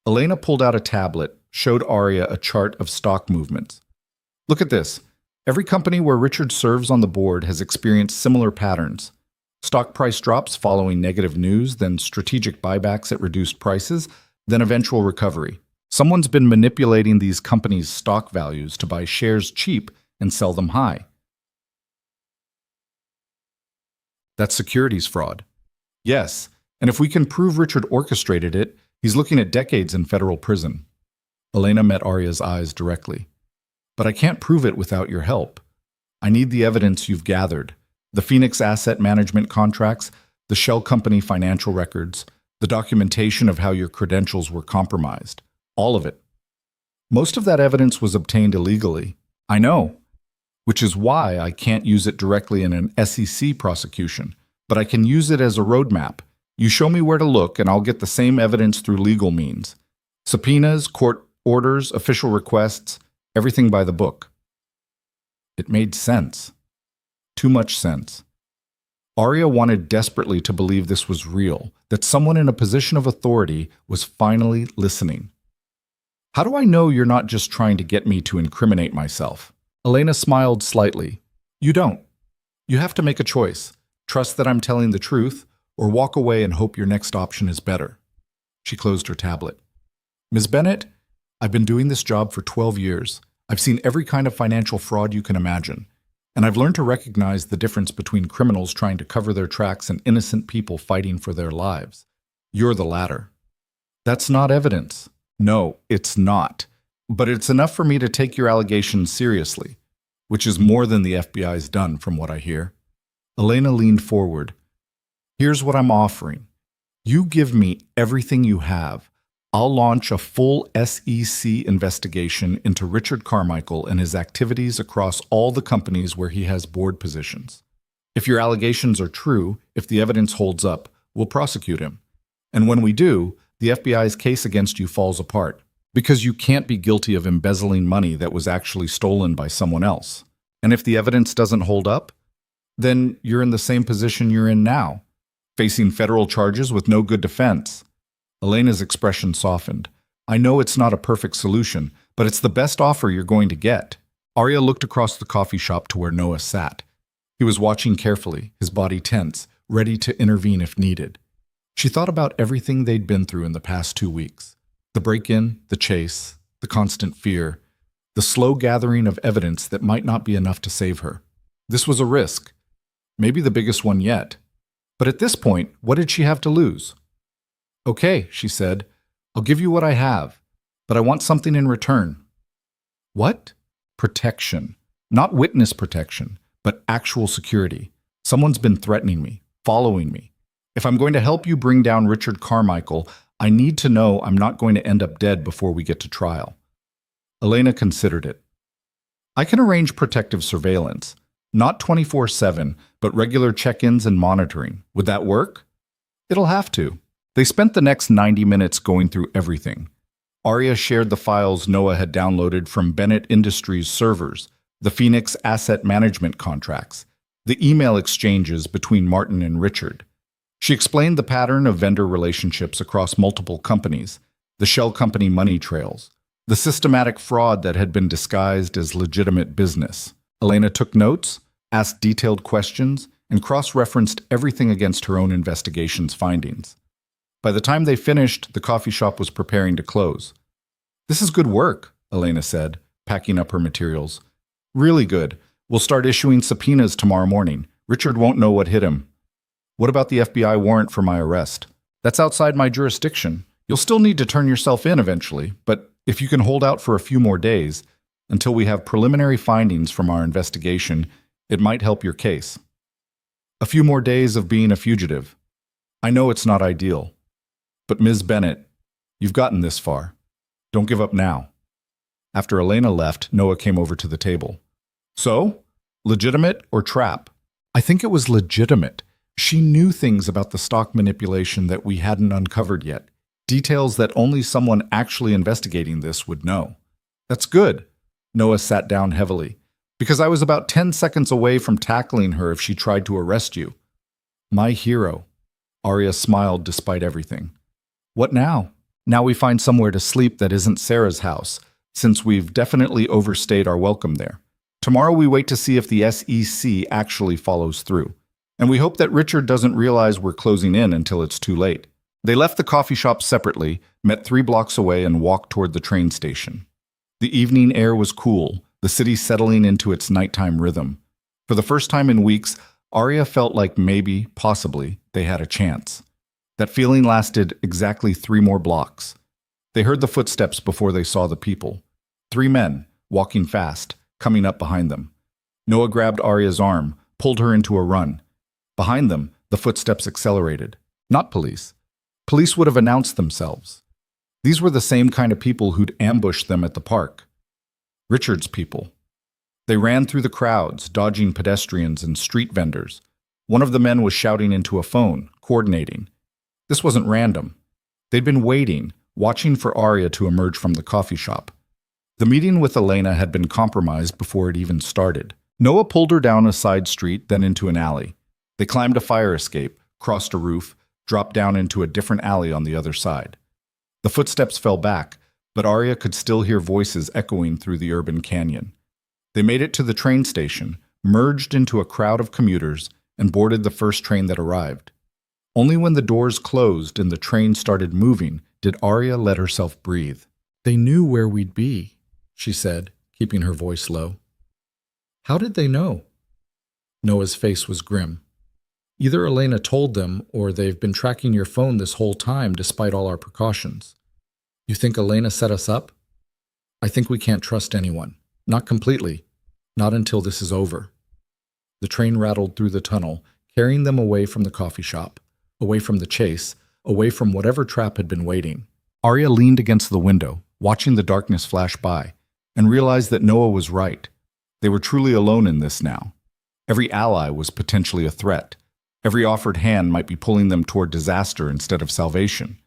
Elena pulled out a tablet, showed Arya a chart of stock movements. Look at this. Every company where Richard serves on the board has experienced similar patterns. Stock price drops following negative news, then strategic buybacks at reduced prices, then eventual recovery. Someone's been manipulating these companies' stock values to buy shares cheap and sell them high. That's securities fraud. Yes, and if we can prove Richard orchestrated it, he's looking at decades in federal prison. Elena met Arya's eyes directly. But I can't prove it without your help. I need the evidence you've gathered. The Phoenix asset management contracts, the shell company financial records, the documentation of how your credentials were compromised. All of it. Most of that evidence was obtained illegally. I know. Which is why I can't use it directly in an SEC prosecution. But I can use it as a roadmap. You show me where to look and I'll get the same evidence through legal means. Subpoenas, court orders, official requests, everything by the book. It made sense. Too much sense. Arya wanted desperately to believe this was real, that someone in a position of authority was finally listening. How do I know you're not just trying to get me to incriminate myself? Elena smiled slightly. You don't. You have to make a choice. Trust that I'm telling the truth, or walk away and hope your next option is better. She closed her tablet. Ms. Bennett, I've been doing this job for 12 years. I've seen every kind of financial fraud you can imagine. And I've learned to recognize the difference between criminals trying to cover their tracks and innocent people fighting for their lives. You're the latter. That's not evidence. No, it's not. But it's enough for me to take your allegations seriously, which is more than the FBI's done from what I hear. Elena leaned forward. Here's what I'm offering. You give me everything you have. I'll launch a full SEC investigation into Richard Carmichael and his activities across all the companies where he has board positions. If your allegations are true, if the evidence holds up, we'll prosecute him. And when we do, the FBI's case against you falls apart, because you can't be guilty of embezzling money that was actually stolen by someone else. And if the evidence doesn't hold up, then you're in the same position you're in now, facing federal charges with no good defense. Elena's expression softened. I know it's not a perfect solution, but it's the best offer you're going to get. Arya looked across the coffee shop to where Noah sat. He was watching carefully, his body tense, ready to intervene if needed. She thought about everything they'd been through in the past 2 weeks. The break-in, the chase, the constant fear, the slow gathering of evidence that might not be enough to save her. This was a risk, maybe the biggest one yet. But at this point, what did she have to lose? Okay, she said, I'll give you what I have, but I want something in return. What? Protection. Not witness protection, but actual security. Someone's been threatening me, following me. If I'm going to help you bring down Richard Carmichael, I need to know I'm not going to end up dead before we get to trial. Elena considered it. I can arrange protective surveillance, not 24/7, but regular check-ins and monitoring. Would that work? It'll have to. They spent the next 90 minutes going through everything. Arya shared the files Noah had downloaded from Bennett Industries servers, the Phoenix asset management contracts, the email exchanges between Martin and Richard. She explained the pattern of vendor relationships across multiple companies, the shell company money trails, The systematic fraud that had been disguised as legitimate business. Elena took notes, asked detailed questions, and cross-referenced everything against her own investigation's findings. By the time they finished, the coffee shop was preparing to close. "This is good work," Elena said, packing up her materials. "Really good. We'll start issuing subpoenas tomorrow morning. Richard won't know what hit him." "What about the FBI warrant for my arrest?" "That's outside my jurisdiction. You'll still need to turn yourself in eventually, but if you can hold out for a few more days, until we have preliminary findings from our investigation, it might help your case." "A few more days of being a fugitive. I know it's not ideal. But Ms. Bennett, you've gotten this far. Don't give up now." After Elena left, Noah came over to the table. "So? Legitimate or trap?" "I think it was legitimate. She knew things about the stock manipulation that we hadn't uncovered yet. Details that only someone actually investigating this would know." "That's good." Noah sat down heavily. "Because I was about 10 seconds away from tackling her if she tried to arrest you." "My hero." Arya smiled despite everything. "What now?" "Now we find somewhere to sleep that isn't Sarah's house, since we've definitely overstayed our welcome there. Tomorrow we wait to see if the SEC actually follows through. And we hope that Richard doesn't realize we're closing in until it's too late." They left the coffee shop separately, met 3 blocks away, and walked toward the train station. The evening air was cool, the city settling into its nighttime rhythm. For the first time in weeks, Arya felt like maybe, possibly, they had a chance. That feeling lasted exactly 3 more blocks. They heard the footsteps before they saw the people. 3 men, walking fast, coming up behind them. Noah grabbed Arya's arm, pulled her into a run. Behind them, the footsteps accelerated. Not police. Police would have announced themselves. These were the same kind of people who'd ambushed them at the park. Richard's people. They ran through the crowds, dodging pedestrians and street vendors. One of the men was shouting into a phone, coordinating. This wasn't random. They'd been waiting, watching for Arya to emerge from the coffee shop. The meeting with Elena had been compromised before it even started. Noah pulled her down a side street, then into an alley. They climbed a fire escape, crossed a roof, dropped down into a different alley on the other side. The footsteps fell back, but Arya could still hear voices echoing through the urban canyon. They made it to the train station, merged into a crowd of commuters, and boarded the first train that arrived. Only when the doors closed and the train started moving did Arya let herself breathe. "They knew where we'd be," she said, keeping her voice low. "How did they know?" Noah's face was grim. "Either Elena told them, or they've been tracking your phone this whole time despite all our precautions." "You think Elena set us up?" "I think we can't trust anyone. Not completely. Not until this is over." The train rattled through the tunnel, carrying them away from the coffee shop, away from the chase, away from whatever trap had been waiting. Arya leaned against the window, watching the darkness flash by, and realized that Noah was right. They were truly alone in this now. Every ally was potentially a threat. Every offered hand might be pulling them toward disaster instead of salvation.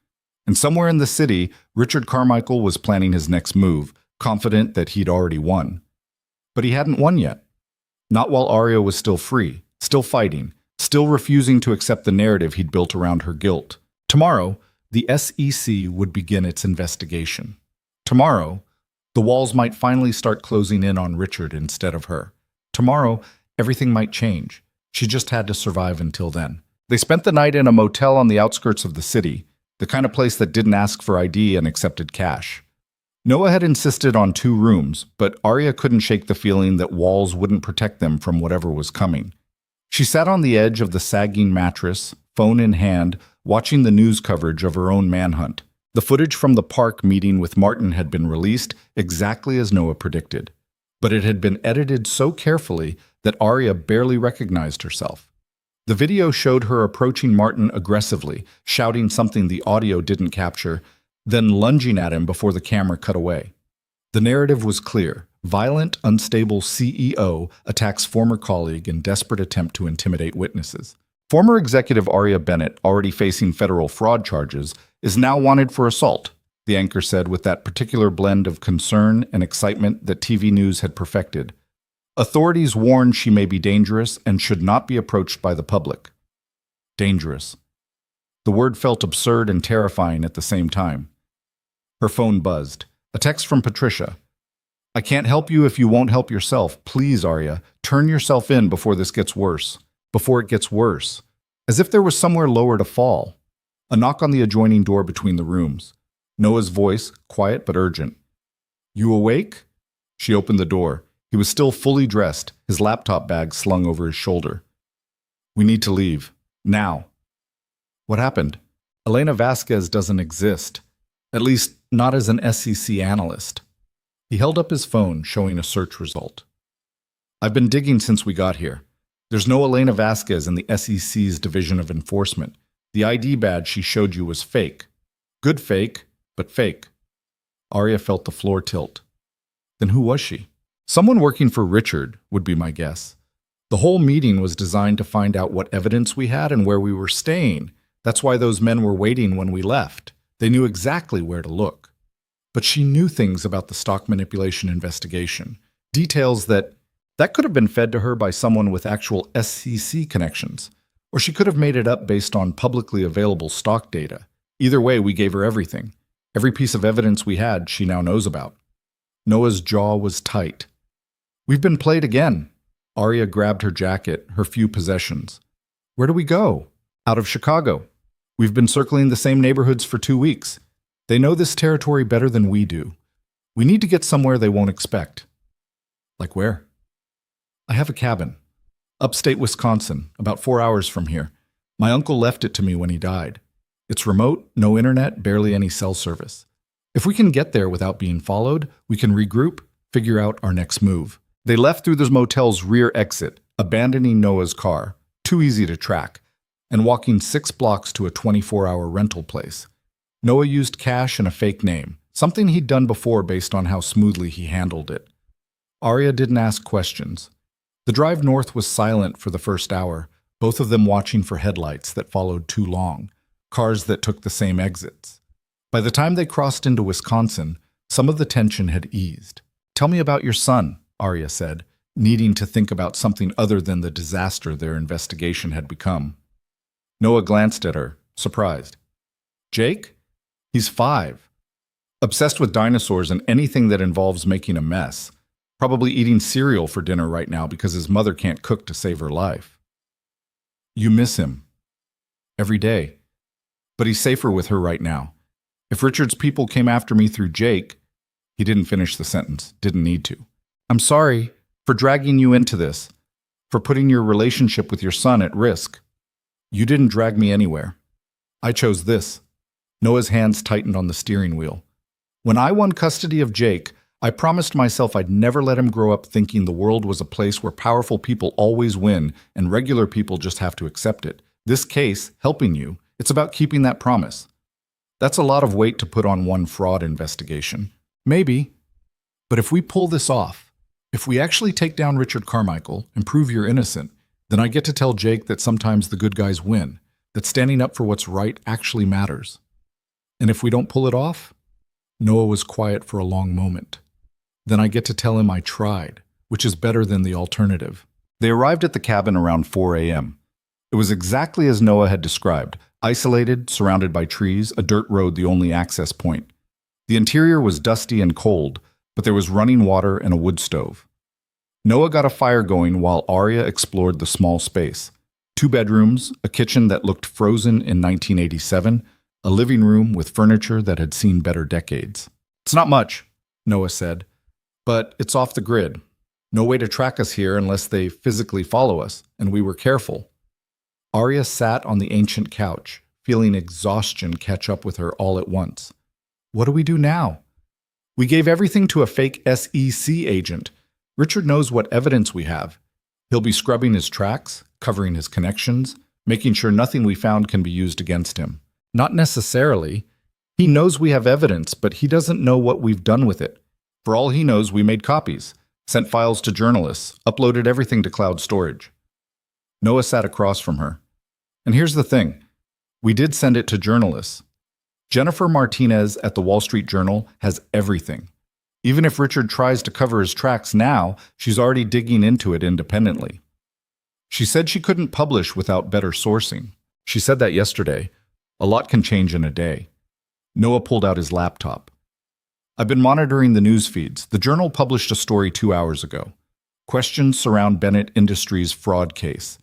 And somewhere in the city, Richard Carmichael was planning his next move, confident that he'd already won. But he hadn't won yet. Not while Arya was still free, still fighting, still refusing to accept the narrative he'd built around her guilt. Tomorrow, the SEC would begin its investigation. Tomorrow, the walls might finally start closing in on Richard instead of her. Tomorrow, everything might change. She just had to survive until then. They spent the night in a motel on the outskirts of the city, the kind of place that didn't ask for ID and accepted cash. Noah had insisted on 2 rooms, but Arya couldn't shake the feeling that walls wouldn't protect them from whatever was coming. She sat on the edge of the sagging mattress, phone in hand, watching the news coverage of her own manhunt. The footage from the park meeting with Martin had been released exactly as Noah predicted, but it had been edited so carefully that Arya barely recognized herself. The video showed her approaching Martin aggressively, shouting something the audio didn't capture, then lunging at him before the camera cut away. The narrative was clear. Violent, unstable CEO attacks former colleague in desperate attempt to intimidate witnesses. Former executive Arya Bennett, already facing federal fraud charges, is now wanted for assault, the anchor said with that particular blend of concern and excitement that TV news had perfected. Authorities warn she may be dangerous and should not be approached by the public. Dangerous. The word felt absurd and terrifying at the same time. Her phone buzzed. A text from Patricia. I can't help you if you won't help yourself. Please, Arya, turn yourself in before this gets worse. Before it gets worse. As if there was somewhere lower to fall. A knock on the adjoining door between the rooms. Noah's voice, quiet but urgent. You awake? She opened the door. He was still fully dressed, his laptop bag slung over his shoulder. We need to leave. Now. What happened? Elena Vasquez doesn't exist. At least, not as an SEC analyst. He held up his phone, showing a search result. I've been digging since we got here. There's no Elena Vasquez in the SEC's Division of Enforcement. The ID badge she showed you was fake. Good fake, but fake. Arya felt the floor tilt. Then who was she? Someone working for Richard, would be my guess. The whole meeting was designed to find out what evidence we had and where we were staying. That's why those men were waiting when we left. They knew exactly where to look. But she knew things about the stock manipulation investigation. Details that could have been fed to her by someone with actual SEC connections. Or she could have made it up based on publicly available stock data. Either way, we gave her everything. Every piece of evidence we had, she now knows about. Noah's jaw was tight. We've been played again. Arya grabbed her jacket, her few possessions. Where do we go? Out of Chicago. We've been circling the same neighborhoods for 2 weeks. They know this territory better than we do. We need to get somewhere they won't expect. Like where? I have a cabin. Upstate Wisconsin, about 4 hours from here. My uncle left it to me when he died. It's remote, no internet, barely any cell service. If we can get there without being followed, we can regroup, figure out our next move. They left through the motel's rear exit, abandoning Noah's car, too easy to track, and walking 6 blocks to a 24-hour rental place. Noah used cash and a fake name, something he'd done before based on how smoothly he handled it. Arya didn't ask questions. The drive north was silent for the first hour, both of them watching for headlights that followed too long, cars that took the same exits. By the time they crossed into Wisconsin, some of the tension had eased. Tell me about your son, Arya said, needing to think about something other than the disaster their investigation had become. Noah glanced at her, surprised. Jake? He's 5. Obsessed with dinosaurs and anything that involves making a mess. Probably eating cereal for dinner right now because his mother can't cook to save her life. You miss him. Every day. But he's safer with her right now. If Richard's people came after me through Jake, he didn't finish the sentence, didn't need to. I'm sorry for dragging you into this, for putting your relationship with your son at risk. You didn't drag me anywhere. I chose this. Noah's hands tightened on the steering wheel. When I won custody of Jake, I promised myself I'd never let him grow up thinking the world was a place where powerful people always win and regular people just have to accept it. This case, helping you, it's about keeping that promise. That's a lot of weight to put on one fraud investigation. Maybe. But if we pull this off, if we actually take down Richard Carmichael and prove you're innocent, then I get to tell Jake that sometimes the good guys win, that standing up for what's right actually matters. And if we don't pull it off? Noah was quiet for a long moment. Then I get to tell him I tried, which is better than the alternative. They arrived at the cabin around 4 a.m. It was exactly as Noah had described, isolated, surrounded by trees, a dirt road the only access point. The interior was dusty and cold, but there was running water and a wood stove. Noah got a fire going while Arya explored the small space. 2 bedrooms, a kitchen that looked frozen in 1987, a living room with furniture that had seen better decades. It's not much, Noah said, but it's off the grid. No way to track us here unless they physically follow us, and we were careful. Arya sat on the ancient couch, feeling exhaustion catch up with her all at once. What do we do now? We gave everything to a fake SEC agent. Richard knows what evidence we have. He'll be scrubbing his tracks, covering his connections, making sure nothing we found can be used against him. Not necessarily. He knows we have evidence, but he doesn't know what we've done with it. For all he knows, we made copies, sent files to journalists, uploaded everything to cloud storage. Noah sat across from her. And here's the thing. We did send it to journalists. Jennifer Martinez at the Wall Street Journal has everything. Even if Richard tries to cover his tracks now, she's already digging into it independently. She said she couldn't publish without better sourcing. She said that yesterday. A lot can change in a day. Noah pulled out his laptop. I've been monitoring the news feeds. The Journal published a story 2 hours ago. Questions surround Bennett Industries' fraud case.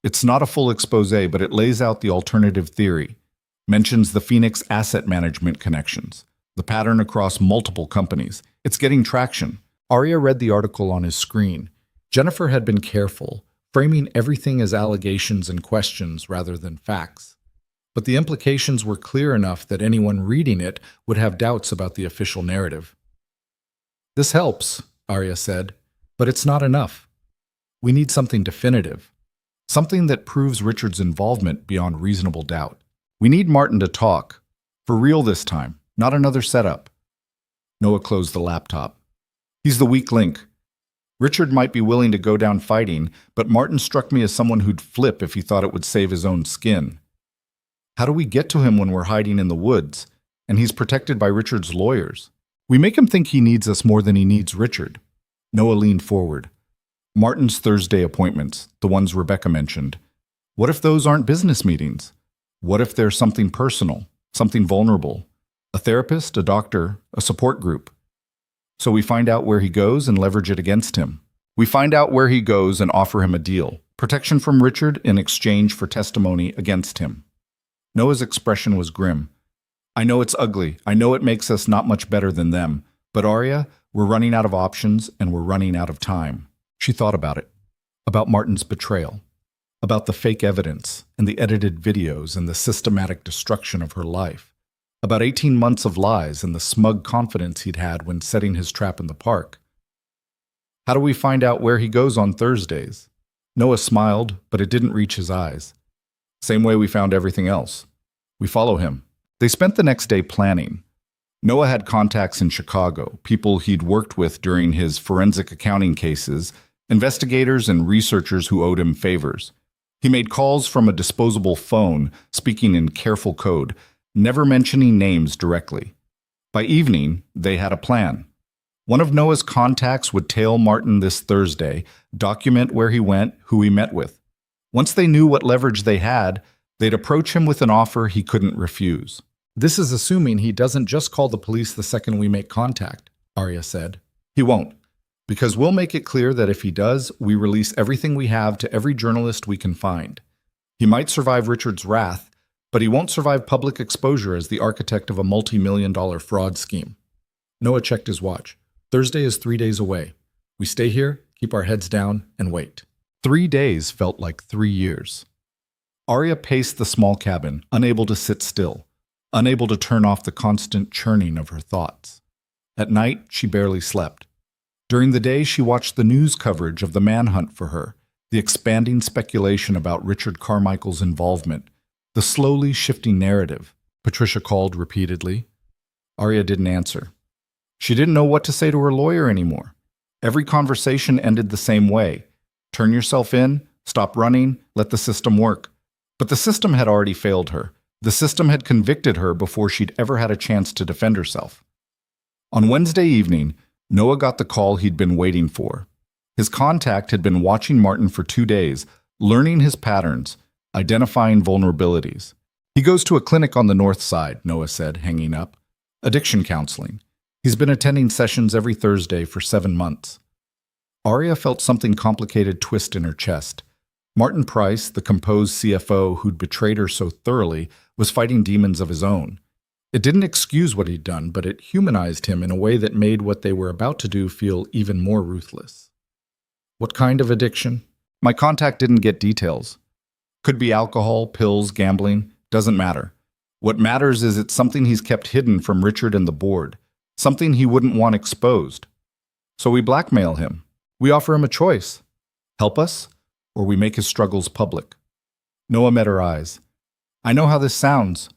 It's not a full expose, but it lays out the alternative theory, mentions the Phoenix asset management connections, the pattern across multiple companies. It's getting traction. Arya read the article on his screen. Jennifer had been careful, framing everything as allegations and questions rather than facts. But the implications were clear enough that anyone reading it would have doubts about the official narrative. "This helps," Arya said, "but it's not enough. We need something definitive, something that proves Richard's involvement beyond reasonable doubt. We need Martin to talk, for real this time, not another setup." Noah closed the laptop. "He's the weak link. Richard might be willing to go down fighting, but Martin struck me as someone who'd flip if he thought it would save his own skin. How do we get to him when we're hiding in the woods, and he's protected by Richard's lawyers? We make him think he needs us more than he needs Richard." Noah leaned forward. "Martin's Thursday appointments, the ones Rebecca mentioned. What if those aren't business meetings? What if there's something personal, something vulnerable? A therapist, a doctor, a support group. So we find out where he goes and leverage it against him. We find out where he goes and offer him a deal. Protection from Richard in exchange for testimony against him." Noah's expression was grim. "I know it's ugly. I know it makes us not much better than them. But Arya, we're running out of options and we're running out of time." She thought about it. About Martin's betrayal. About the fake evidence and the edited videos and the systematic destruction of her life. About 18 months of lies and the smug confidence he'd had when setting his trap in the park. "How do we find out where he goes on Thursdays?" Noah smiled, but it didn't reach his eyes. "Same way we found everything else. We follow him." They spent the next day planning. Noah had contacts in Chicago, people he'd worked with during his forensic accounting cases, investigators and researchers who owed him favors. He made calls from a disposable phone, speaking in careful code, never mentioning names directly. By evening, they had a plan. One of Noah's contacts would tail Martin this Thursday, document where he went, who he met with. Once they knew what leverage they had, they'd approach him with an offer he couldn't refuse. "This is assuming he doesn't just call the police the second we make contact," Arya said. "He won't, because we'll make it clear that if he does, we release everything we have to every journalist we can find. He might survive Richard's wrath, but he won't survive public exposure as the architect of a multi-million-dollar fraud scheme." Noah checked his watch. "Thursday is 3 days away. We stay here, keep our heads down, and wait." 3 days felt like 3 years. Arya paced the small cabin, unable to sit still, unable to turn off the constant churning of her thoughts. At night, she barely slept. During the day, she watched the news coverage of the manhunt for her, the expanding speculation about Richard Carmichael's involvement, the slowly shifting narrative. Patricia called repeatedly. Arya didn't answer. She didn't know what to say to her lawyer anymore. Every conversation ended the same way. Turn yourself in, stop running, let the system work. But the system had already failed her. The system had convicted her before she'd ever had a chance to defend herself. On Wednesday evening, Noah got the call he'd been waiting for. His contact had been watching Martin for 2 days, learning his patterns, identifying vulnerabilities. "He goes to a clinic on the north side," Noah said, hanging up. "Addiction counseling. He's been attending sessions every Thursday for 7 months. Arya felt something complicated twist in her chest. Martin Price, the composed CFO who'd betrayed her so thoroughly, was fighting demons of his own. It didn't excuse what he'd done, but it humanized him in a way that made what they were about to do feel even more ruthless. "What kind of addiction?" My contact didn't get details. Could be alcohol, pills, gambling, doesn't matter. What matters is it's something he's kept hidden from Richard and the board, something he wouldn't want exposed. So we blackmail him. We offer him a choice. Help us, or we make his struggles public. Noah met her eyes. "I know how this sounds.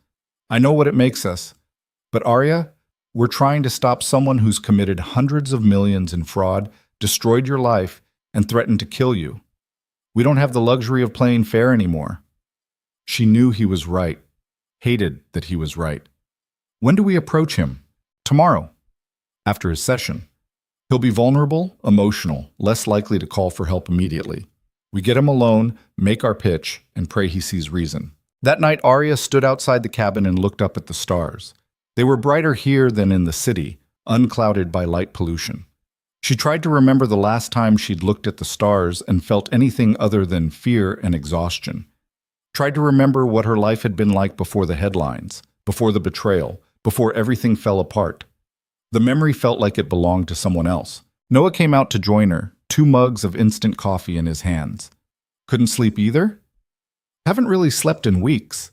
I know what it makes us. But Arya, we're trying to stop someone who's committed hundreds of millions in fraud, destroyed your life, and threatened to kill you. We don't have the luxury of playing fair anymore." She knew he was right, hated that he was right. "When do we approach him?" "Tomorrow, after his session. He'll be vulnerable, emotional, less likely to call for help immediately. We get him alone, make our pitch, and pray he sees reason." That night, Arya stood outside the cabin and looked up at the stars. They were brighter here than in the city, unclouded by light pollution. She tried to remember the last time she'd looked at the stars and felt anything other than fear and exhaustion. Tried to remember what her life had been like before the headlines, before the betrayal, before everything fell apart. The memory felt like it belonged to someone else. Noah came out to join her, 2 mugs of instant coffee in his hands. Couldn't sleep either? Haven't really slept in weeks.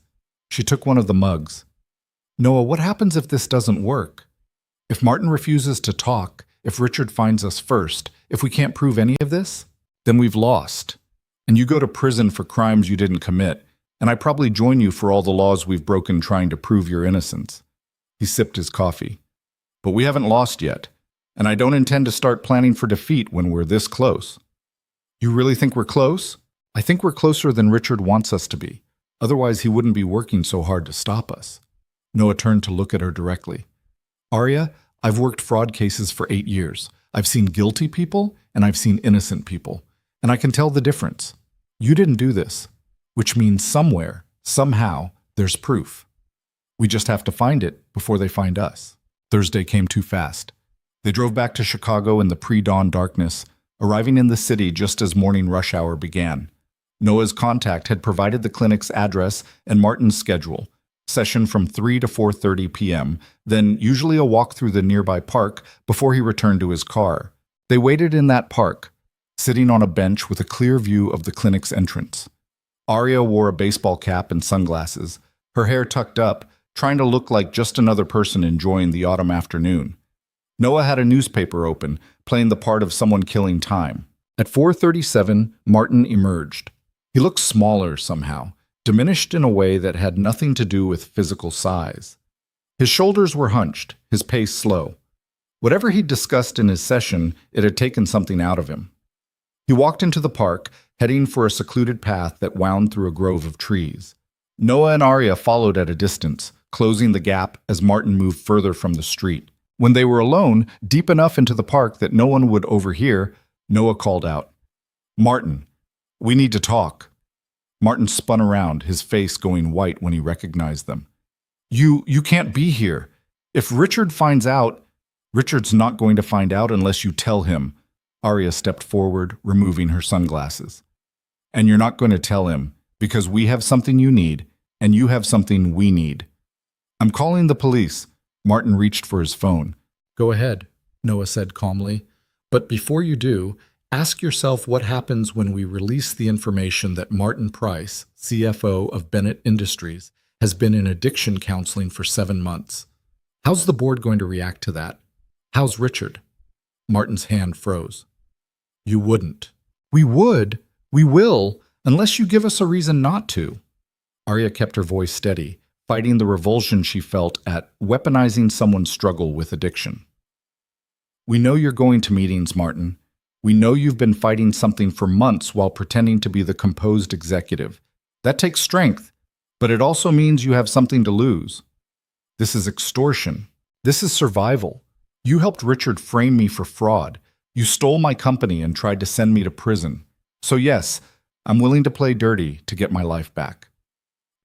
She took one of the mugs. Noah, what happens if this doesn't work? If Martin refuses to talk, if Richard finds us first, if we can't prove any of this, then we've lost. And you go to prison for crimes you didn't commit, and I probably join you for all the laws we've broken trying to prove your innocence. He sipped his coffee. But we haven't lost yet, and I don't intend to start planning for defeat when we're this close. You really think we're close? I think we're closer than Richard wants us to be. Otherwise, he wouldn't be working so hard to stop us. Noah turned to look at her directly. Arya, I've worked fraud cases for 8 years. I've seen guilty people, and I've seen innocent people. And I can tell the difference. You didn't do this, which means somewhere, somehow, there's proof. We just have to find it before they find us. Thursday came too fast. They drove back to Chicago in the pre-dawn darkness, arriving in the city just as morning rush hour began. Noah's contact had provided the clinic's address and Martin's schedule, session from 3 to 4:30 p.m., then usually a walk through the nearby park before he returned to his car. They waited in that park, sitting on a bench with a clear view of the clinic's entrance. Arya wore a baseball cap and sunglasses, her hair tucked up, trying to look like just another person enjoying the autumn afternoon. Noah had a newspaper open, playing the part of someone killing time. At 4:37, Martin emerged. He looked smaller somehow, diminished in a way that had nothing to do with physical size. His shoulders were hunched, his pace slow. Whatever he'd discussed in his session, it had taken something out of him. He walked into the park, heading for a secluded path that wound through a grove of trees. Noah and Arya followed at a distance, closing the gap as Martin moved further from the street. When they were alone, deep enough into the park that no one would overhear, Noah called out, "Martin, we need to talk." Martin spun around, his face going white when he recognized them. You can't be here. If Richard finds out, Richard's not going to find out unless you tell him." Arya stepped forward, removing her sunglasses. "And you're not going to tell him, because we have something you need, and you have something we need." "I'm calling the police." Martin reached for his phone. "Go ahead," Noah said calmly. "But before you do, ask yourself what happens when we release the information that Martin Price, CFO of Bennett Industries, has been in addiction counseling for 7 months. How's the board going to react to that? How's Richard?" Martin's hand froze. "You wouldn't." "We would. We will, unless you give us a reason not to." Arya kept her voice steady, fighting the revulsion she felt at weaponizing someone's struggle with addiction. "We know you're going to meetings, Martin. We know you've been fighting something for months while pretending to be the composed executive. That takes strength, but it also means you have something to lose. This is extortion. This is survival. You helped Richard frame me for fraud. You stole my company and tried to send me to prison. So yes, I'm willing to play dirty to get my life back."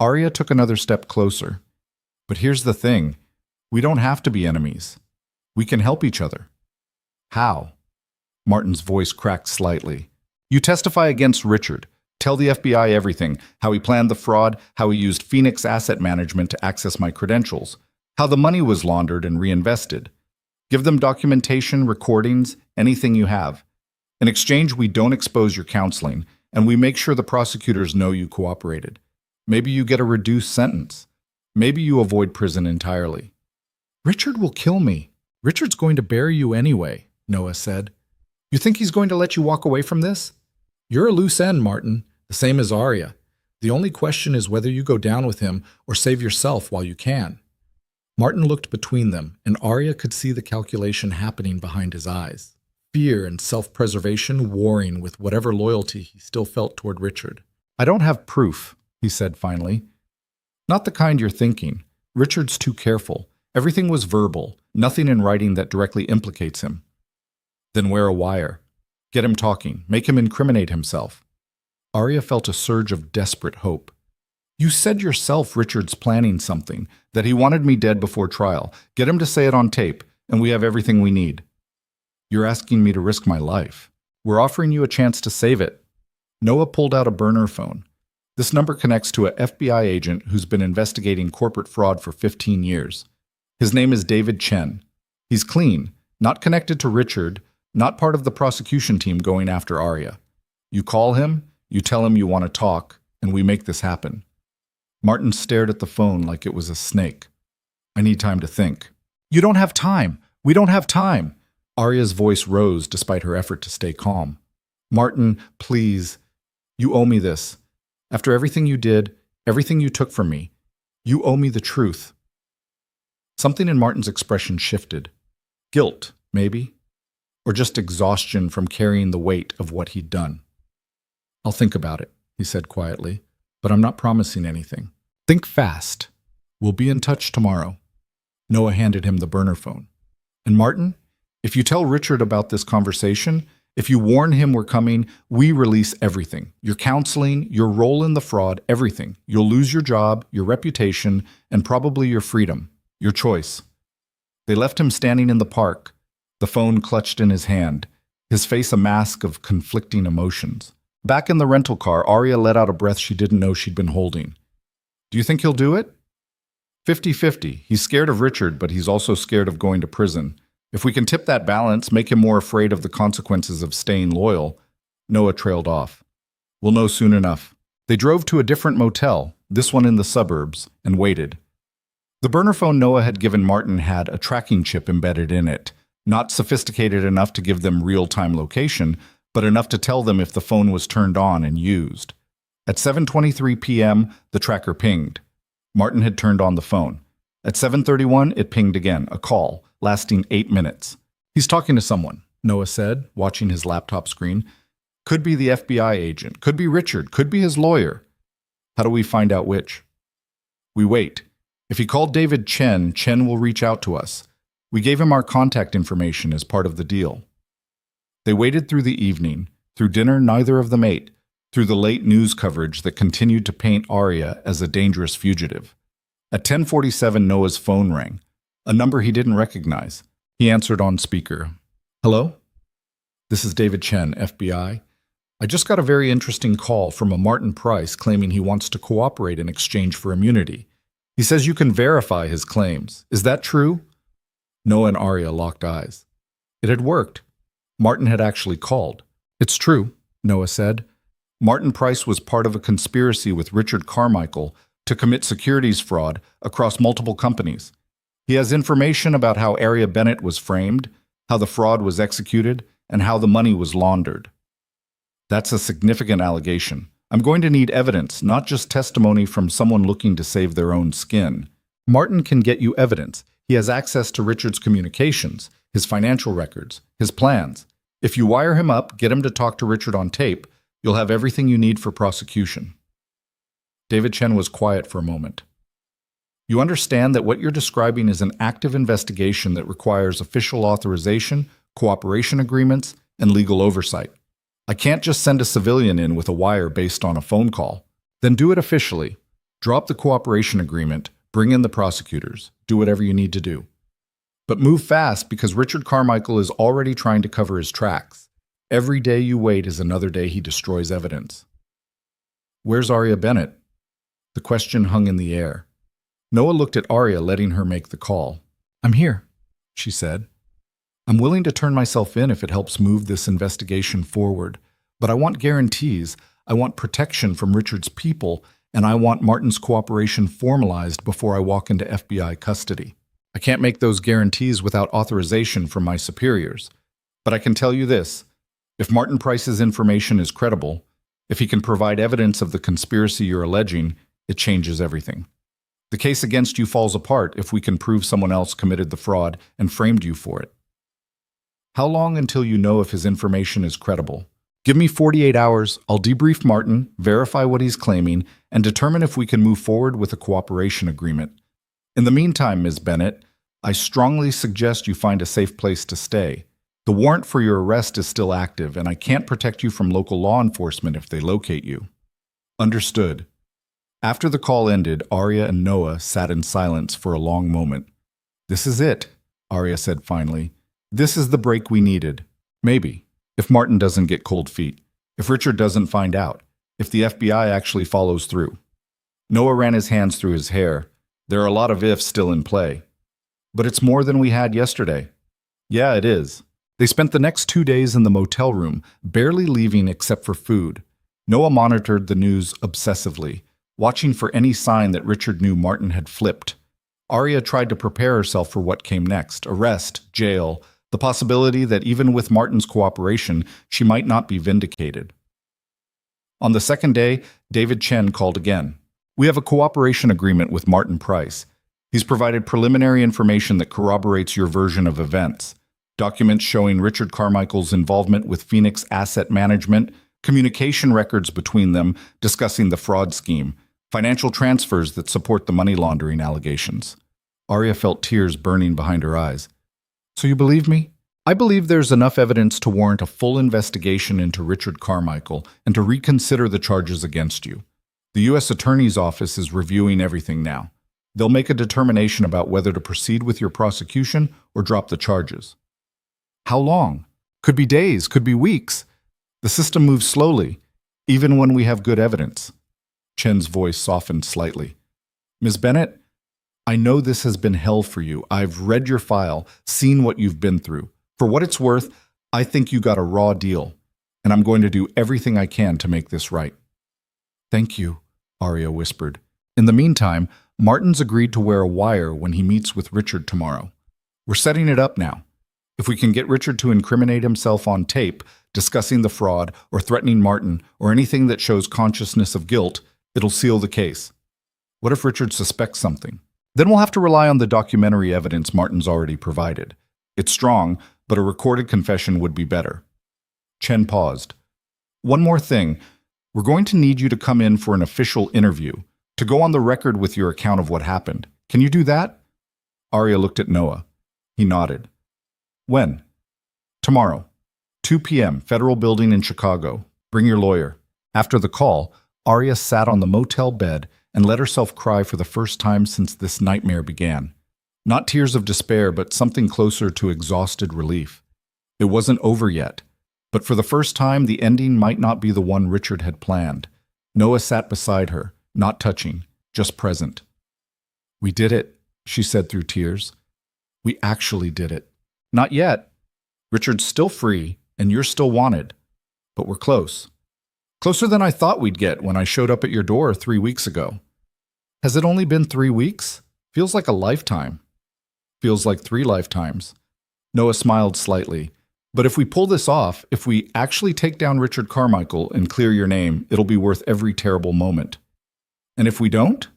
Arya took another step closer. "But here's the thing. We don't have to be enemies. We can help each other." "How?" Martin's voice cracked slightly. "You testify against Richard. Tell the FBI everything, how he planned the fraud, how he used Phoenix Asset Management to access my credentials, how the money was laundered and reinvested. Give them documentation, recordings, anything you have. In exchange, we don't expose your counseling, and we make sure the prosecutors know you cooperated. Maybe you get a reduced sentence. Maybe you avoid prison entirely." "Richard will kill me. Richard's going to bury you anyway," Noah said. "You think he's going to let you walk away from this? You're a loose end, Martin, the same as Arya. The only question is whether you go down with him or save yourself while you can." Martin looked between them, and Arya could see the calculation happening behind his eyes. Fear and self-preservation warring with whatever loyalty he still felt toward Richard. "I don't have proof," he said finally. "Not the kind you're thinking. Richard's too careful. Everything was verbal, nothing in writing that directly implicates him." "Then wear a wire. Get him talking. Make him incriminate himself." Arya felt a surge of desperate hope. "You said yourself Richard's planning something, that he wanted me dead before trial. Get him to say it on tape. and we have everything we need. You're asking me to risk my life. We're offering you a chance to save it. Noah pulled out a burner phone. This number connects to a FBI agent who's been investigating corporate fraud for 15 years. His name is David Chen. He's clean, not connected to Richard, not part of the prosecution team going after Arya. You call him, you tell him you want to talk, and we make this happen. Martin stared at the phone like it was a snake. I need time to think. You don't have time. We don't have time. Arya's voice rose despite her effort to stay calm. Martin, please. You owe me this. After everything you did, everything you took from me, you owe me the truth. Something in Martin's expression shifted. Guilt, maybe? Or just exhaustion from carrying the weight of what he'd done. I'll think about it, he said quietly, but I'm not promising anything. Think fast. We'll be in touch tomorrow. Noah handed him the burner phone. And Martin, if you tell Richard about this conversation, if you warn him we're coming, we release everything. Your counseling, your role in the fraud, everything. You'll lose your job, your reputation, and probably your freedom. Your choice. They left him standing in the park, the phone clutched in his hand, his face a mask of conflicting emotions. Back in the rental car, Arya let out a breath she didn't know she'd been holding. Do you think he'll do it? 50-50. He's scared of Richard, but he's also scared of going to prison. If we can tip that balance, make him more afraid of the consequences of staying loyal. Noah trailed off. We'll know soon enough. They drove to a different motel, this one in the suburbs, and waited. The burner phone Noah had given Martin had a tracking chip embedded in it, not sophisticated enough to give them real-time location, but enough to tell them if the phone was turned on and used. At 7:23 p.m., the tracker pinged. Martin had turned on the phone. At 7:31, it pinged again, a call, lasting 8 minutes. He's talking to someone, Noah said, watching his laptop screen. Could be the FBI agent, could be Richard, could be his lawyer. How do we find out which? We wait. If he called David Chen, Chen will reach out to us. We gave him our contact information as part of the deal. They waited through the evening, through dinner neither of them ate, through the late news coverage that continued to paint Arya as a dangerous fugitive. At 10:47, Noah's phone rang, a number he didn't recognize. He answered on speaker. Hello? This is David Chen, FBI. I just got a very interesting call from a Martin Price claiming he wants to cooperate in exchange for immunity. He says you can verify his claims. Is that true? Noah and Arya locked eyes. It had worked. Martin had actually called. It's true, Noah said. Martin Price was part of a conspiracy with Richard Carmichael to commit securities fraud across multiple companies. He has information about how Arya Bennett was framed, how the fraud was executed, and how the money was laundered. That's a significant allegation. I'm going to need evidence, not just testimony from someone looking to save their own skin. Martin can get you evidence. He has access to Richard's communications, his financial records, his plans. If you wire him up, get him to talk to Richard on tape, you'll have everything you need for prosecution. David Chen was quiet for a moment. You understand that what you're describing is an active investigation that requires official authorization, cooperation agreements, and legal oversight. I can't just send a civilian in with a wire based on a phone call. Then do it officially. Drop the cooperation agreement, bring in the prosecutors, do whatever you need to do. But move fast because Richard Carmichael is already trying to cover his tracks. Every day you wait is another day he destroys evidence. Where's Arya Bennett? The question hung in the air. Noah looked at Arya, letting her make the call. I'm here, she said. I'm willing to turn myself in if it helps move this investigation forward, but I want guarantees, I want protection from Richard's people, and I want Martin's cooperation formalized before I walk into FBI custody. I can't make those guarantees without authorization from my superiors. But I can tell you this, if Martin Price's information is credible, if he can provide evidence of the conspiracy you're alleging, it changes everything. The case against you falls apart if we can prove someone else committed the fraud and framed you for it. How long until you know if his information is credible? Give me 48 hours, I'll debrief Martin, verify what he's claiming, and determine if we can move forward with a cooperation agreement. In the meantime, Ms. Bennett, I strongly suggest you find a safe place to stay. The warrant for your arrest is still active, and I can't protect you from local law enforcement if they locate you. Understood. After the call ended, Arya and Noah sat in silence for a long moment. This is it. Arya said finally. This is the break we needed. Maybe. If Martin doesn't get cold feet. If Richard doesn't find out. If the FBI actually follows through. Noah ran his hands through his hair. There are a lot of ifs still in play. But it's more than we had yesterday. Yeah, it is. They spent the next 2 days in the motel room, barely leaving except for food. Noah monitored the news obsessively, watching for any sign that Richard knew Martin had flipped. Arya tried to prepare herself for what came next: arrest, jail, the possibility that even with Martin's cooperation, she might not be vindicated. On the second day, David Chen called again. We have a cooperation agreement with Martin Price. He's provided preliminary information that corroborates your version of events. Documents showing Richard Carmichael's involvement with Phoenix Asset Management, communication records between them discussing the fraud scheme, financial transfers that support the money laundering allegations. Arya felt tears burning behind her eyes. So you believe me? I believe there's enough evidence to warrant a full investigation into Richard Carmichael and to reconsider the charges against you. The U.S. Attorney's Office is reviewing everything now. They'll make a determination about whether to proceed with your prosecution or drop the charges. How long? Could be days, could be weeks. The system moves slowly, even when we have good evidence. Chen's voice softened slightly. Ms. Bennett, I know this has been hell for you. I've read your file, seen what you've been through. For what it's worth, I think you got a raw deal, and I'm going to do everything I can to make this right. Thank you, Arya whispered. In the meantime, Martin's agreed to wear a wire when he meets with Richard tomorrow. We're setting it up now. If we can get Richard to incriminate himself on tape, discussing the fraud or threatening Martin or anything that shows consciousness of guilt, it'll seal the case. What if Richard suspects something? Then we'll have to rely on the documentary evidence Martin's already provided. It's strong, but a recorded confession would be better. Chen paused. One more thing. We're going to need you to come in for an official interview, to go on the record with your account of what happened. Can you do that? Arya looked at Noah. He nodded. When? Tomorrow. 2 p.m., Federal Building in Chicago. Bring your lawyer. After the call, Arya sat on the motel bed and let herself cry for the first time since this nightmare began. Not tears of despair, but something closer to exhausted relief. It wasn't over yet, but for the first time, the ending might not be the one Richard had planned. Noah sat beside her, not touching, just present. We did it, she said through tears. We actually did it. Not yet. Richard's still free, and you're still wanted. But we're close. Closer than I thought we'd get when I showed up at your door 3 weeks ago. Has it only been 3 weeks? Feels like a lifetime. Feels like 3 lifetimes. Noah smiled slightly. But if we pull this off, if we actually take down Richard Carmichael and clear your name, it'll be worth every terrible moment. And if we don't?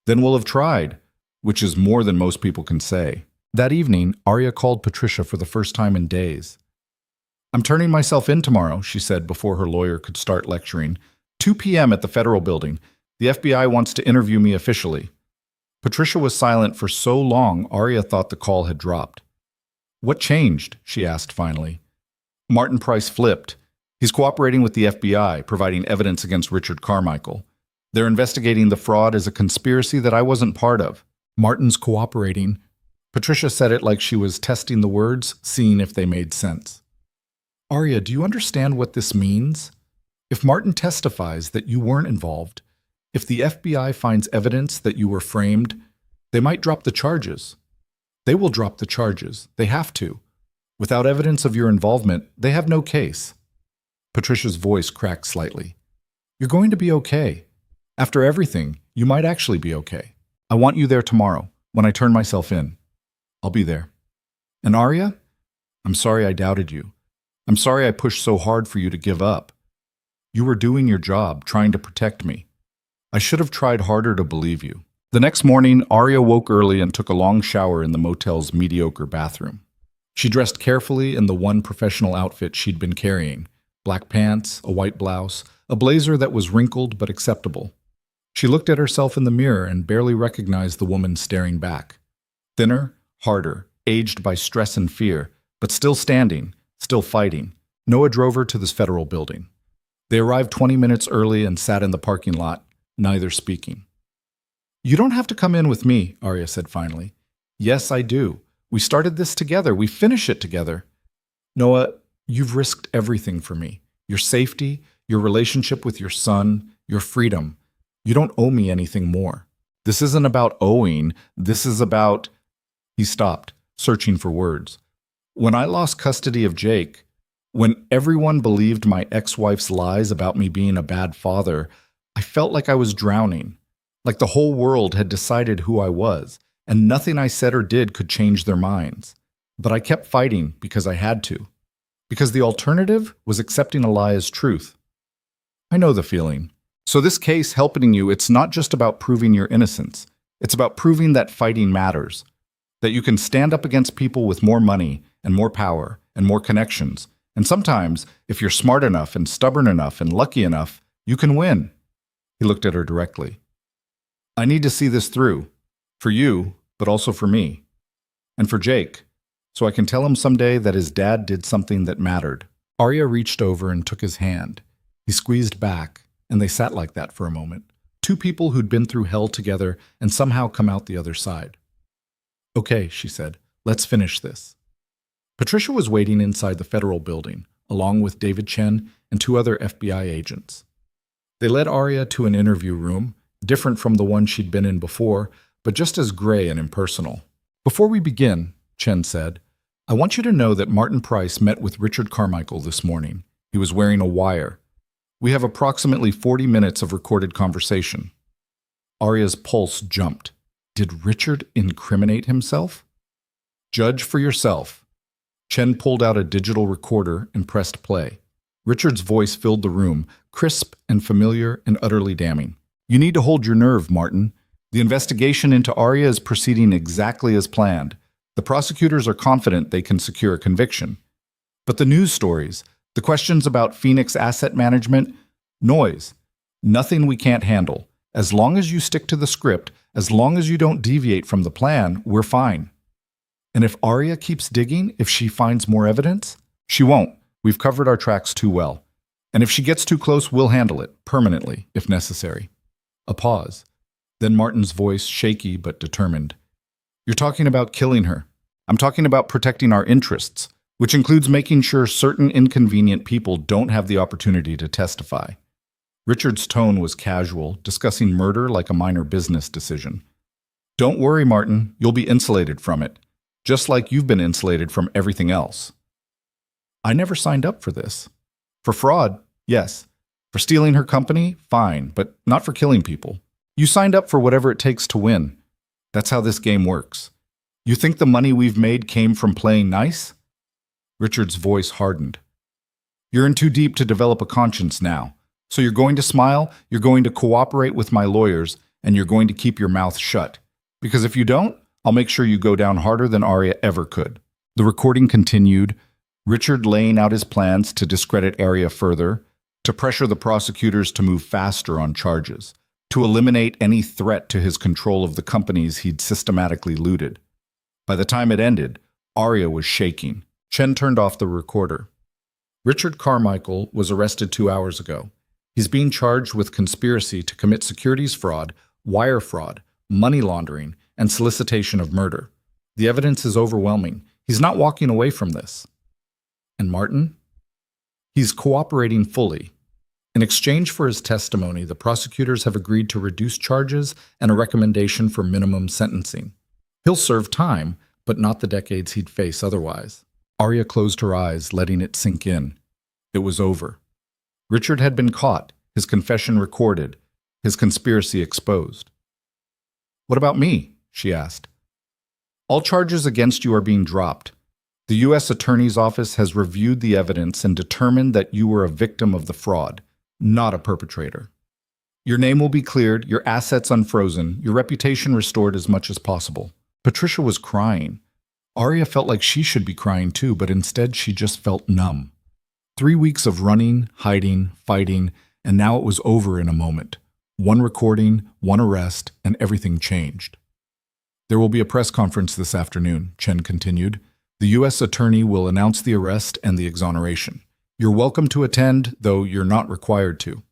Then we'll have tried, which is more than most people can say. That evening, Arya called Patricia for the first time in days. I'm turning myself in tomorrow, she said before her lawyer could start lecturing. 2 p.m. at the Federal Building. The FBI wants to interview me officially. Patricia was silent for so long, Arya thought the call had dropped. What changed? She asked finally. Martin Price flipped. He's cooperating with the FBI, providing evidence against Richard Carmichael. They're investigating the fraud as a conspiracy that I wasn't part of. Martin's cooperating. Patricia said it like she was testing the words, seeing if they made sense. Arya, do you understand what this means? If Martin testifies that you weren't involved, if the FBI finds evidence that you were framed, they might drop the charges. They will drop the charges. They have to. Without evidence of your involvement, they have no case. Patricia's voice cracked slightly. You're going to be okay. After everything, you might actually be okay. I want you there tomorrow, when I turn myself in. I'll be there. And Arya? I'm sorry I doubted you. I'm sorry I pushed so hard for you to give up. You were doing your job, trying to protect me. I should have tried harder to believe you. The next morning, Arya woke early and took a long shower in the motel's mediocre bathroom. She dressed carefully in the one professional outfit she'd been carrying: black pants, a white blouse, a blazer that was wrinkled but acceptable. She looked at herself in the mirror and barely recognized the woman staring back. Thinner, harder, aged by stress and fear, but still standing, still fighting. Noah drove her to this Federal Building. They arrived 20 minutes early and sat in the parking lot, neither speaking. You don't have to come in with me, Arya said finally. Yes, I do. We started this together. We finish it together. Noah, you've risked everything for me. Your safety, your relationship with your son, your freedom. You don't owe me anything more. This isn't about owing. This is about... He stopped, searching for words. When I lost custody of Jake, when everyone believed my ex-wife's lies about me being a bad father, I felt like I was drowning, like the whole world had decided who I was, and nothing I said or did could change their minds. But I kept fighting because I had to, because the alternative was accepting a lie as truth. I know the feeling. So this case helping you, it's not just about proving your innocence. It's about proving that fighting matters, that you can stand up against people with more money and more power and more connections. And sometimes, if you're smart enough and stubborn enough and lucky enough, you can win. He looked at her directly. I need to see this through, for you, but also for me. And for Jake, so I can tell him someday that his dad did something that mattered. Arya reached over and took his hand. He squeezed back, and they sat like that for a moment. Two people who'd been through hell together and somehow come out the other side. Okay, she said, let's finish this. Patricia was waiting inside the federal building, along with David Chen and two other FBI agents. They led Arya to an interview room, different from the one she'd been in before, but just as gray and impersonal. Before we begin, Chen said, I want you to know that Martin Price met with Richard Carmichael this morning. He was wearing a wire. We have approximately 40 minutes of recorded conversation. Arya's pulse jumped. Did Richard incriminate himself? Judge for yourself. Chen pulled out a digital recorder and pressed play. Richard's voice filled the room, crisp and familiar and utterly damning. You need to hold your nerve, Martin. The investigation into Arya is proceeding exactly as planned. The prosecutors are confident they can secure a conviction. But the news stories, the questions about Phoenix asset management, noise. Nothing we can't handle. As long as you stick to the script, as long as you don't deviate from the plan, we're fine. And if Arya keeps digging, if she finds more evidence, she won't. We've covered our tracks too well. And if she gets too close, we'll handle it, permanently, if necessary. A pause. Then Martin's voice, shaky but determined. You're talking about killing her. I'm talking about protecting our interests, which includes making sure certain inconvenient people don't have the opportunity to testify. Richard's tone was casual, discussing murder like a minor business decision. Don't worry, Martin, you'll be insulated from it, just like you've been insulated from everything else. I never signed up for this. For fraud, yes. For stealing her company, fine, but not for killing people. You signed up for whatever it takes to win. That's how this game works. You think the money we've made came from playing nice? Richard's voice hardened. You're in too deep to develop a conscience now. So you're going to smile, you're going to cooperate with my lawyers, and you're going to keep your mouth shut. Because if you don't, I'll make sure you go down harder than Arya ever could. The recording continued, Richard laying out his plans to discredit Arya further, to pressure the prosecutors to move faster on charges, to eliminate any threat to his control of the companies he'd systematically looted. By the time it ended, Arya was shaking. Chen turned off the recorder. Richard Carmichael was arrested 2 hours ago. He's being charged with conspiracy to commit securities fraud, wire fraud, money laundering, and solicitation of murder. The evidence is overwhelming. He's not walking away from this. And Martin? He's cooperating fully. In exchange for his testimony, the prosecutors have agreed to reduce charges and a recommendation for minimum sentencing. He'll serve time, but not the decades he'd face otherwise. Arya closed her eyes, letting it sink in. It was over. Richard had been caught, his confession recorded, his conspiracy exposed. What about me? She asked. All charges against you are being dropped. The U.S. Attorney's Office has reviewed the evidence and determined that you were a victim of the fraud, not a perpetrator. Your name will be cleared, your assets unfrozen, your reputation restored as much as possible. Patricia was crying. Arya felt like she should be crying too, but instead she just felt numb. 3 weeks of running, hiding, fighting, and now it was over in a moment. One recording, one arrest, and everything changed. There will be a press conference this afternoon, Chen continued. The U.S. Attorney will announce the arrest and the exoneration. You're welcome to attend, though you're not required to.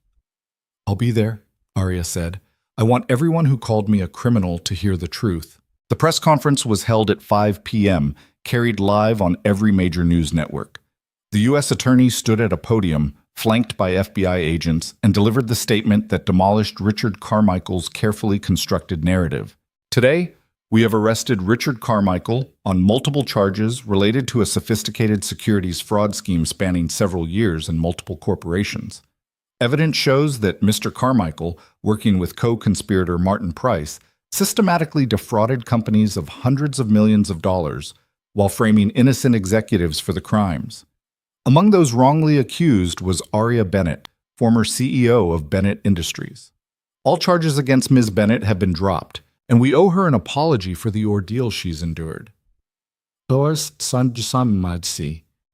I'll be there, Arya said. I want everyone who called me a criminal to hear the truth. The press conference was held at 5 p.m., carried live on every major news network. The U.S. attorney stood at a podium, flanked by FBI agents, and delivered the statement that demolished Richard Carmichael's carefully constructed narrative. Today, we have arrested Richard Carmichael on multiple charges related to a sophisticated securities fraud scheme spanning several years and multiple corporations. Evidence shows that Mr. Carmichael, working with co-conspirator Martin Price, systematically defrauded companies of hundreds of millions of dollars while framing innocent executives for the crimes. Among those wrongly accused was Aria Bennett, former CEO of Bennett Industries. All charges against Ms. Bennett have been dropped, and we owe her an apology for the ordeal she's endured. The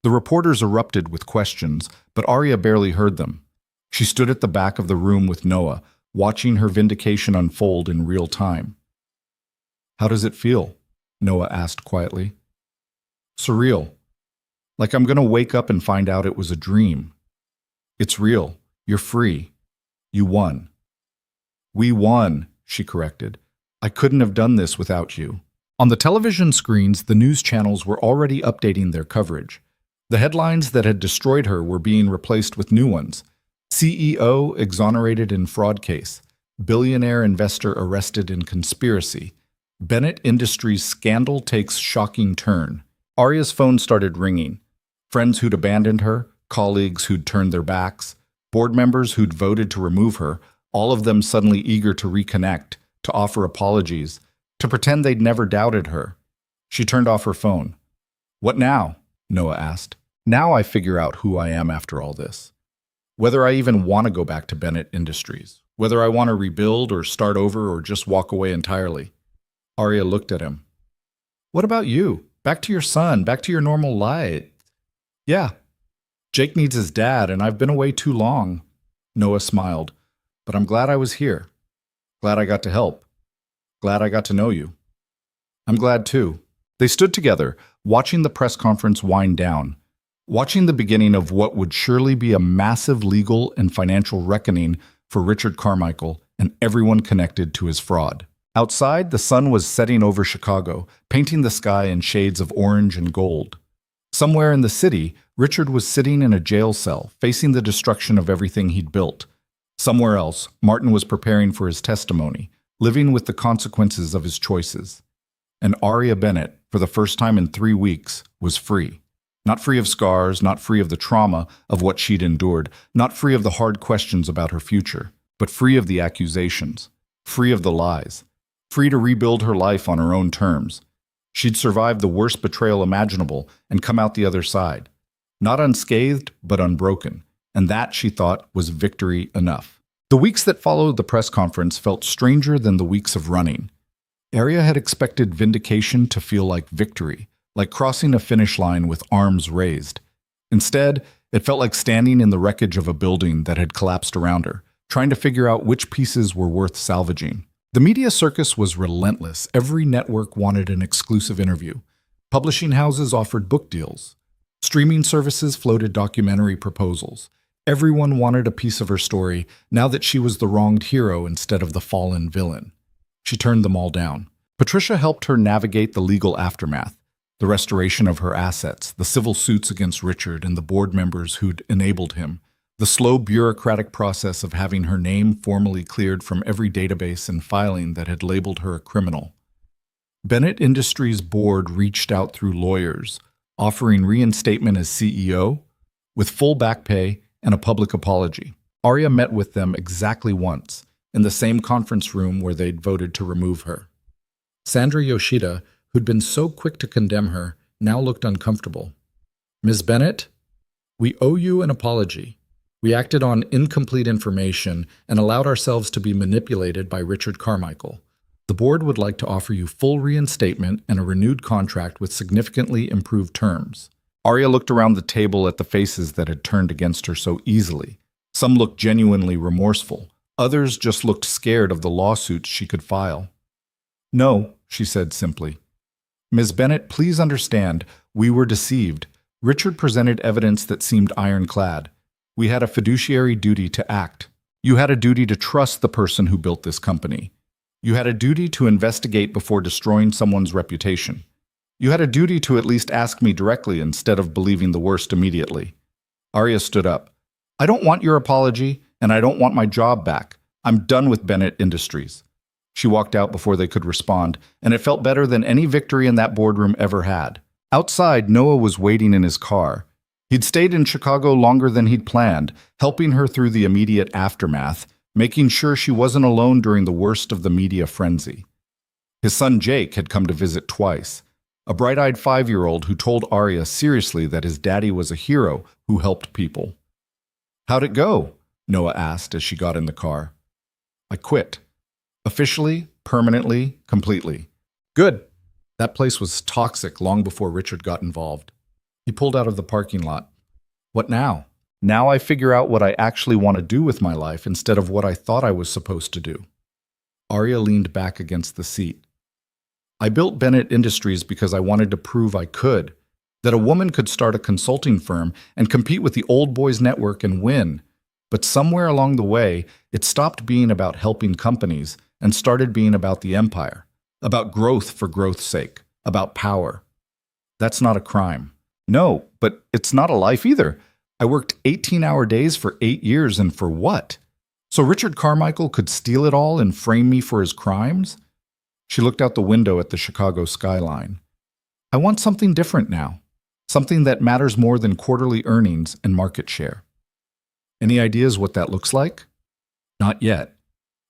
reporters erupted with questions, but Aria barely heard them. She stood at the back of the room with Noah, watching her vindication unfold in real time. "How does it feel?" Noah asked quietly. "Surreal. Like I'm going to wake up and find out it was a dream. It's real. You're free. You won." "We won," she corrected. "I couldn't have done this without you." On the television screens, the news channels were already updating their coverage. The headlines that had destroyed her were being replaced with new ones. CEO exonerated in fraud case. Billionaire investor arrested in conspiracy. Bennett Industries scandal takes shocking turn. Aria's phone started ringing. Friends who'd abandoned her, colleagues who'd turned their backs, board members who'd voted to remove her, all of them suddenly eager to reconnect, to offer apologies, to pretend they'd never doubted her. She turned off her phone. "What now?" Noah asked. "Now I figure out who I am after all this. Whether I even want to go back to Bennett Industries, whether I want to rebuild or start over or just walk away entirely." Aria looked at him. "What about you? Back to your son, back to your normal life." "Yeah. Jake needs his dad, and I've been away too long." Noah smiled. "But I'm glad I was here. Glad I got to help. Glad I got to know you." "I'm glad too." They stood together, watching the press conference wind down, watching the beginning of what would surely be a massive legal and financial reckoning for Richard Carmichael and everyone connected to his fraud. Outside, the sun was setting over Chicago, painting the sky in shades of orange and gold. Somewhere in the city, Richard was sitting in a jail cell, facing the destruction of everything he'd built. Somewhere else, Martin was preparing for his testimony, living with the consequences of his choices. And Aria Bennett, for the first time in 3 weeks, was free. Not free of scars, not free of the trauma of what she'd endured, not free of the hard questions about her future, but free of the accusations, free of the lies, free to rebuild her life on her own terms. She'd survived the worst betrayal imaginable and come out the other side. Not unscathed, but unbroken. And that, she thought, was victory enough. The weeks that followed the press conference felt stranger than the weeks of running. Aria had expected vindication to feel like victory, like crossing a finish line with arms raised. Instead, it felt like standing in the wreckage of a building that had collapsed around her, trying to figure out which pieces were worth salvaging. The media circus was relentless. Every network wanted an exclusive interview. Publishing houses offered book deals. Streaming services floated documentary proposals. Everyone wanted a piece of her story now that she was the wronged hero instead of the fallen villain. She turned them all down. Patricia helped her navigate the legal aftermath, the restoration of her assets, the civil suits against Richard and the board members who'd enabled him, the slow bureaucratic process of having her name formally cleared from every database and filing that had labeled her a criminal. Bennett Industries' board reached out through lawyers, offering reinstatement as CEO, with full back pay and a public apology. Aria met with them exactly once, in the same conference room where they'd voted to remove her. Sandra Yoshida, who'd been so quick to condemn her, now looked uncomfortable. "Ms. Bennett, we owe you an apology. We acted on incomplete information and allowed ourselves to be manipulated by Richard Carmichael. The board would like to offer you full reinstatement and a renewed contract with significantly improved terms." Aria looked around the table at the faces that had turned against her so easily. Some looked genuinely remorseful. Others just looked scared of the lawsuits she could file. "No," she said simply. "Ms. Bennett, please understand, we were deceived. Richard presented evidence that seemed ironclad. We had a fiduciary duty to act. You had a duty to trust the person who built this company. You had a duty to investigate before destroying someone's reputation. You had a duty to at least ask me directly instead of believing the worst immediately. Arya stood up. I don't want your apology, and I don't want my job back. I'm done with Bennett Industries. She walked out before they could respond, and it felt better than any victory in that boardroom ever had. Outside, Noah was waiting in his car. He'd stayed in Chicago longer than he'd planned, helping her through the immediate aftermath, making sure she wasn't alone during the worst of the media frenzy. His son Jake had come to visit twice, a bright-eyed 5-year-old who told Arya seriously that his daddy was a hero who helped people. How'd it go? Noah asked as she got in the car. I quit. Officially, permanently, completely. Good. That place was toxic long before Richard got involved. He pulled out of the parking lot. What now? Now I figure out what I actually want to do with my life instead of what I thought I was supposed to do. Arya leaned back against the seat. I built Bennett Industries because I wanted to prove I could, that a woman could start a consulting firm and compete with the old boys network and win. But somewhere along the way, it stopped being about helping companies and started being about the empire, about growth for growth's sake, about power. That's not a crime. No, but it's not a life either. I worked 18-hour days for 8 years, and for what? So Richard Carmichael could steal it all and frame me for his crimes? She looked out the window at the Chicago skyline. I want something different now, something that matters more than quarterly earnings and market share. Any ideas what that looks like? Not yet,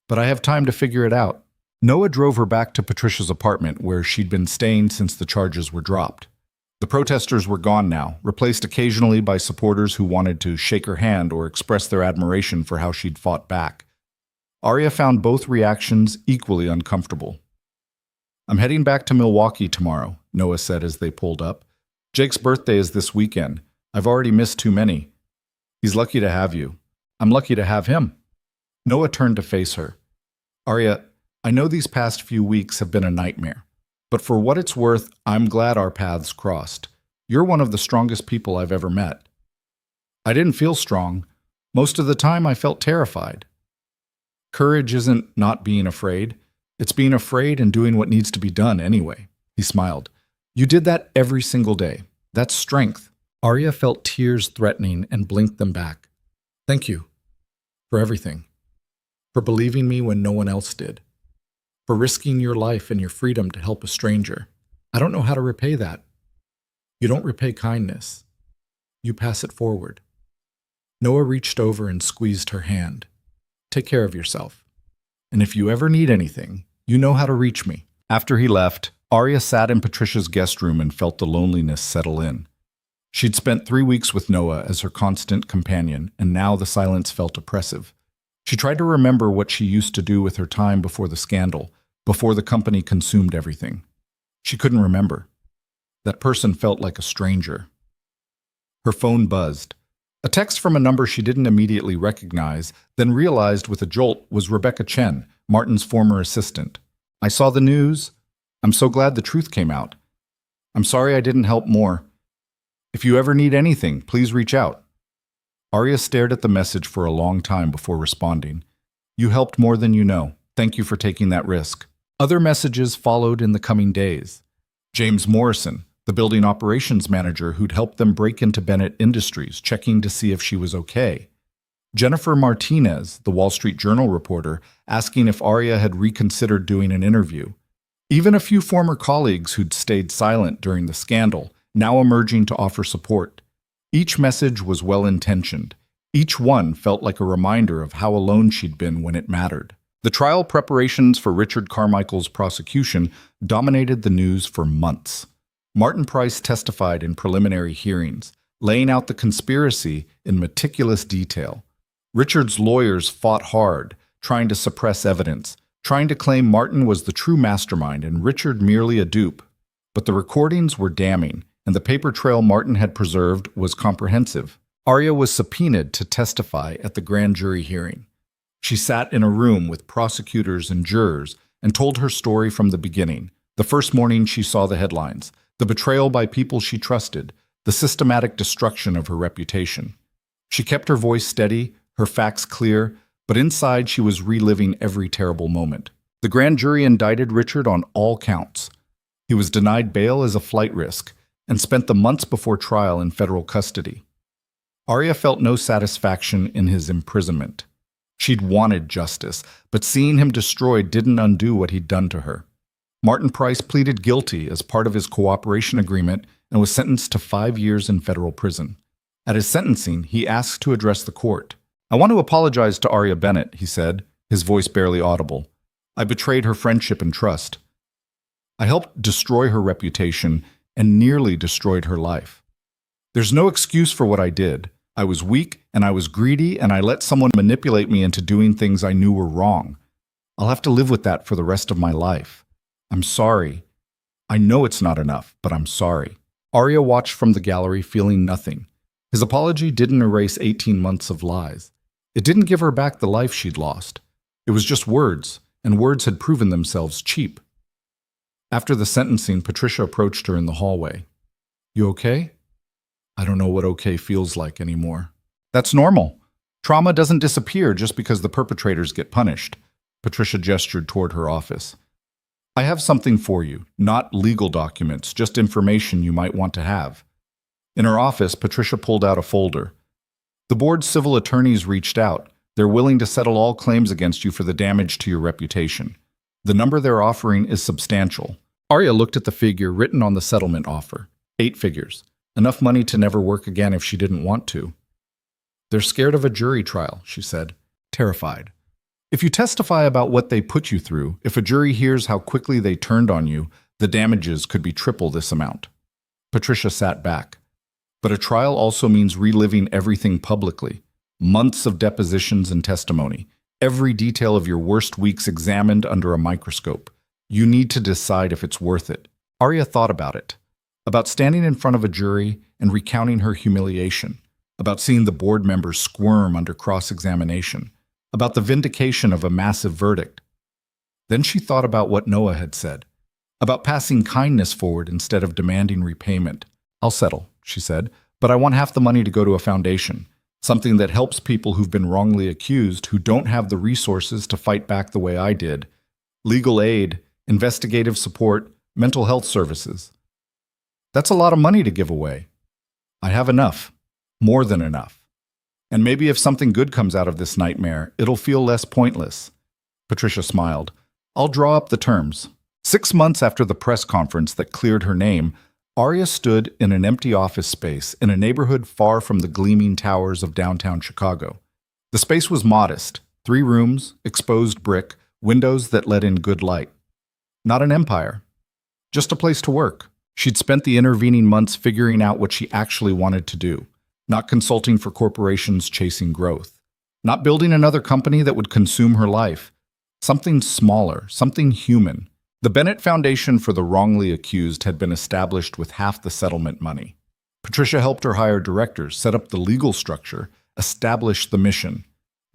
but I have time to figure it out. Noah drove her back to Patricia's apartment where she'd been staying since the charges were dropped. The protesters were gone now, replaced occasionally by supporters who wanted to shake her hand or express their admiration for how she'd fought back. Arya found both reactions equally uncomfortable. I'm heading back to Milwaukee tomorrow, Noah said as they pulled up. Jake's birthday is this weekend. I've already missed too many. He's lucky to have you. I'm lucky to have him. Noah turned to face her. Arya, I know these past few weeks have been a nightmare. But for what it's worth, I'm glad our paths crossed. You're one of the strongest people I've ever met. I didn't feel strong. Most of the time, I felt terrified. Courage isn't not being afraid. It's being afraid and doing what needs to be done anyway. He smiled. You did that every single day. That's strength. Arya felt tears threatening and blinked them back. Thank you. For everything. For believing me when no one else did. For risking your life and your freedom to help a stranger. I don't know how to repay that. You don't repay kindness. You pass it forward. Noah reached over and squeezed her hand. Take care of yourself. And if you ever need anything, you know how to reach me. After he left, Arya sat in Patricia's guest room and felt the loneliness settle in. She'd spent 3 weeks with Noah as her constant companion, and now the silence felt oppressive. She tried to remember what she used to do with her time before the scandal, before the company consumed everything. She couldn't remember. That person felt like a stranger. Her phone buzzed. A text from a number she didn't immediately recognize, then realized with a jolt was Rebecca Chen, Martin's former assistant. I saw the news. I'm so glad the truth came out. I'm sorry I didn't help more. If you ever need anything, please reach out. Arya stared at the message for a long time before responding. You helped more than you know. Thank you for taking that risk. Other messages followed in the coming days. James Morrison, the building operations manager who'd helped them break into Bennett Industries, checking to see if she was okay. Jennifer Martinez, the Wall Street Journal reporter, asking if Arya had reconsidered doing an interview. Even a few former colleagues who'd stayed silent during the scandal, now emerging to offer support. Each message was well-intentioned. Each one felt like a reminder of how alone she'd been when it mattered. The trial preparations for Richard Carmichael's prosecution dominated the news for months. Martin Price testified in preliminary hearings, laying out the conspiracy in meticulous detail. Richard's lawyers fought hard, trying to suppress evidence, trying to claim Martin was the true mastermind and Richard merely a dupe. But the recordings were damning, and the paper trail Martin had preserved was comprehensive. Arya was subpoenaed to testify at the grand jury hearing. She sat in a room with prosecutors and jurors and told her story from the beginning, the first morning she saw the headlines, the betrayal by people she trusted, the systematic destruction of her reputation. She kept her voice steady, her facts clear, but inside she was reliving every terrible moment. The grand jury indicted Richard on all counts. He was denied bail as a flight risk and spent the months before trial in federal custody. Arya felt no satisfaction in his imprisonment. She'd wanted justice, but seeing him destroyed didn't undo what he'd done to her. Martin Price pleaded guilty as part of his cooperation agreement and was sentenced to 5 years in federal prison. At his sentencing, he asked to address the court. "I want to apologize to Arya Bennett," he said, his voice barely audible. "I betrayed her friendship and trust. I helped destroy her reputation and nearly destroyed her life. There's no excuse for what I did. I was weak and I was greedy and I let someone manipulate me into doing things I knew were wrong. I'll have to live with that for the rest of my life. I'm sorry. I know it's not enough, but I'm sorry." Arya watched from the gallery, feeling nothing. His apology didn't erase 18 months of lies. It didn't give her back the life she'd lost. It was just words, and words had proven themselves cheap. After the sentencing, Patricia approached her in the hallway. "You okay?" "I don't know what okay feels like anymore." "That's normal. Trauma doesn't disappear just because the perpetrators get punished." Patricia gestured toward her office. "I have something for you, not legal documents, just information you might want to have." In her office, Patricia pulled out a folder. "The board's civil attorneys reached out. They're willing to settle all claims against you for the damage to your reputation. The number they're offering is substantial." Arya looked at the figure written on the settlement offer. 8 figures. Enough money to never work again if she didn't want to. "They're scared of a jury trial," she said, terrified. "If you testify about what they put you through, if a jury hears how quickly they turned on you, the damages could be triple this amount." Patricia sat back. "But a trial also means reliving everything publicly. Months of depositions and testimony. Every detail of your worst weeks examined under a microscope. You need to decide if it's worth it." Arya thought about it. About standing in front of a jury and recounting her humiliation. About seeing the board members squirm under cross-examination. About the vindication of a massive verdict. Then she thought about what Noah had said. About passing kindness forward instead of demanding repayment. "I'll settle," she said, "but I want half the money to go to a foundation. Something that helps people who've been wrongly accused who don't have the resources to fight back the way I did. Legal aid, investigative support, mental health services. That's a lot of money to give away. I have enough. More than enough. And maybe if something good comes out of this nightmare, it'll feel less pointless." Patricia smiled. "I'll draw up the terms." 6 months after the press conference that cleared her name, Arya stood in an empty office space in a neighborhood far from the gleaming towers of downtown Chicago. The space was modest. 3 rooms, exposed brick, windows that let in good light. Not an empire. Just a place to work. She'd spent the intervening months figuring out what she actually wanted to do. Not consulting for corporations chasing growth. Not building another company that would consume her life. Something smaller, something human. The Bennett Foundation for the Wrongly Accused had been established with half the settlement money. Patricia helped her hire directors, set up the legal structure, establish the mission.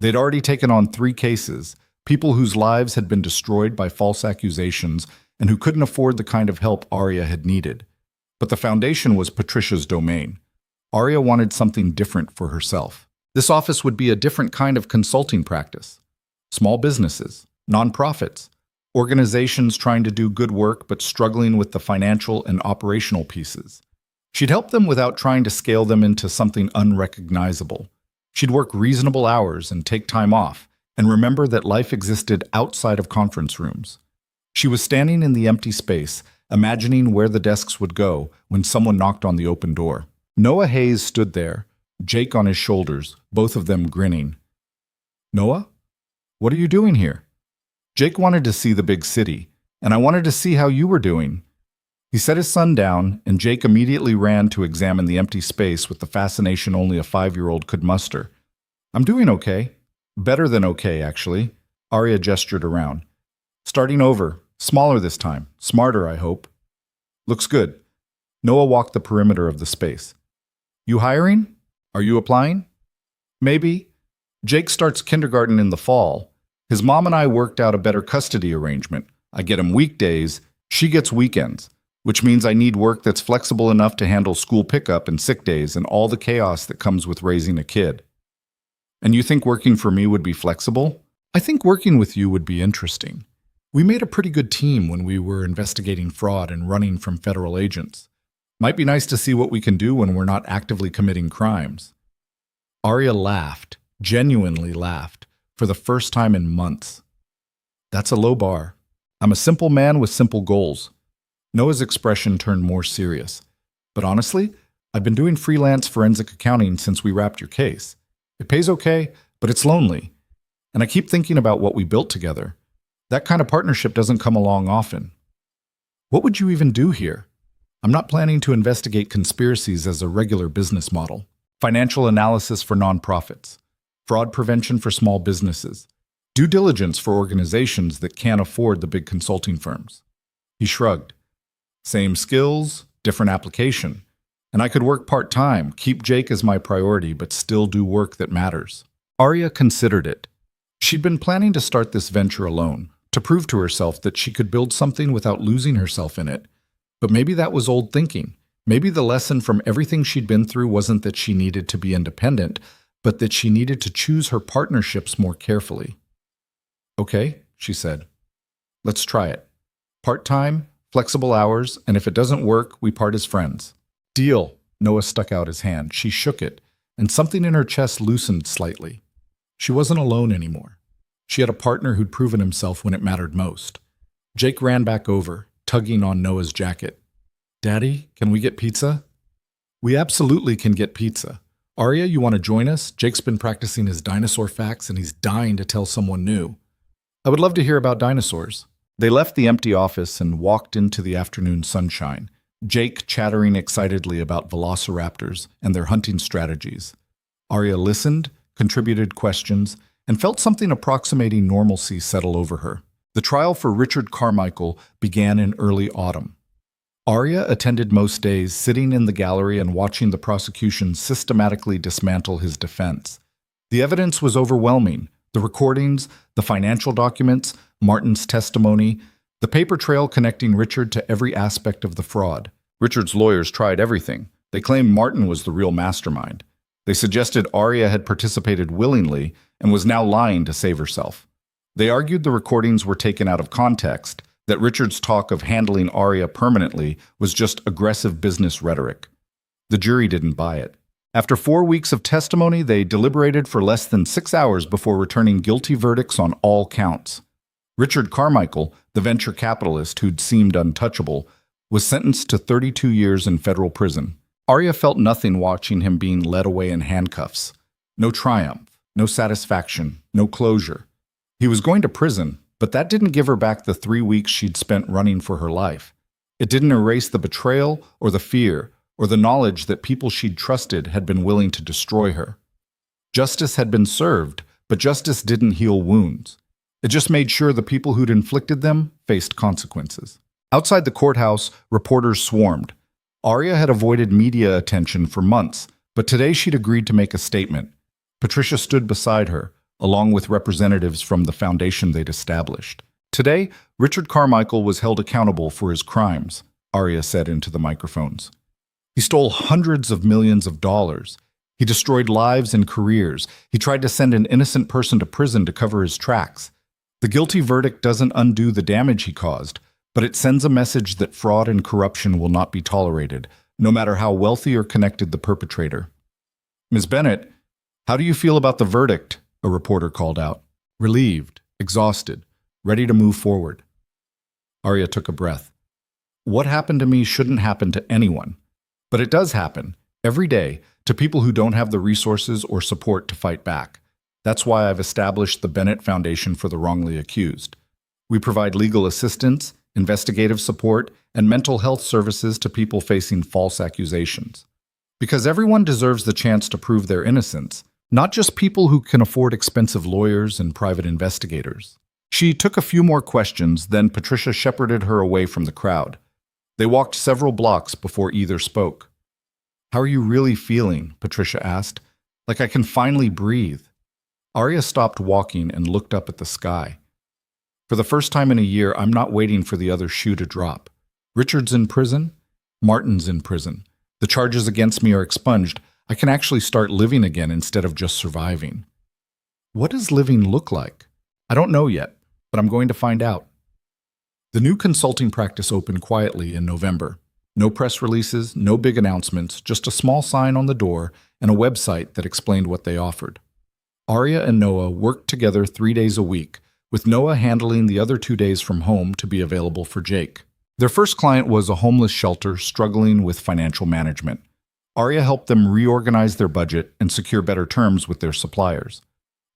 They'd already taken on 3 cases, people whose lives had been destroyed by false accusations and who couldn't afford the kind of help Arya had needed. But the foundation was Patricia's domain. Arya wanted something different for herself. This office would be a different kind of consulting practice. Small businesses, nonprofits, organizations trying to do good work but struggling with the financial and operational pieces. She'd help them without trying to scale them into something unrecognizable. She'd work reasonable hours and take time off, and remember that life existed outside of conference rooms. She was standing in the empty space, imagining where the desks would go when someone knocked on the open door. Noah Hayes stood there, Jake on his shoulders, both of them grinning. "Noah? What are you doing here?" "Jake wanted to see the big city, and I wanted to see how you were doing." He set his son down, and Jake immediately ran to examine the empty space with the fascination only a 5-year-old could muster. "I'm doing okay. Better than okay, actually." Arya gestured around. "Starting over. Smaller this time. Smarter, I hope." "Looks good." Noah walked the perimeter of the space. "You hiring? Are you applying?" "Maybe. Jake starts kindergarten in the fall. His mom and I worked out a better custody arrangement. I get him weekdays, she gets weekends, which means I need work that's flexible enough to handle school pickup and sick days and all the chaos that comes with raising a kid." "And you think working for me would be flexible?" "I think working with you would be interesting. We made a pretty good team when we were investigating fraud and running from federal agents. Might be nice to see what we can do when we're not actively committing crimes." Arya laughed, genuinely laughed, for the first time in months. "That's a low bar. I'm a simple man with simple goals." Noah's expression turned more serious. "But honestly, I've been doing freelance forensic accounting since we wrapped your case. It pays okay, but it's lonely. And I keep thinking about what we built together. That kind of partnership doesn't come along often." "What would you even do here?" "I'm not planning to investigate conspiracies as a regular business model. Financial analysis for nonprofits, fraud prevention for small businesses, due diligence for organizations that can't afford the big consulting firms." He shrugged. "Same skills, different application. And I could work part-time, keep Jake as my priority, but still do work that matters." Arya considered it. She'd been planning to start this venture alone, to prove to herself that she could build something without losing herself in it. But maybe that was old thinking. Maybe the lesson from everything she'd been through wasn't that she needed to be independent, but that she needed to choose her partnerships more carefully. "Okay," she said. "Let's try it. Part-time, flexible hours, and if it doesn't work, we part as friends." "Deal." Noah stuck out his hand. She shook it, and something in her chest loosened slightly. She wasn't alone anymore. She had a partner who'd proven himself when it mattered most. Jake ran back over, tugging on Noah's jacket. "Daddy, can we get pizza?" "We absolutely can get pizza. Arya, you want to join us? Jake's been practicing his dinosaur facts and he's dying to tell someone new." "I would love to hear about dinosaurs." They left the empty office and walked into the afternoon sunshine, Jake chattering excitedly about velociraptors and their hunting strategies. Arya listened, contributed questions, and felt something approximating normalcy settle over her. The trial for Richard Carmichael began in early autumn. Arya attended most days, sitting in the gallery and watching the prosecution systematically dismantle his defense. The evidence was overwhelming. The recordings, the financial documents, Martin's testimony, the paper trail connecting Richard to every aspect of the fraud. Richard's lawyers tried everything. They claimed Martin was the real mastermind. They suggested Arya had participated willingly and was now lying to save herself. They argued the recordings were taken out of context, that Richard's talk of handling Arya permanently was just aggressive business rhetoric. The jury didn't buy it. After 4 weeks of testimony, they deliberated for less than 6 hours before returning guilty verdicts on all counts. Richard Carmichael, the venture capitalist who'd seemed untouchable, was sentenced to 32 years in federal prison. Arya felt nothing watching him being led away in handcuffs. No triumph, no satisfaction, no closure. He was going to prison, but that didn't give her back the 3 weeks she'd spent running for her life. It didn't erase the betrayal or the fear or the knowledge that people she'd trusted had been willing to destroy her. Justice had been served, but justice didn't heal wounds. It just made sure the people who'd inflicted them faced consequences. Outside the courthouse, reporters swarmed. Arya had avoided media attention for months, but today she'd agreed to make a statement. Patricia stood beside her, along with representatives from the foundation they'd established. Today, Richard Carmichael was held accountable for his crimes, Arya said into the microphones. He stole hundreds of millions of dollars. He destroyed lives and careers. He tried to send an innocent person to prison to cover his tracks. The guilty verdict doesn't undo the damage he caused, but it sends a message that fraud and corruption will not be tolerated, no matter how wealthy or connected the perpetrator. "Ms. Bennett, how do you feel about the verdict?" a reporter called out. Relieved, exhausted, ready to move forward. Arya took a breath. "What happened to me shouldn't happen to anyone. But it does happen, every day, to people who don't have the resources or support to fight back. That's why I've established the Bennett Foundation for the Wrongly Accused. We provide legal assistance, investigative support, and mental health services to people facing false accusations. Because everyone deserves the chance to prove their innocence, not just people who can afford expensive lawyers and private investigators." She took a few more questions, then Patricia shepherded her away from the crowd. They walked several blocks before either spoke. "How are you really feeling?" Patricia asked. "Like I can finally breathe." Arya stopped walking and looked up at the sky. "For the first time in a year, I'm not waiting for the other shoe to drop. Richard's in prison. Martin's in prison. The charges against me are expunged. I can actually start living again instead of just surviving." "What does living look like?" "I don't know yet, but I'm going to find out." The new consulting practice opened quietly in November. No press releases, no big announcements, just a small sign on the door and a website that explained what they offered. Arya and Noah worked together 3 days a week, with Noah handling the other 2 days from home to be available for Jake. Their first client was a homeless shelter struggling with financial management. Arya helped them reorganize their budget and secure better terms with their suppliers.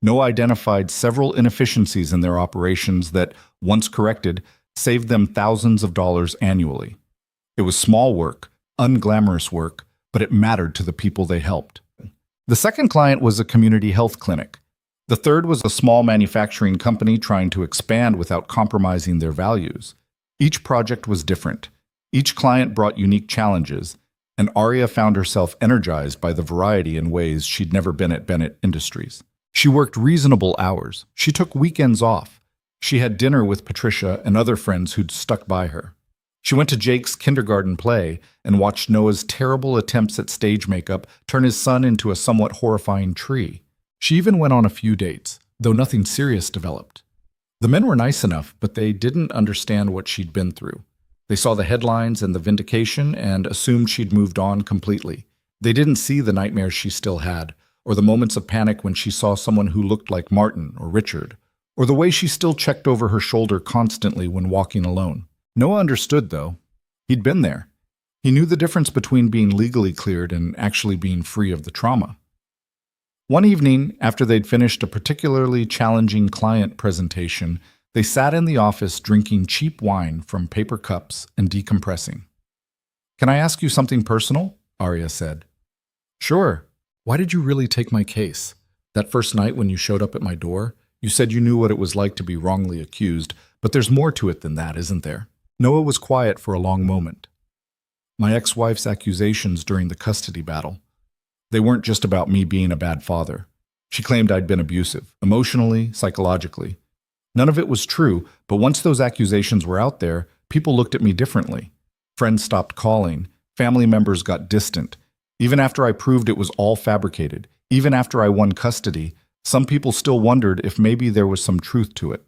Noah identified several inefficiencies in their operations that, once corrected, saved them thousands of dollars annually. It was small work, unglamorous work, but it mattered to the people they helped. The second client was a community health clinic. The third was a small manufacturing company trying to expand without compromising their values. Each project was different. Each client brought unique challenges, and Arya found herself energized by the variety in ways she'd never been at Bennett Industries. She worked reasonable hours. She took weekends off. She had dinner with Patricia and other friends who'd stuck by her. She went to Jake's kindergarten play and watched Noah's terrible attempts at stage makeup turn his son into a somewhat horrifying tree. She even went on a few dates, though nothing serious developed. The men were nice enough, but they didn't understand what she'd been through. They saw the headlines and the vindication and assumed she'd moved on completely. They didn't see the nightmares she still had, or the moments of panic when she saw someone who looked like Martin or Richard, or the way she still checked over her shoulder constantly when walking alone. Noah understood, though. He'd been there. He knew the difference between being legally cleared and actually being free of the trauma. One evening, after they'd finished a particularly challenging client presentation, they sat in the office drinking cheap wine from paper cups and decompressing. "Can I ask you something personal?" Arya said. "Sure. Why did you really take my case? That first night when you showed up at my door, you said you knew what it was like to be wrongly accused, but there's more to it than that, isn't there?" Noah was quiet for a long moment. "My ex-wife's accusations during the custody battle. They weren't just about me being a bad father. She claimed I'd been abusive, emotionally, psychologically. None of it was true, but once those accusations were out there, people looked at me differently. Friends stopped calling, family members got distant. Even after I proved it was all fabricated, even after I won custody, some people still wondered if maybe there was some truth to it.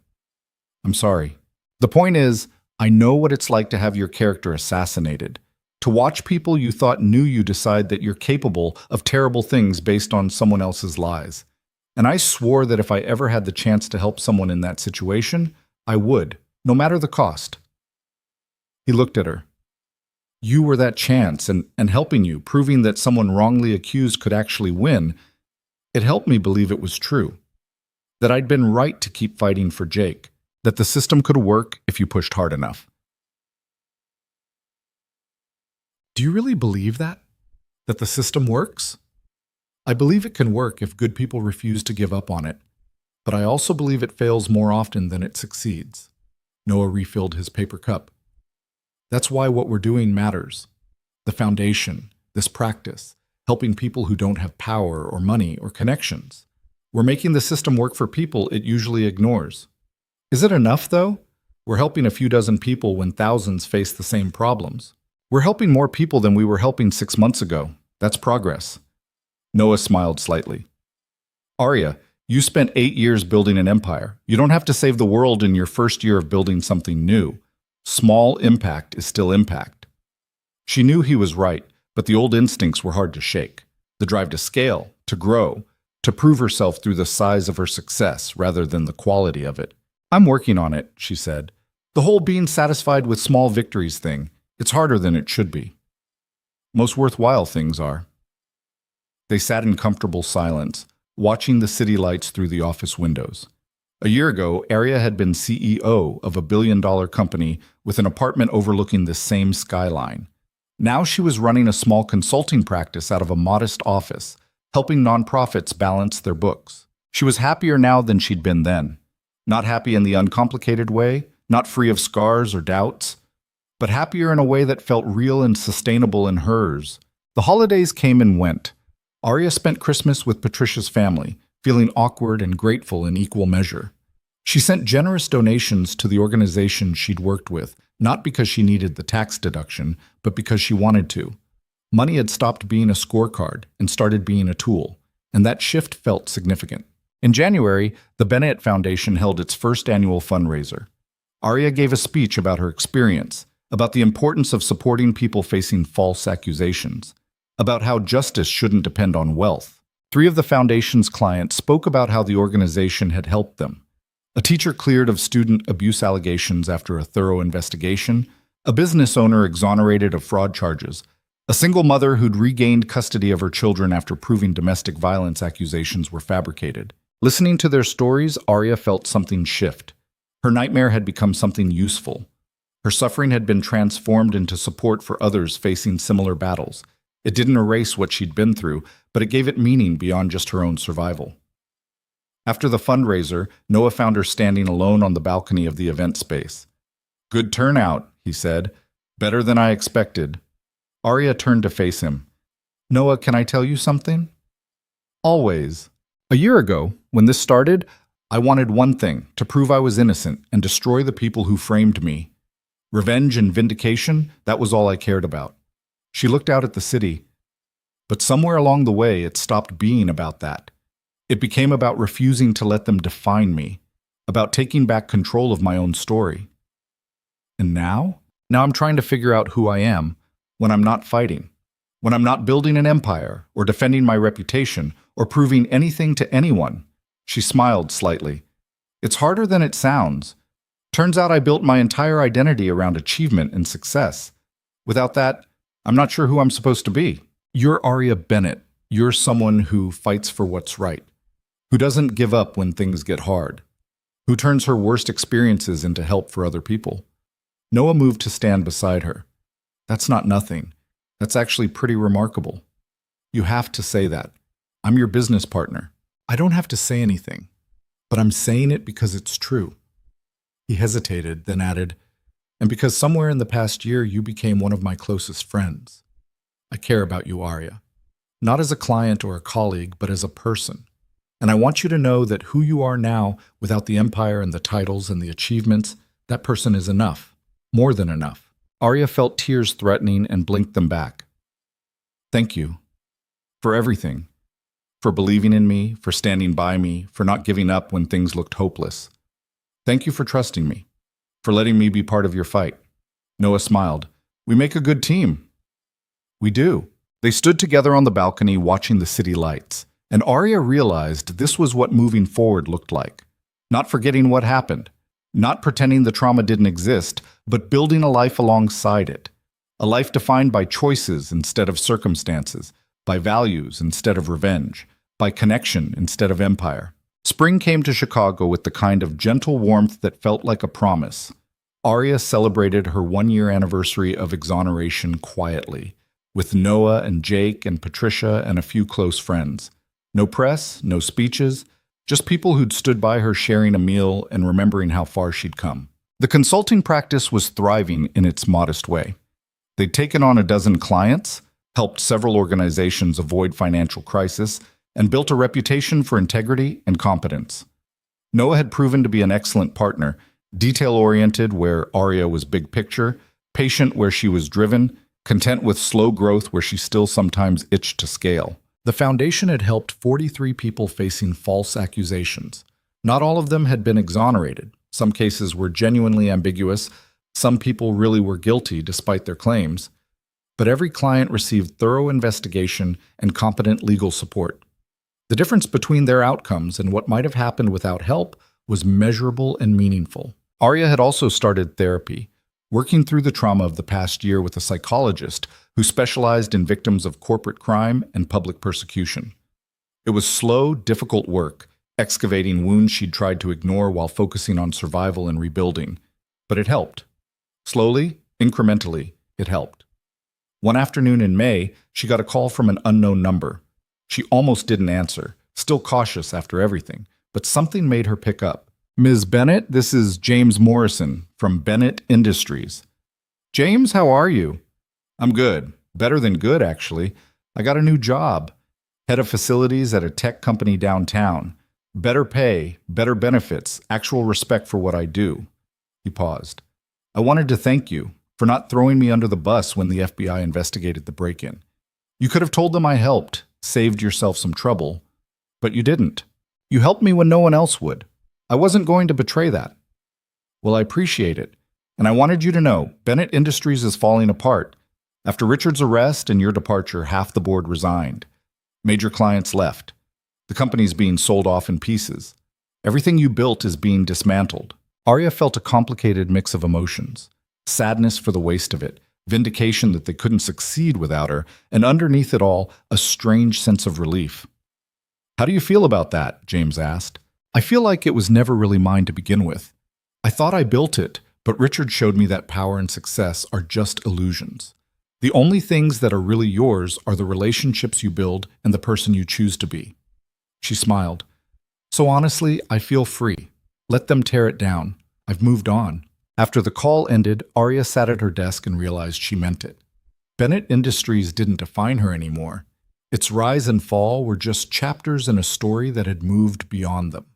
I'm sorry. The point is, I know what it's like to have your character assassinated. To watch people you thought knew you decide that you're capable of terrible things based on someone else's lies. And I swore that if I ever had the chance to help someone in that situation, I would, no matter the cost." He looked at her. "You were that chance, and helping you, proving that someone wrongly accused could actually win, it helped me believe it was true. That I'd been right to keep fighting for Jake, that the system could work if you pushed hard enough." "Do you really believe that? That the system works?" "I believe it can work if good people refuse to give up on it, but I also believe it fails more often than it succeeds." Noah refilled his paper cup. "That's why what we're doing matters. The foundation, this practice, helping people who don't have power or money or connections. We're making the system work for people it usually ignores. Is it enough, though? We're helping a few dozen people when thousands face the same problems. We're helping more people than we were helping 6 months ago. That's progress." Noah smiled slightly. "Arya, you spent 8 years building an empire. You don't have to save the world in your first year of building something new. Small impact is still impact." She knew he was right, but the old instincts were hard to shake. The drive to scale, to grow, to prove herself through the size of her success rather than the quality of it. "I'm working on it," she said. "The whole being satisfied with small victories thing, it's harder than it should be. Most worthwhile things are." They sat in comfortable silence, watching the city lights through the office windows. A year ago, Arya had been CEO of a billion-dollar company with an apartment overlooking this same skyline. Now she was running a small consulting practice out of a modest office, helping nonprofits balance their books. She was happier now than she'd been then. Not happy in the uncomplicated way, not free of scars or doubts, but happier in a way that felt real and sustainable in hers. The holidays came and went. Arya spent Christmas with Patricia's family, feeling awkward and grateful in equal measure. She sent generous donations to the organization she'd worked with, not because she needed the tax deduction, but because she wanted to. Money had stopped being a scorecard and started being a tool, and that shift felt significant. In January, the Bennett Foundation held its first annual fundraiser. Arya gave a speech about her experience, about the importance of supporting people facing false accusations, about how justice shouldn't depend on wealth. Three of the foundation's clients spoke about how the organization had helped them. A teacher cleared of student abuse allegations after a thorough investigation, a business owner exonerated of fraud charges, a single mother who'd regained custody of her children after proving domestic violence accusations were fabricated. Listening to their stories, Arya felt something shift. Her nightmare had become something useful. Her suffering had been transformed into support for others facing similar battles. It didn't erase what she'd been through, but it gave it meaning beyond just her own survival. After the fundraiser, Noah found her standing alone on the balcony of the event space. "Good turnout," he said. "Better than I expected." Arya turned to face him. "Noah, can I tell you something?" "Always." "A year ago, when this started, I wanted one thing, to prove I was innocent and destroy the people who framed me. Revenge and vindication, that was all I cared about." She looked out at the city. But somewhere along the way, it stopped being about that. It became about refusing to let them define me, about taking back control of my own story. And now? Now I'm trying to figure out who I am when I'm not fighting, when I'm not building an empire or defending my reputation or proving anything to anyone. She smiled slightly. "It's harder than it sounds. Turns out I built my entire identity around achievement and success. Without that, I'm not sure who I'm supposed to be." "You're Arya Bennett. You're someone who fights for what's right, who doesn't give up when things get hard, who turns her worst experiences into help for other people." Noah moved to stand beside her. "That's not nothing. That's actually pretty remarkable. You have to say that. I'm your business partner. I don't have to say anything, but I'm saying it because it's true." He hesitated, then added, "And because somewhere in the past year you became one of my closest friends. I care about you, Arya. Not as a client or a colleague, but as a person. And I want you to know that who you are now, without the empire and the titles and the achievements, that person is enough. More than enough." Arya felt tears threatening and blinked them back. "Thank you. For everything. For believing in me, for standing by me, for not giving up when things looked hopeless. Thank you for trusting me, for letting me be part of your fight." Noah smiled. "We make a good team." "We do." They stood together on the balcony watching the city lights, and Arya realized this was what moving forward looked like. Not forgetting what happened, not pretending the trauma didn't exist, but building a life alongside it. A life defined by choices instead of circumstances, by values instead of revenge, by connection instead of empire. Spring came to Chicago with the kind of gentle warmth that felt like a promise. Arya celebrated her one-year anniversary of exoneration quietly, with Noah and Jake and Patricia and a few close friends. No press, no speeches, just people who'd stood by her sharing a meal and remembering how far she'd come. The consulting practice was thriving in its modest way. They'd taken on a dozen clients, helped several organizations avoid financial crisis, and built a reputation for integrity and competence. Noah had proven to be an excellent partner, detail-oriented where Arya was big picture, patient where she was driven, content with slow growth where she still sometimes itched to scale. The foundation had helped 43 people facing false accusations. Not all of them had been exonerated. Some cases were genuinely ambiguous. Some people really were guilty despite their claims. But every client received thorough investigation and competent legal support. The difference between their outcomes and what might have happened without help was measurable and meaningful. Arya had also started therapy, working through the trauma of the past year with a psychologist who specialized in victims of corporate crime and public persecution. It was slow, difficult work, excavating wounds she'd tried to ignore while focusing on survival and rebuilding. But it helped. Slowly, incrementally, it helped. One afternoon in May, she got a call from an unknown number. She almost didn't answer, still cautious after everything, but something made her pick up. "Ms. Bennett, this is James Morrison from Bennett Industries." "James, how are you?" "I'm good. Better than good, actually. I got a new job. Head of facilities at a tech company downtown. Better pay, better benefits, actual respect for what I do." He paused. "I wanted to thank you for not throwing me under the bus when the FBI investigated the break-in. You could have told them I helped, saved yourself some trouble, but you didn't. You helped me when no one else would. I wasn't going to betray that." Well, I appreciate it. And I wanted you to know, Bennett Industries is falling apart. After Richard's arrest and your departure, half the board resigned. Major clients left. The company's being sold off in pieces. Everything you built is being dismantled. Arya felt a complicated mix of emotions. Sadness for the waste of it, vindication that they couldn't succeed without her, and underneath it all, a strange sense of relief. How do you feel about that? James asked. I feel like it was never really mine to begin with. I thought I built it, but Richard showed me that power and success are just illusions. The only things that are really yours are the relationships you build and the person you choose to be. She smiled. So honestly, I feel free. Let them tear it down. I've moved on. After the call ended, Arya sat at her desk and realized she meant it. Bennett Industries didn't define her anymore. Its rise and fall were just chapters in a story that had moved beyond them.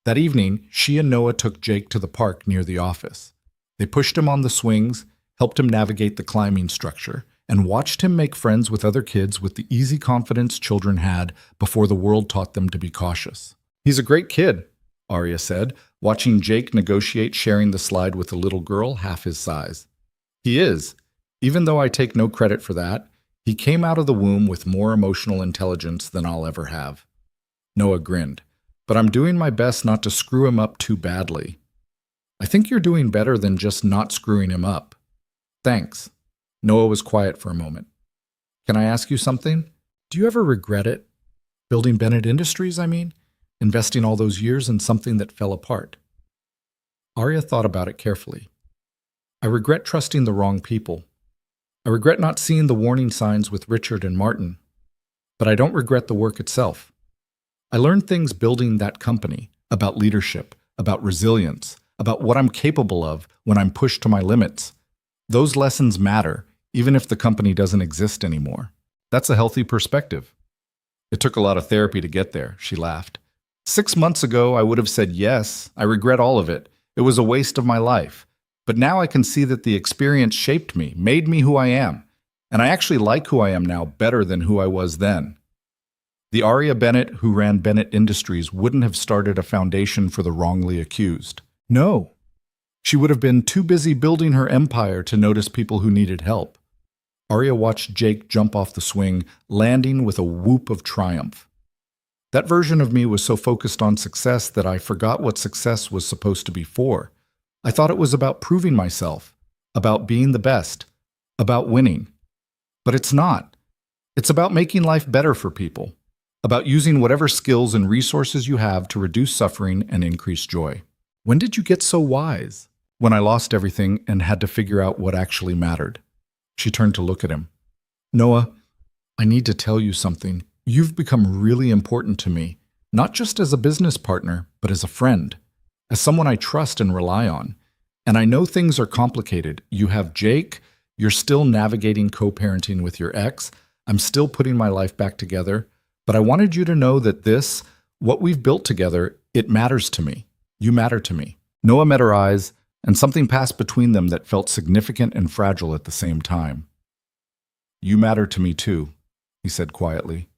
That evening, she and Noah took Jake to the park near the office. They pushed him on the swings, helped him navigate the climbing structure, and watched him make friends with other kids with the easy confidence children had before the world taught them to be cautious. He's a great kid, Arya said, watching Jake negotiate sharing the slide with a little girl half his size. He is. Even though I take no credit for that, he came out of the womb with more emotional intelligence than I'll ever have. Noah grinned. But I'm doing my best not to screw him up too badly. I think you're doing better than just not screwing him up. Thanks. Noah was quiet for a moment. Can I ask you something? Do you ever regret it? Building Bennett Industries, I mean? Investing all those years in something that fell apart. Arya thought about it carefully. I regret trusting the wrong people. I regret not seeing the warning signs with Richard and Martin. But I don't regret the work itself. I learned things building that company, about leadership, about resilience, about what I'm capable of when I'm pushed to my limits. Those lessons matter, even if the company doesn't exist anymore. That's a healthy perspective. It took a lot of therapy to get there, she laughed. 6 months ago, I would have said yes, I regret all of it. It was a waste of my life. But now I can see that the experience shaped me, made me who I am. And I actually like who I am now better than who I was then. The Arya Bennett who ran Bennett Industries wouldn't have started a foundation for the wrongly accused. No. She would have been too busy building her empire to notice people who needed help. Arya watched Jake jump off the swing, landing with a whoop of triumph. That version of me was so focused on success that I forgot what success was supposed to be for. I thought it was about proving myself, about being the best, about winning. But it's not. It's about making life better for people. About using whatever skills and resources you have to reduce suffering and increase joy. When did you get so wise? When I lost everything and had to figure out what actually mattered. She turned to look at him. Noah, I need to tell you something. You've become really important to me, not just as a business partner, but as a friend, as someone I trust and rely on. And I know things are complicated. You have Jake, you're still navigating co-parenting with your ex, I'm still putting my life back together. But I wanted you to know that this, what we've built together, it matters to me. You matter to me. Noah met her eyes, and something passed between them that felt significant and fragile at the same time. You matter to me too, he said quietly.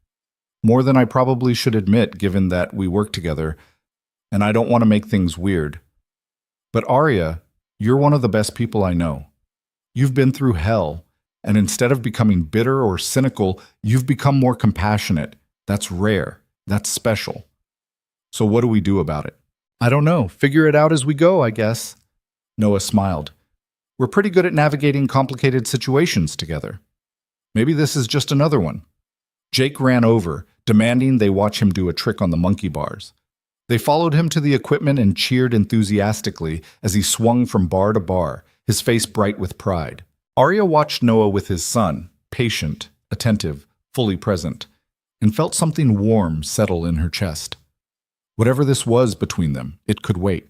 More than I probably should admit, given that we work together, and I don't want to make things weird. But Arya, you're one of the best people I know. You've been through hell, and instead of becoming bitter or cynical, you've become more compassionate. That's rare. That's special. So what do we do about it? I don't know. Figure it out as we go, I guess. Noah smiled. We're pretty good at navigating complicated situations together. Maybe this is just another one. Jake ran over, demanding they watch him do a trick on the monkey bars. They followed him to the equipment and cheered enthusiastically as he swung from bar to bar, his face bright with pride. Arya watched Noah with his son, patient, attentive, fully present, and felt something warm settle in her chest. Whatever this was between them, it could wait.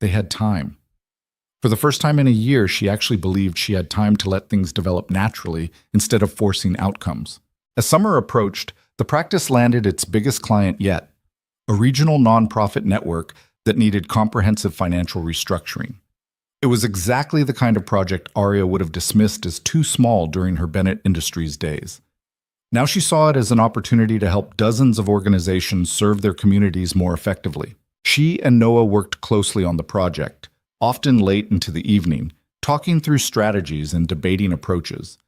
They had time. For the first time in a year, she actually believed she had time to let things develop naturally instead of forcing outcomes. As summer approached, the practice landed its biggest client yet, a regional nonprofit network that needed comprehensive financial restructuring. It was exactly the kind of project Arya would have dismissed as too small during her Bennett Industries days. Now she saw it as an opportunity to help dozens of organizations serve their communities more effectively. She and Noah worked closely on the project, often late into the evening, talking through strategies and debating approaches.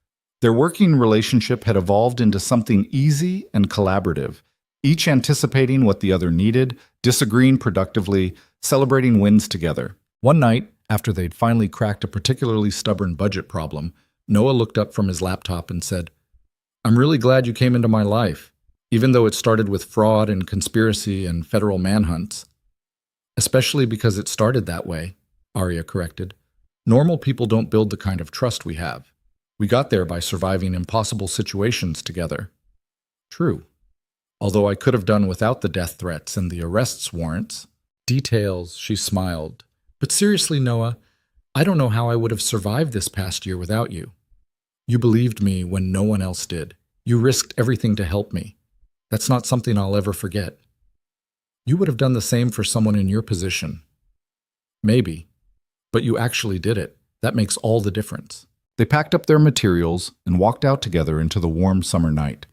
Their working relationship had evolved into something easy and collaborative, each anticipating what the other needed, disagreeing productively, celebrating wins together. One night, after they'd finally cracked a particularly stubborn budget problem, Noah looked up from his laptop and said, "I'm really glad you came into my life, even though it started with fraud and conspiracy and federal manhunts." "Especially because it started that way," Arya corrected. "Normal people don't build the kind of trust we have. We got there by surviving impossible situations together." "True. Although I could have done without the death threats and the arrests warrants." "Details," she smiled. "But seriously, Noah, I don't know how I would have survived this past year without you. You believed me when no one else did. You risked everything to help me. That's not something I'll ever forget. You would have done the same for someone in your position. Maybe. But you actually did it. That makes all the difference." They packed up their materials and walked out together into the warm summer night.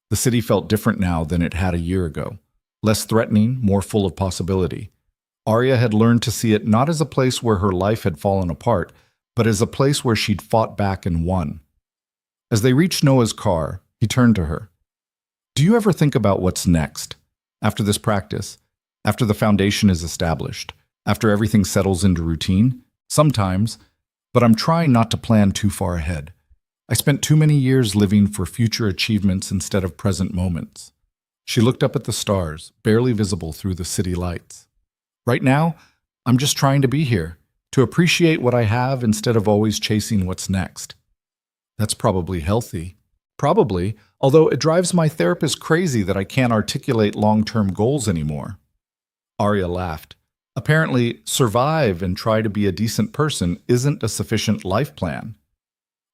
The city felt different now than it had a year ago. Less threatening, more full of possibility. Arya had learned to see it not as a place where her life had fallen apart, but as a place where she'd fought back and won. As they reached Noah's car, he turned to her. "Do you ever think about what's next? After this practice? After the foundation is established? After everything settles into routine? Sometimes, but I'm trying not to plan too far ahead. I spent too many years living for future achievements instead of present moments." She looked up at the stars, barely visible through the city lights. "Right now, I'm just trying to be here, to appreciate what I have instead of always chasing what's next." "That's probably healthy." "Probably, although it drives my therapist crazy that I can't articulate long-term goals anymore." Arya laughed. Apparently, survive and try to be a decent person isn't a sufficient life plan.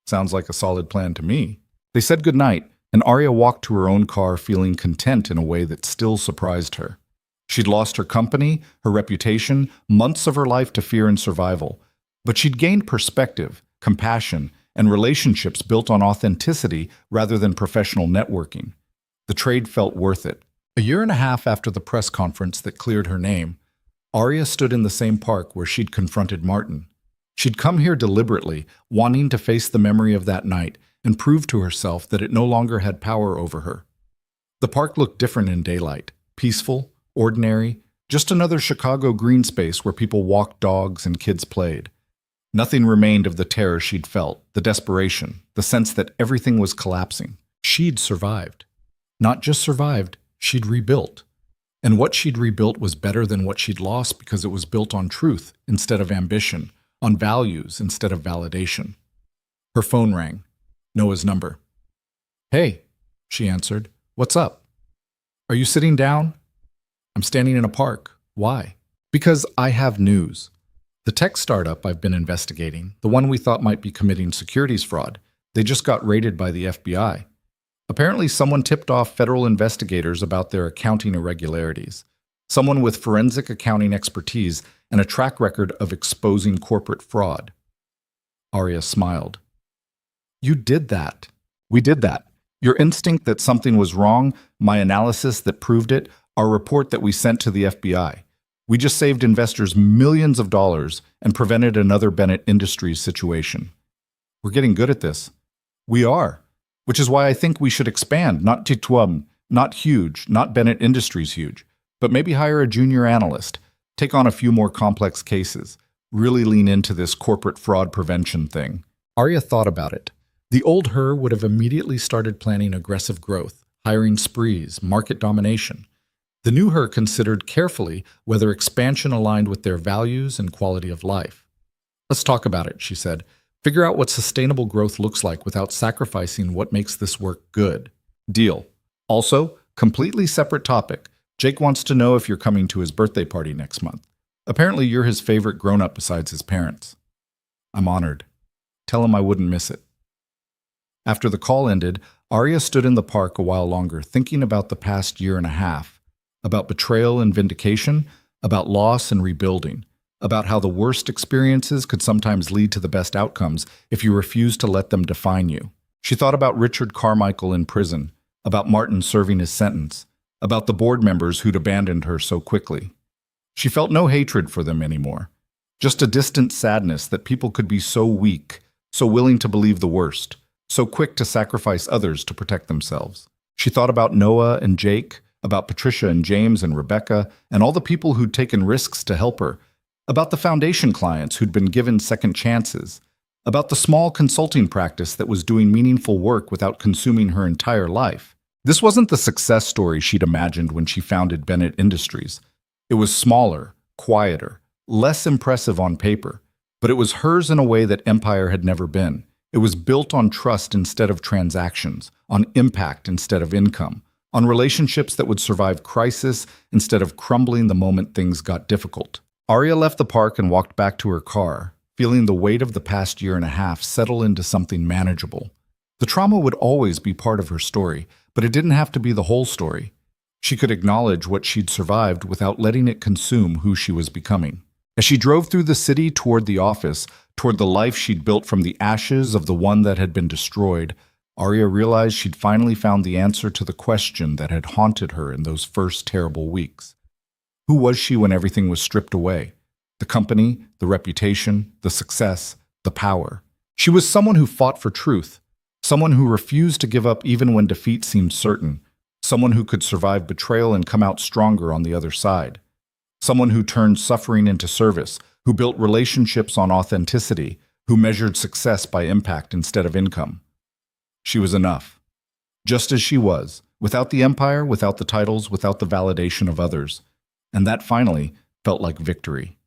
"Sounds like a solid plan to me." They said goodnight, and Arya walked to her own car feeling content in a way that still surprised her. She'd lost her company, her reputation, months of her life to fear and survival. But she'd gained perspective, compassion, and relationships built on authenticity rather than professional networking. The trade felt worth it. A year and a half after the press conference that cleared her name, Arya stood in the same park where she'd confronted Martin. She'd come here deliberately, wanting to face the memory of that night and prove to herself that it no longer had power over her. The park looked different in daylight, peaceful, ordinary, just another Chicago green space where people walked dogs and kids played. Nothing remained of the terror she'd felt, the desperation, the sense that everything was collapsing. She'd survived. Not just survived, she'd rebuilt. And what she'd rebuilt was better than what she'd lost because it was built on truth instead of ambition, on values instead of validation. Her phone rang. Noah's number. "Hey," she answered. "What's up?" "Are you sitting down?" "I'm standing in a park. Why?" "Because I have news. The tech startup I've been investigating, the one we thought might be committing securities fraud, they just got raided by the FBI. Apparently someone tipped off federal investigators about their accounting irregularities. Someone with forensic accounting expertise and a track record of exposing corporate fraud." Arya smiled. "You did that. We did that. Your instinct that something was wrong, my analysis that proved it, our report that we sent to the FBI. We just saved investors millions of dollars and prevented another Bennett Industries situation. We're getting good at this." "We are. Which is why I think we should expand, not Tituam, not huge, not Bennett Industries huge, but maybe hire a junior analyst, take on a few more complex cases, really lean into this corporate fraud prevention thing." Arya thought about it. The old her would have immediately started planning aggressive growth, hiring sprees, market domination. The new her considered carefully whether expansion aligned with their values and quality of life. "Let's talk about it," she said. "Figure out what sustainable growth looks like without sacrificing what makes this work good." "Deal." Also, completely separate topic. Jake wants to know if you're coming to his birthday party next month. Apparently you're his favorite grown-up besides his parents. "I'm honored. Tell him I wouldn't miss it." After the call ended, Arya stood in the park a while longer thinking about the past year and a half, about betrayal and vindication, about loss and rebuilding, about how the worst experiences could sometimes lead to the best outcomes if you refuse to let them define you. She thought about Richard Carmichael in prison, about Martin serving his sentence, about the board members who'd abandoned her so quickly. She felt no hatred for them anymore. Just a distant sadness that people could be so weak, so willing to believe the worst, so quick to sacrifice others to protect themselves. She thought about Noah and Jake, about Patricia and James and Rebecca, and all the people who'd taken risks to help her, about the foundation clients who'd been given second chances, about the small consulting practice that was doing meaningful work without consuming her entire life. This wasn't the success story she'd imagined when she founded Bennett Industries. It was smaller, quieter, less impressive on paper, but it was hers in a way that Empire had never been. It was built on trust instead of transactions, on impact instead of income, on relationships that would survive crisis instead of crumbling the moment things got difficult. Arya left the park and walked back to her car, feeling the weight of the past year and a half settle into something manageable. The trauma would always be part of her story, but it didn't have to be the whole story. She could acknowledge what she'd survived without letting it consume who she was becoming. As she drove through the city toward the office, toward the life she'd built from the ashes of the one that had been destroyed, Arya realized she'd finally found the answer to the question that had haunted her in those first terrible weeks. Who was she when everything was stripped away? The company, the reputation, the success, the power. She was someone who fought for truth, someone who refused to give up even when defeat seemed certain, someone who could survive betrayal and come out stronger on the other side, someone who turned suffering into service, who built relationships on authenticity, who measured success by impact instead of income. She was enough, just as she was, without the empire, without the titles, without the validation of others. And that finally felt like victory.